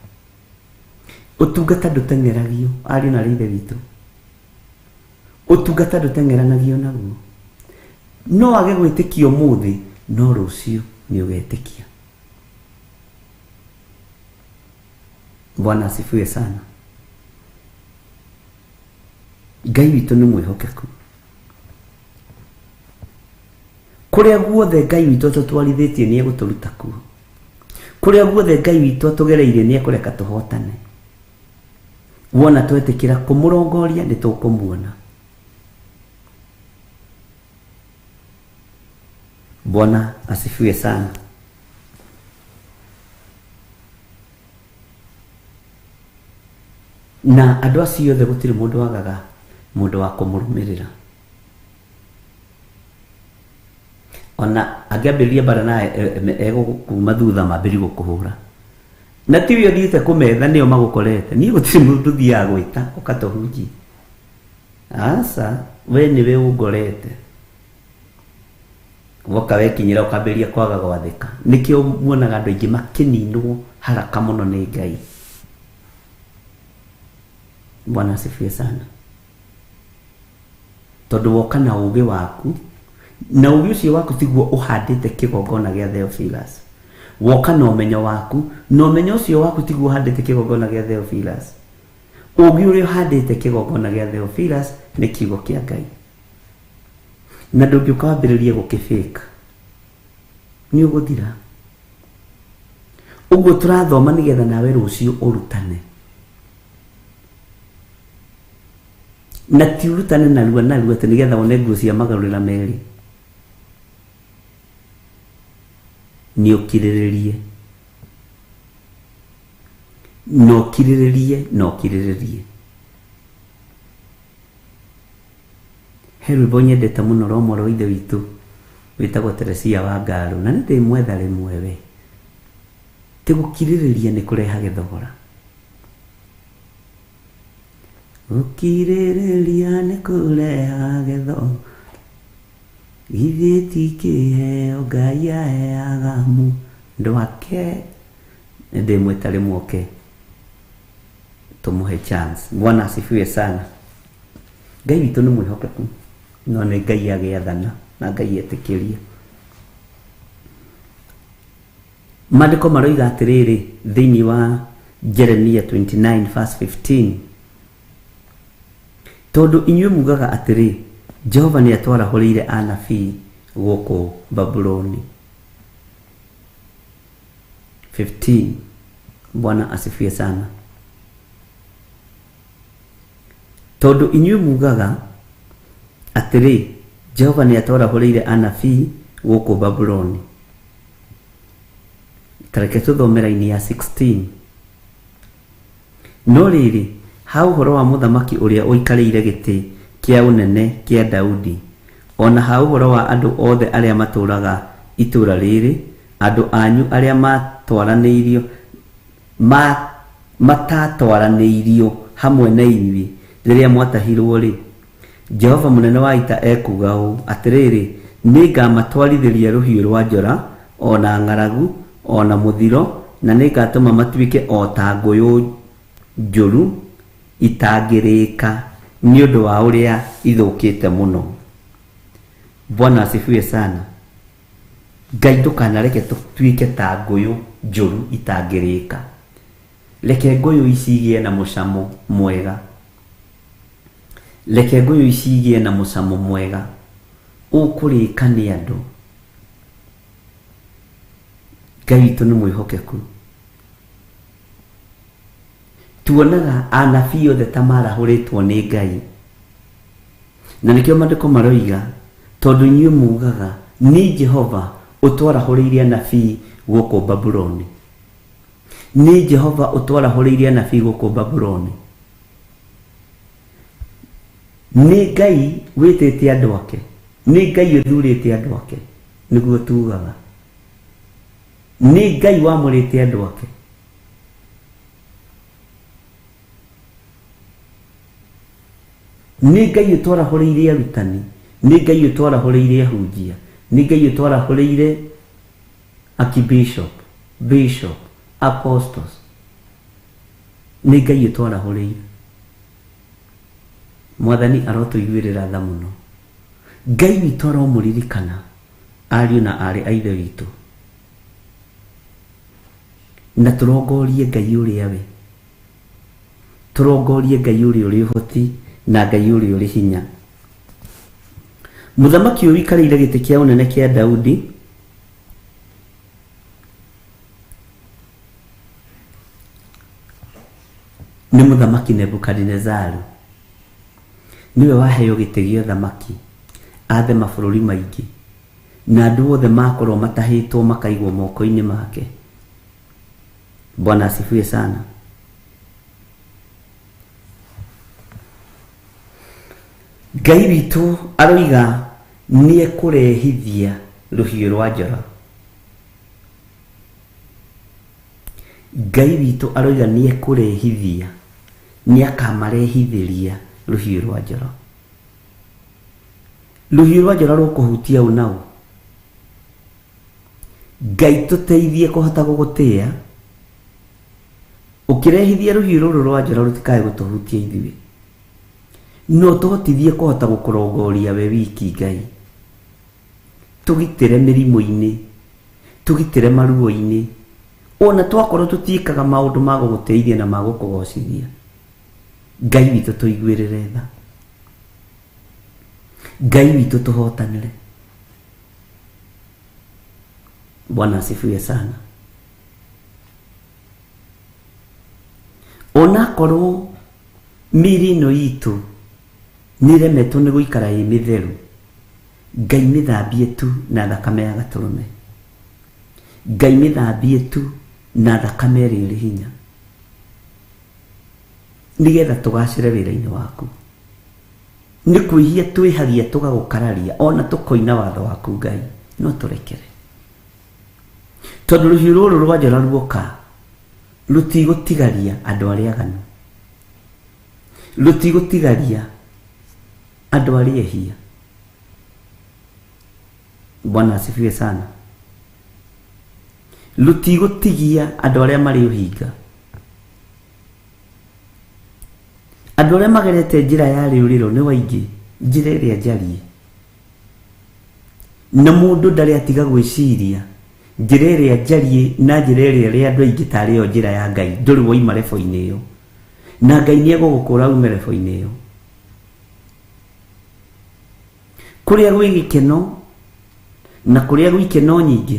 Ũtungata ndũteng'eragio, ariũ na ithe witũ. Ũtungata ndũteng'eranagio naguo. No age gwĩtĩkia ũmũthĩ, no rũciũ nĩ ũgetĩkia. Bwana asifiwe sana. Ngai witũ nĩ mwĩhokeku. Kũrĩa guothe Ngai witũ atũtwarithĩtie nĩ egũtũruta kuo. Kũrĩa guothe Ngai witũ atũgereirie nĩ ekũreka tũhotane. Wona twetĩkĩra kũmũrongoria nĩ tũkũmuona. Bwana asifiwe sana. Na andũ acio othe gũtirĩ mũndũ wagaga mũndũ wa kũmũrũmĩrĩra. Ona angĩambĩrĩria bara nawe egũkuma thutha mambĩrĩrie gũkũhũra. Na tiwe ũthiĩte kũmetha nĩo magũkorete. Niĩ gũtirĩ mũndũ ũthiaga gwĩta ũkatũhunjia. Aca, we nĩwe ũngorete. Woka wekinyĩra ũkambĩrĩria kwaga gwathĩka. Nĩkĩo muonaga andũ aingĩ makĩninwo haraka mũno nĩ Ngai. Bwana asifiwe sana. Tondũ woka na ũũgĩ waku, na ũũgĩ ũcio waku tiguo ũhandĩte kĩgongona gĩa Theophilus. Woka na ũmenyo waku, na ũmenyo ũcio waku tiguo ũhandĩte kĩgongona gĩa Theophilus. Ũũgĩ ũrĩa ũhandĩte kĩgongona gĩa Theophilus nĩ kiugo kĩa Ngai. Na ndũngĩũka wambĩrĩrie gũkĩbĩka, nĩ ũgũthira. Ũguo tũrathoma nĩgetha nawe rũciũ ũrutane. Na ti ũrutane narua atĩ nĩgetha one nguo cia magarũrĩra merĩ. Nĩ ũkirĩrĩrie. No kirĩrĩrie. He rwĩmbo nyendete mũno rwa mwarĩ wa ithe witũ wĩtagwo Teresia wa Ngarũ, na nĩ ndĩmwetha rĩmwe we. Ti gũkirĩrĩria nĩ kũrehaga thogora. Gũkirĩrĩria nĩ kũrehaga thogora. Githĩ ti kĩheo Ngai aheaga mũndũ wake. Nĩ ndĩmwĩta rĩmwe oke tũmũhe chance. Bwana asifiwe sana. Ngai witũ nĩ mwĩhokeku, no nĩ Ngai agĩathana na Ngai etĩkĩria. Maandĩko maroiga atĩrĩrĩ thĩinĩ wa Jeremia 29 verse 15, tondũ inyuĩ mugaga atĩrĩ Jehova nĩ atwarahũrĩire anabii gũkũ Babuloni. 15. Bwana asifiwe sana. Tondũ inyuĩ mugaga atĩrĩ Jehova nĩ atwarahũrĩire anabii gũkũ Babuloni. Tareke tũthomera-inĩ ya 16. No rĩrĩ, ha ũhoro wa mũthamaki ũrĩa ũikarĩire gĩtĩ kĩa ũnene kĩa Daudi, ona ha ũhoro wa andũ othe arĩa matũũraga itũũra rĩrĩ, andũ anyu arĩa matatwaranĩirio hamwe na inyuĩ rĩrĩa mwatahirwo rĩ, Jehova mũnene wa ita ekuga ũũ atĩrĩrĩ, nĩngamatwarithĩria rũhiũ rwa njora, ona ng'aragu, ona mũthiro, na nĩngatũma matuĩke o ta ngũyũ njũru itangĩrĩka nĩ ũndũ wa ũrĩa ithũkĩte mũno. Bwana asifiwe sana. Ngai ndũkanareke tũtuĩke ta ngũyũ njũru itangĩrĩka. Reke ngũyũ ici igĩe na mũcamo mwega. Reke ngũyũ ici igĩe na mũcamo mwega ũkũrĩka nĩ andũ. Ngai witũ nĩ mwĩhokeku. Tuonaga anabii othe ta marahũrĩtwo nĩ Ngai, na nĩkĩo maandĩko maroiga tondũ inyuĩ mugaga nĩ Jehova ũtwarahũrĩire anabii gũkũ Babuloni, nĩ Jehova ũtwarahũrĩire anabii gũkũ Babuloni. Nĩ Ngai wĩtĩte andũ ake, nĩ Ngai ũthurĩte andũ ake, nĩguo tugaga nĩ Ngai wamũrĩte andũ ake. Nĩ Ngai ũtwarahũrĩire arutani, nĩ Ngai ũtwarahũrĩire ahunjia, nĩ Ngai ũtwarahũrĩire archbishop, bishop, apostles, nĩ Ngai ũtwarahũrĩire. Mwathani arotũiguĩrĩra tha mũno. Ngai witũ aromũririkana ariũ na arĩ a ithe witũ, na tũrongorie Ngai ũrĩa we, tũrongorie Ngai ũrĩa ũrĩ ũhoti na Ngai ũrĩa ũrĩ hinya. Mũthamaki ũyũ wikarĩire gĩtĩ kĩa ũnene kĩa Daudi nĩ mũthamaki Nebukadinezaru. Niwe waheo gĩtĩ gĩa ũthamaki athe mabũrũri maingĩ, na andũ othe makorwo matahĩtwo makaigwo moko-inĩ make. Bwana asifiwe sana. Ngai witũ aroiga nĩ ekũrehithia rũhiũ rwa njora. Ngai witũ aroiga nĩ ekũrehithia, nĩ akamarehithĩria rũhiũ rwa njora. Rũhiũ rwa njora rũkũhutia ũ naũ? Ngai tũteithie kũhota gũgũtĩa, ũkĩrehithia rũhiũ rũrũ rwa njora rũtikae gũtũhutia ithuĩ, no tũhotithie kũhota gũkũrongoria we wiki Ngai. Tũgitĩre mĩrimũ-inĩ, tũgitĩre maruo-inĩ, ona twakorwo tũtiĩkaga maũndũ ma gũgũteithia na ma gũkũgocithia. Ngai witũ tũiguĩrĩre tha, Ngai witũ tũhotanĩre. Bwana asifiwe sana. Ona korwo mĩĩrĩ ĩno itũ nĩ ĩremetwo nĩ gũikara ĩ mĩtheru, Ngai mĩthambie tu na thakame ya Gatũrũme, Ngai mĩthambie tu na thakame ĩrĩa ĩrĩ hinya, nĩgetha tũgacĩre wĩra-inĩ waku. Nĩ kwĩhia twĩhagia tũgagũkararia, ona tũkoina watho waku Ngai, no tũrekere, tondũ rũhiũ rũrũ rwa njora ruoka rũtigũtigaria andũ arĩa aganu, rũtigũtigaria andũ arĩa ehia. Bwana asifiwe sana. Rũtigũtigia andũ arĩa marĩ ũhinga, andũ arĩa magerete njĩra ya rĩũrĩro nĩ waingĩ, njĩra ĩrĩa njarie, na mũndũ ndarĩ atiga gwĩciria njĩra ĩrĩa njarie na njĩra ĩrĩa rĩa andũ aingĩ tarĩ yo njĩra ya Ngai. Ndũrĩ woima rebo-inĩ ĩyo, na Ngai nĩ egũgũkũra ume rebo-inĩ ĩyo. Kũrĩa gwĩ gĩkeno na kũrĩa gwĩ ikeno nyingĩ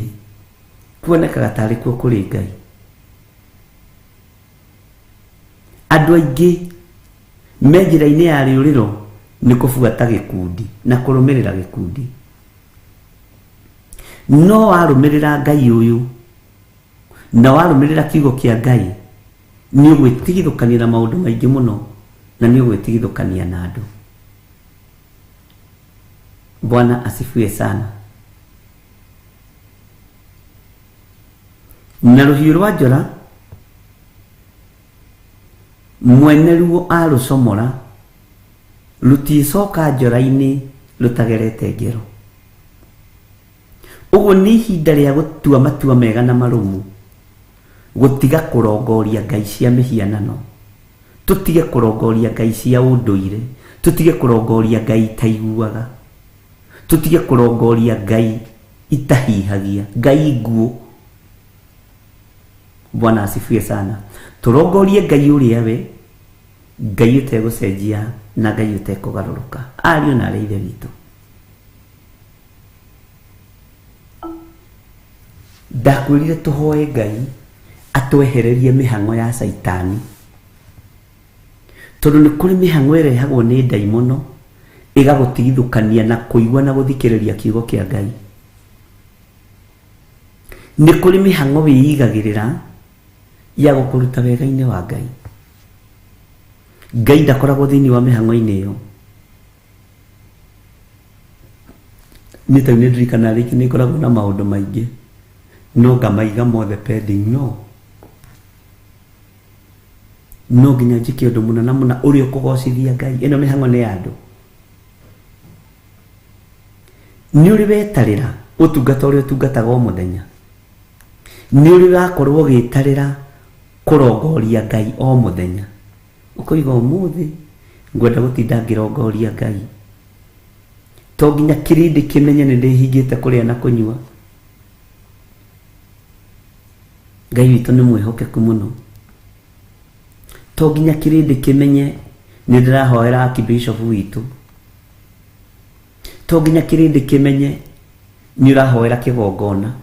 kuonekaga tarĩ kuo kũrĩ Ngai. Andũ aingĩ me njĩra-inĩ ya rĩũrĩro nĩ kũbuata gĩkundi na kũrũmĩrĩra gĩkundi, no warũmĩrĩra Ngai ũyũ na warũmĩrĩra kiugo kĩa Ngai, nĩ ũgwĩtigithũkania na maũndũ maingĩ mũno, na nĩ ũgwĩtigithũkania na andũ. Bwana asifiwe sana. Na rũhiũ rwa njora mwene ruo arũcomora, rũtiĩcoka njora-inĩ rũtagerete ngero. Ũguo nĩ ihinda rĩa gũtua matua mega na marũmu, gũtiga kũrongoria ngai cia mĩhianano, tũtige kũrongoria ngai cia ũndũire, tũtige kũrongoria ngai itaiguaga, tũtige kũrongoria ngai itahihagia, ngai nguo. Bwana asifiwe sana. Tũrongorie ngai ũrĩa we, ngai ũtegũcenjia na ngai ũtekũgarũrũka. Ariũ na arĩ a ithe witũ, ndakwirire tuhoe Ngai atwehererie mihango ya saitani tondu ni kuri mihango irehagwo ni daimono igagutigithukania na kuigwa na guthikiriria kiugo kia Ngai. Ni kuri mihango wiigagirira ya gukuruta wega-ini wa Ngai. Ngai ndakoragwo thiini wa mihango-ini iyo. Ni ndirikana riki ni koragwo na maundu maingi no ngamaiga mothe pending no nginya njike undu munana muna uri ukugocithia Ngai. Ino mihango ni andu ni uri wetarira utungata uri utungataga o muthenya, ni uri wakorwo gitarira kurongoria Ngai o muthenya. Ukoiga umuthi ngwenda gutinda ngirongoria Ngai to nginya kirindi kimenye ni ndihingite kuria na kunyua. Ngai witu ni mwihokeku muno to nginya kirindi kimenye ni ndirahoera Archbishop witu, to nginya kirindi kimenye ni urahoera kigongona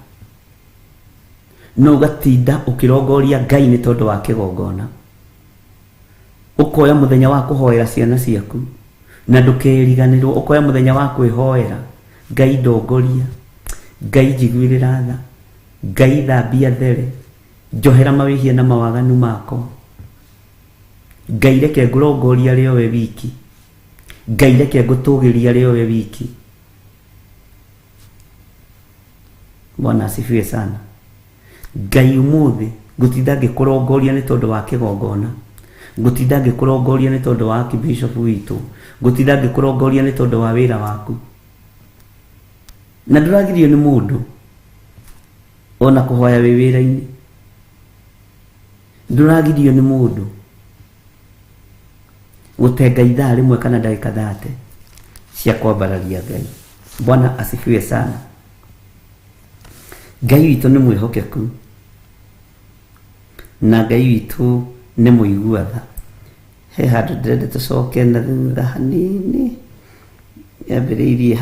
no gatinda ukirongoria Ngai ni tondu wa kigongona. Ukoya muthenya wa kuhoera ciana ciaku na ndukeriganirwo. Ukoya muthenya wa kwihoera Ngai ndongoria, Ngai njiguirira tha, Ngai thambia there, njohera mawihia na mawaganu makwa, Ngai reke ngurongoria rio we wiki, Ngai reke ngutugiria rio we wiki. Bwana asifiwe sana. Ngai umuthi ngutinda ngikurongoria ni tondu wa kigongona, ngutinda ngikurongoria ni tondu wa Archbishop witu, ngutinda ngikurongoria ni tondu wa wira waku. Na nduragirio ni mundu ona kuhoya wi wira-ini, nduragirio ni mundu gutenga ithaa rimwe kana ndagika 30 cia kwambararia Ngai. Bwana asifiwe sana. Ngai witu ni mwihokeku na Ngai witu ni muigua tha. He handu ndĩrenda tucoke na thutha hanini yambĩrĩirie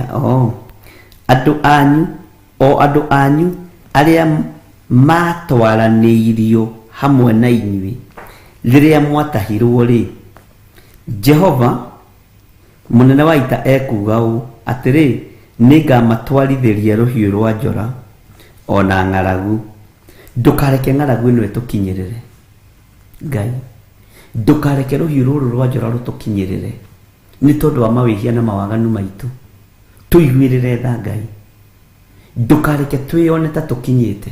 andu anyu aria matwaranĩirio hamwe na inyuĩ rĩrĩa mwatahirwo ri. Jehova munene wa ita ekuga ũũ atĩrĩ, nĩngamatwarithiria rũhiũ rwa njora ona ng'aragu. Ndukareke ng'aragu ĩno ĩtũkinyĩrĩre Ngai, ndukareke rũhiũ rũrũ rwa njora rũtũkinyĩrĩre nĩ tondũ wa mawĩhia na mawaganu maitũ. Tuiguĩrĩre tha Ngai, ndukareke twĩone ta tũkinyĩte,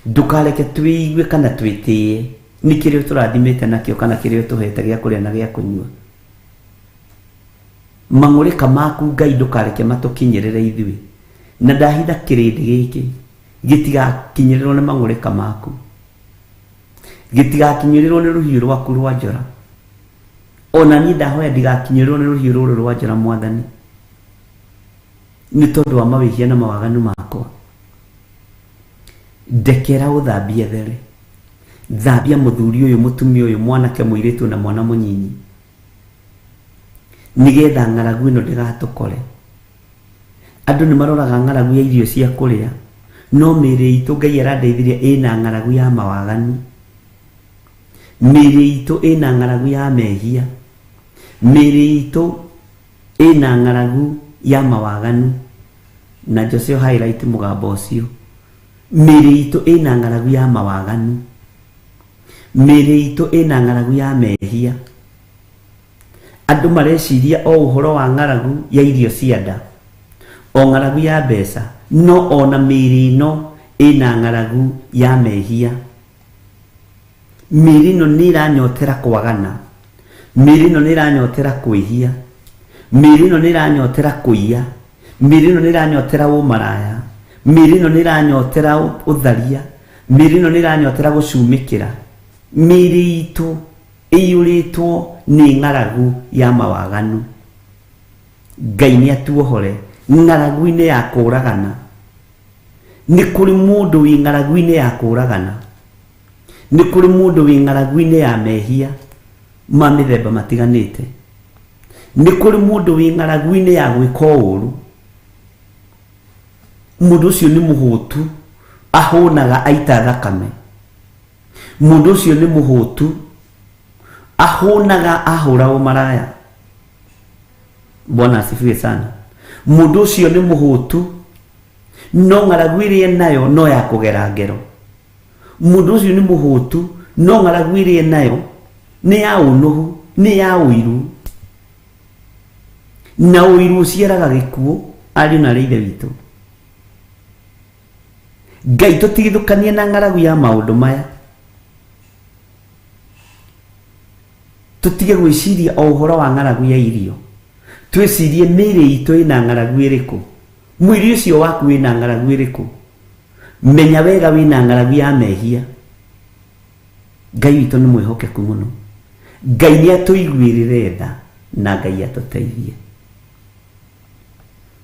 ndukareke twĩigue kana twĩtĩe nĩ kĩrĩa tũrathimĩte nakĩo kana kĩrĩa tũhete gĩa kũrĩa na gĩa kũnyua. Mang'ũrĩka maku Ngai ndukareke matũkinyĩrĩre ithuĩ, na ndahitha kĩrĩndĩ gĩkĩ gĩtigakinyĩrĩrwo nĩ mang'ũrĩka maku, gĩtigakinyĩrĩrwo nĩ rũhiũ rwaku rwa njora. Ona niĩ ndahoya ndigakinyĩrĩrwo nĩ rũhiũ rũrũ rwa njora Mwathani, nĩ tondũ wa mawĩhia na mawaganu makwa. Ndekera ũthambie there, thambia mũthuri ũyũ, mũtumia ũyũ, mwanake mũirĩtu na mwana mũnyinyi, nigetha ng'aragu ĩno ndĩgatũkore. Andũ nĩ maroraga ng'aragu ya irio cia kũrĩa, no mĩĩrĩ itũ Ngai arandeithirie ĩna ng'aragu ya mawaganu, mĩĩrĩ itũ ĩna ng'aragu ya mehia, mĩĩrĩ itũ ĩna ng'aragu ya mawaganu. Na Joseph highlight mũgambo ũcio, mĩĩrĩ itũ ĩna ng'aragu ya mawaganu, mĩĩrĩ itũ ĩna ng'aragu ya mehia. Andũ mareciria o ũhoro wa ng'aragu ya irio cia nda, o ng'aragu ya mbeca, no ona mĩĩrĩ ĩno ĩna ng'aragu ya mehia. Mĩĩrĩ ĩno nĩ ĩranyotera kwagana, mĩĩrĩ ĩno nĩ ĩranyotera kwĩhia, mĩĩrĩ ĩno nĩ ĩranyotera kũiya, mĩĩrĩ ĩno nĩ ĩranyotera ũmaraya, mĩĩrĩ ĩno nĩ ĩranyotera ũtharia, mĩĩrĩ ĩno nĩ ĩranyotera gũcumĩkĩra. Mĩĩrĩ itũ ĩiyũrĩtwo nĩ ng'aragu ya mawaganu. Ngai nĩ atuohore ng'aragu-inĩ ya kũũragana. Nĩ kũrĩ mũndũ wĩ ng'aragu-inĩ ya kũũragana, nĩ kũrĩ mũndũ wĩ ng'aragu-inĩ ya mehia ma mĩthemba matiganĩte, nĩ kũrĩ mũndũ wĩ ng'aragu-inĩ ya gwĩka ũũru. Mũndũ ũcio nĩ mũhũtu, ahonaga aita thakame, mundu ucio ni muhutu, ahonaga ahura umaraya. Bwana asifiwe sana. Mundu ucio ni muhutu, no ngaraguirie nayo no ya kugera ngero. Mundu ucio ni muhutu, no ngaraguirie nayo ni ya unuhu, ni ya uiru. Na uiru uciaraga gikuo, ariu na ithe witu. Ngai tutigithukanie na ngaragu ya maundu maya. Tutige gwiciria o uhoro wa ngaragu ya irio. Twicirie miri itu ina ngaragu iriku. Mwiri ucio waku wina ngaragu iriku. Menya wega wina ngaragu ya mehia. Ngai witu ni mwihokeku muno. Ngai ni atuiguirire tha na Ngai atuteithie.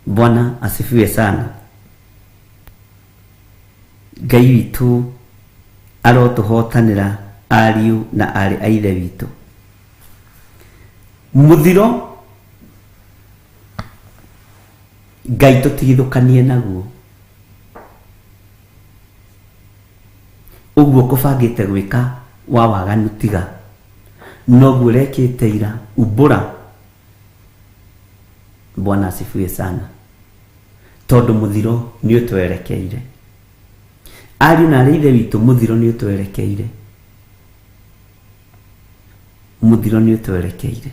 Bwana asifiwe sana. Ngai witu arotuhotanira ariu na ari a ithe witu. Muthiro Ngai tutigithukanie naguo. Uguo kubangite gwika wa waganu tiga. Noguo rekite ira ubura. Bwana asifiwe sana. Tondu muthiro ni utwerekeire. Ariu na ithe witu muthiro ni utwerekeire. Muthiro ni utwerekeire.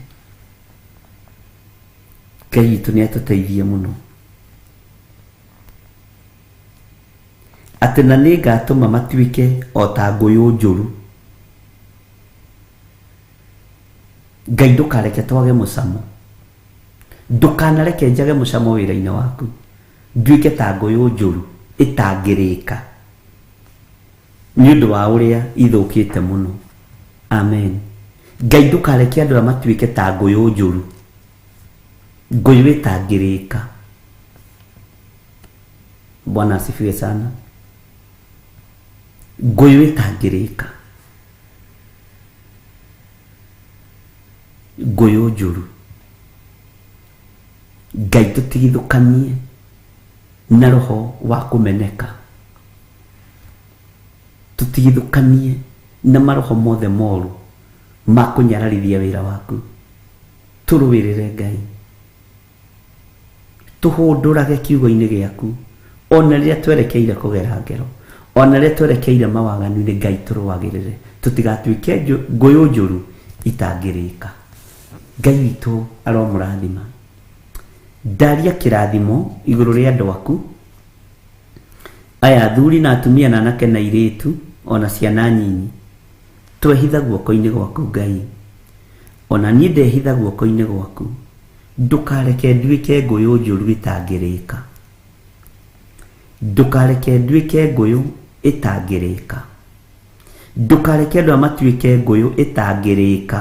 Ngai witu ni atuteithie muno. Ati na nĩ ngatũma matuĩke o ta ngũyũ njũru. Ngai ndũkareke twage mũcamo. Ndũkanareke njage mũcamo wĩra-inĩ waku. Nduĩke ta ngũyũ njũru ĩtangĩrĩka nĩ ũndũ wa ũrĩa ithũkĩte mũno. Amen. Ngai ndũkareke andũ matuĩke ta ngũyũ njũru, ngũyũ ĩtangĩrĩka. Bwana asifiwe sana. Ngũyũ ĩtangĩrĩka, ngũyũ njũru. Ngai tũtigithũkanie na roho wa kũmeneka. Tũtigithũkanie na maroho mothe moru ma kũnyararithia wĩra waku. Tũrũĩrĩre Ngai, tũhũndũrage kiugo-inĩ gĩaku. Ona rĩrĩa twerekeire kũgera ngero, ona rĩrĩa twerekeire mawaganu-inĩ, Ngai tũrũagĩrĩre. Tũtigatuĩke ngũyũ njũru itangĩrĩka. Ngai witũ aromũrathima. Ndaria kĩrathimo igũrũ rĩa andũ aku, aya athuri na atumia na anake na airĩtu ona ciana nyinyi. Twehitha guoko-inĩ gwaku Ngai. Ona niĩ ndehitha guoko-inĩ gwaku. Ndũkareke nduĩke ngũyũ njũru itangĩrĩka. Ndũkareke nduĩke ngũyũ itangĩrĩka. Ndũkareke andũ matuĩke ngũyũ itangĩrĩka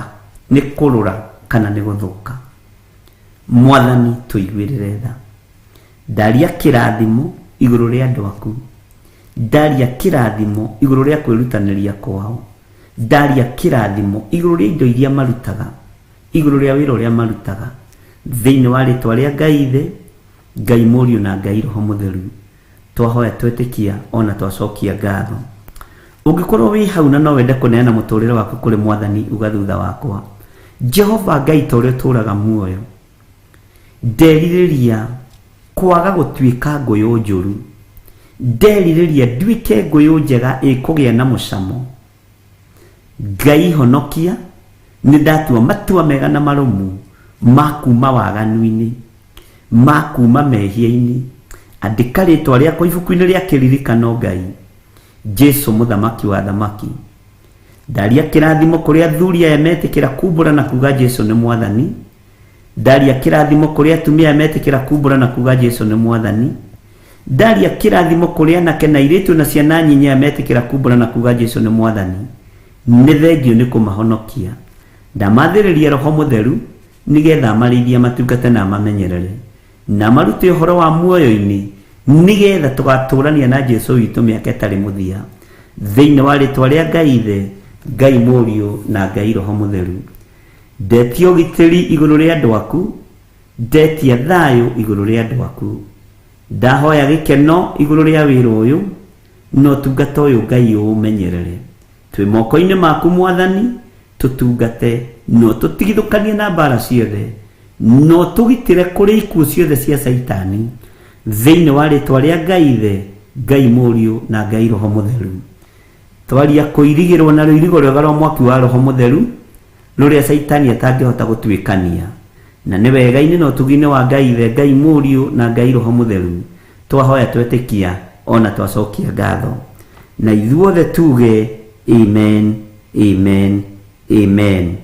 nĩ kũrũra kana nĩ gũthũka. Mwathani tũiguĩrĩre tha. Ndaria kĩrathimo igũrũ rĩa andũ aku. Ndaria kĩrathimo igũrũ rĩa kwĩrutanĩria kwao. Ndaria kĩrathimo igũrũ rĩa indo iria marutaga, igũrũ rĩa wĩra ũrĩa marutaga, thĩinĩ wa rĩtwa rĩa Ngai Ithe, Ngai Mũriũ na Ngai Roho Mũtheru. Twahoya twetĩkia ona twacokia ngatho. Ũngĩkorwo wĩ hau na no wende kũneana mũtũrĩre waku kũrĩ Mwathani, uga thutha wakwa: Jehova Ngai ta ũrĩa ũtũũraga muoyo, nderirĩria kwaga gũtuĩka ngũyũ njũru. Nderirĩria nduĩke ngũyũ njega ĩkũgĩa na mũcamo. Ngai honokia, nĩ ndatua matua mega na marũmu ma kuma waganu-inĩ, ma kuma mehia-inĩ. Andĩka rĩtwa rĩakwa ibuku-inĩ rĩa kĩririkano Ngai, Jesu mũthamaki wa thamaki. Ndaria kĩrathimo kũrĩ athuri aya metĩkĩra kumbũra na kuga Jesu nĩ Mwathani. Ndaria kĩrathimo kũrĩ atumia aya metĩkĩra kumbũra na kuga Jesu nĩ Mwathani. Ndaria kĩrathimo kũrĩ anake na airĩtu na ciana nyinyi aya metĩkĩra kumbũra na kuga Jesu nĩ Mwathani. Nĩ thengio nĩ kũmahonokia. Ndamathĩrĩria Roho Mũtheru nĩgetha amarĩithie matungate na mamenyerere, na marute ũhoro wa muoyo-inĩ, nĩgetha tũgatũrania na Jesu witũ mĩaka ĩtarĩ mũthia. Thĩinĩ wa rĩtwa rĩa Ngai Ithe, Ngai Mũriũ na Ngai Roho Mũtheru. Ndetia ũgitĩri igũrũ rĩa andũ aku. Ndetia thayũ igũrũ rĩa andũ aku. Ndahoya gĩkeno igũrũ rĩa wĩra ũyũ. no tungata uyu Ngai umenyerere twi moko-ini maku Mwathani tutungate no tutigithukanie na mbara ciothe no tugitire kuri ikuũ ciothe cia Saitani thiini wa ritwa ria Ngai Ithe, Ngai Mũriũ na Ngai Roho Mũtheru. Twaria kuirigirwo na rũirigo rwega rwa mwaki wa Roho Mũtheru ruria Saitani atangihota gutwikania, na ni wega-ini no tugine wa Ngai Ithe, Ngai Mũriũ na Ngai Roho Mũtheru twahoya twetikia ona twacokia ngatho, na ithuothe tuge amen, amen, amen.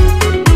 Over.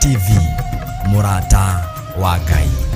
TV, mũrata wa Ngai.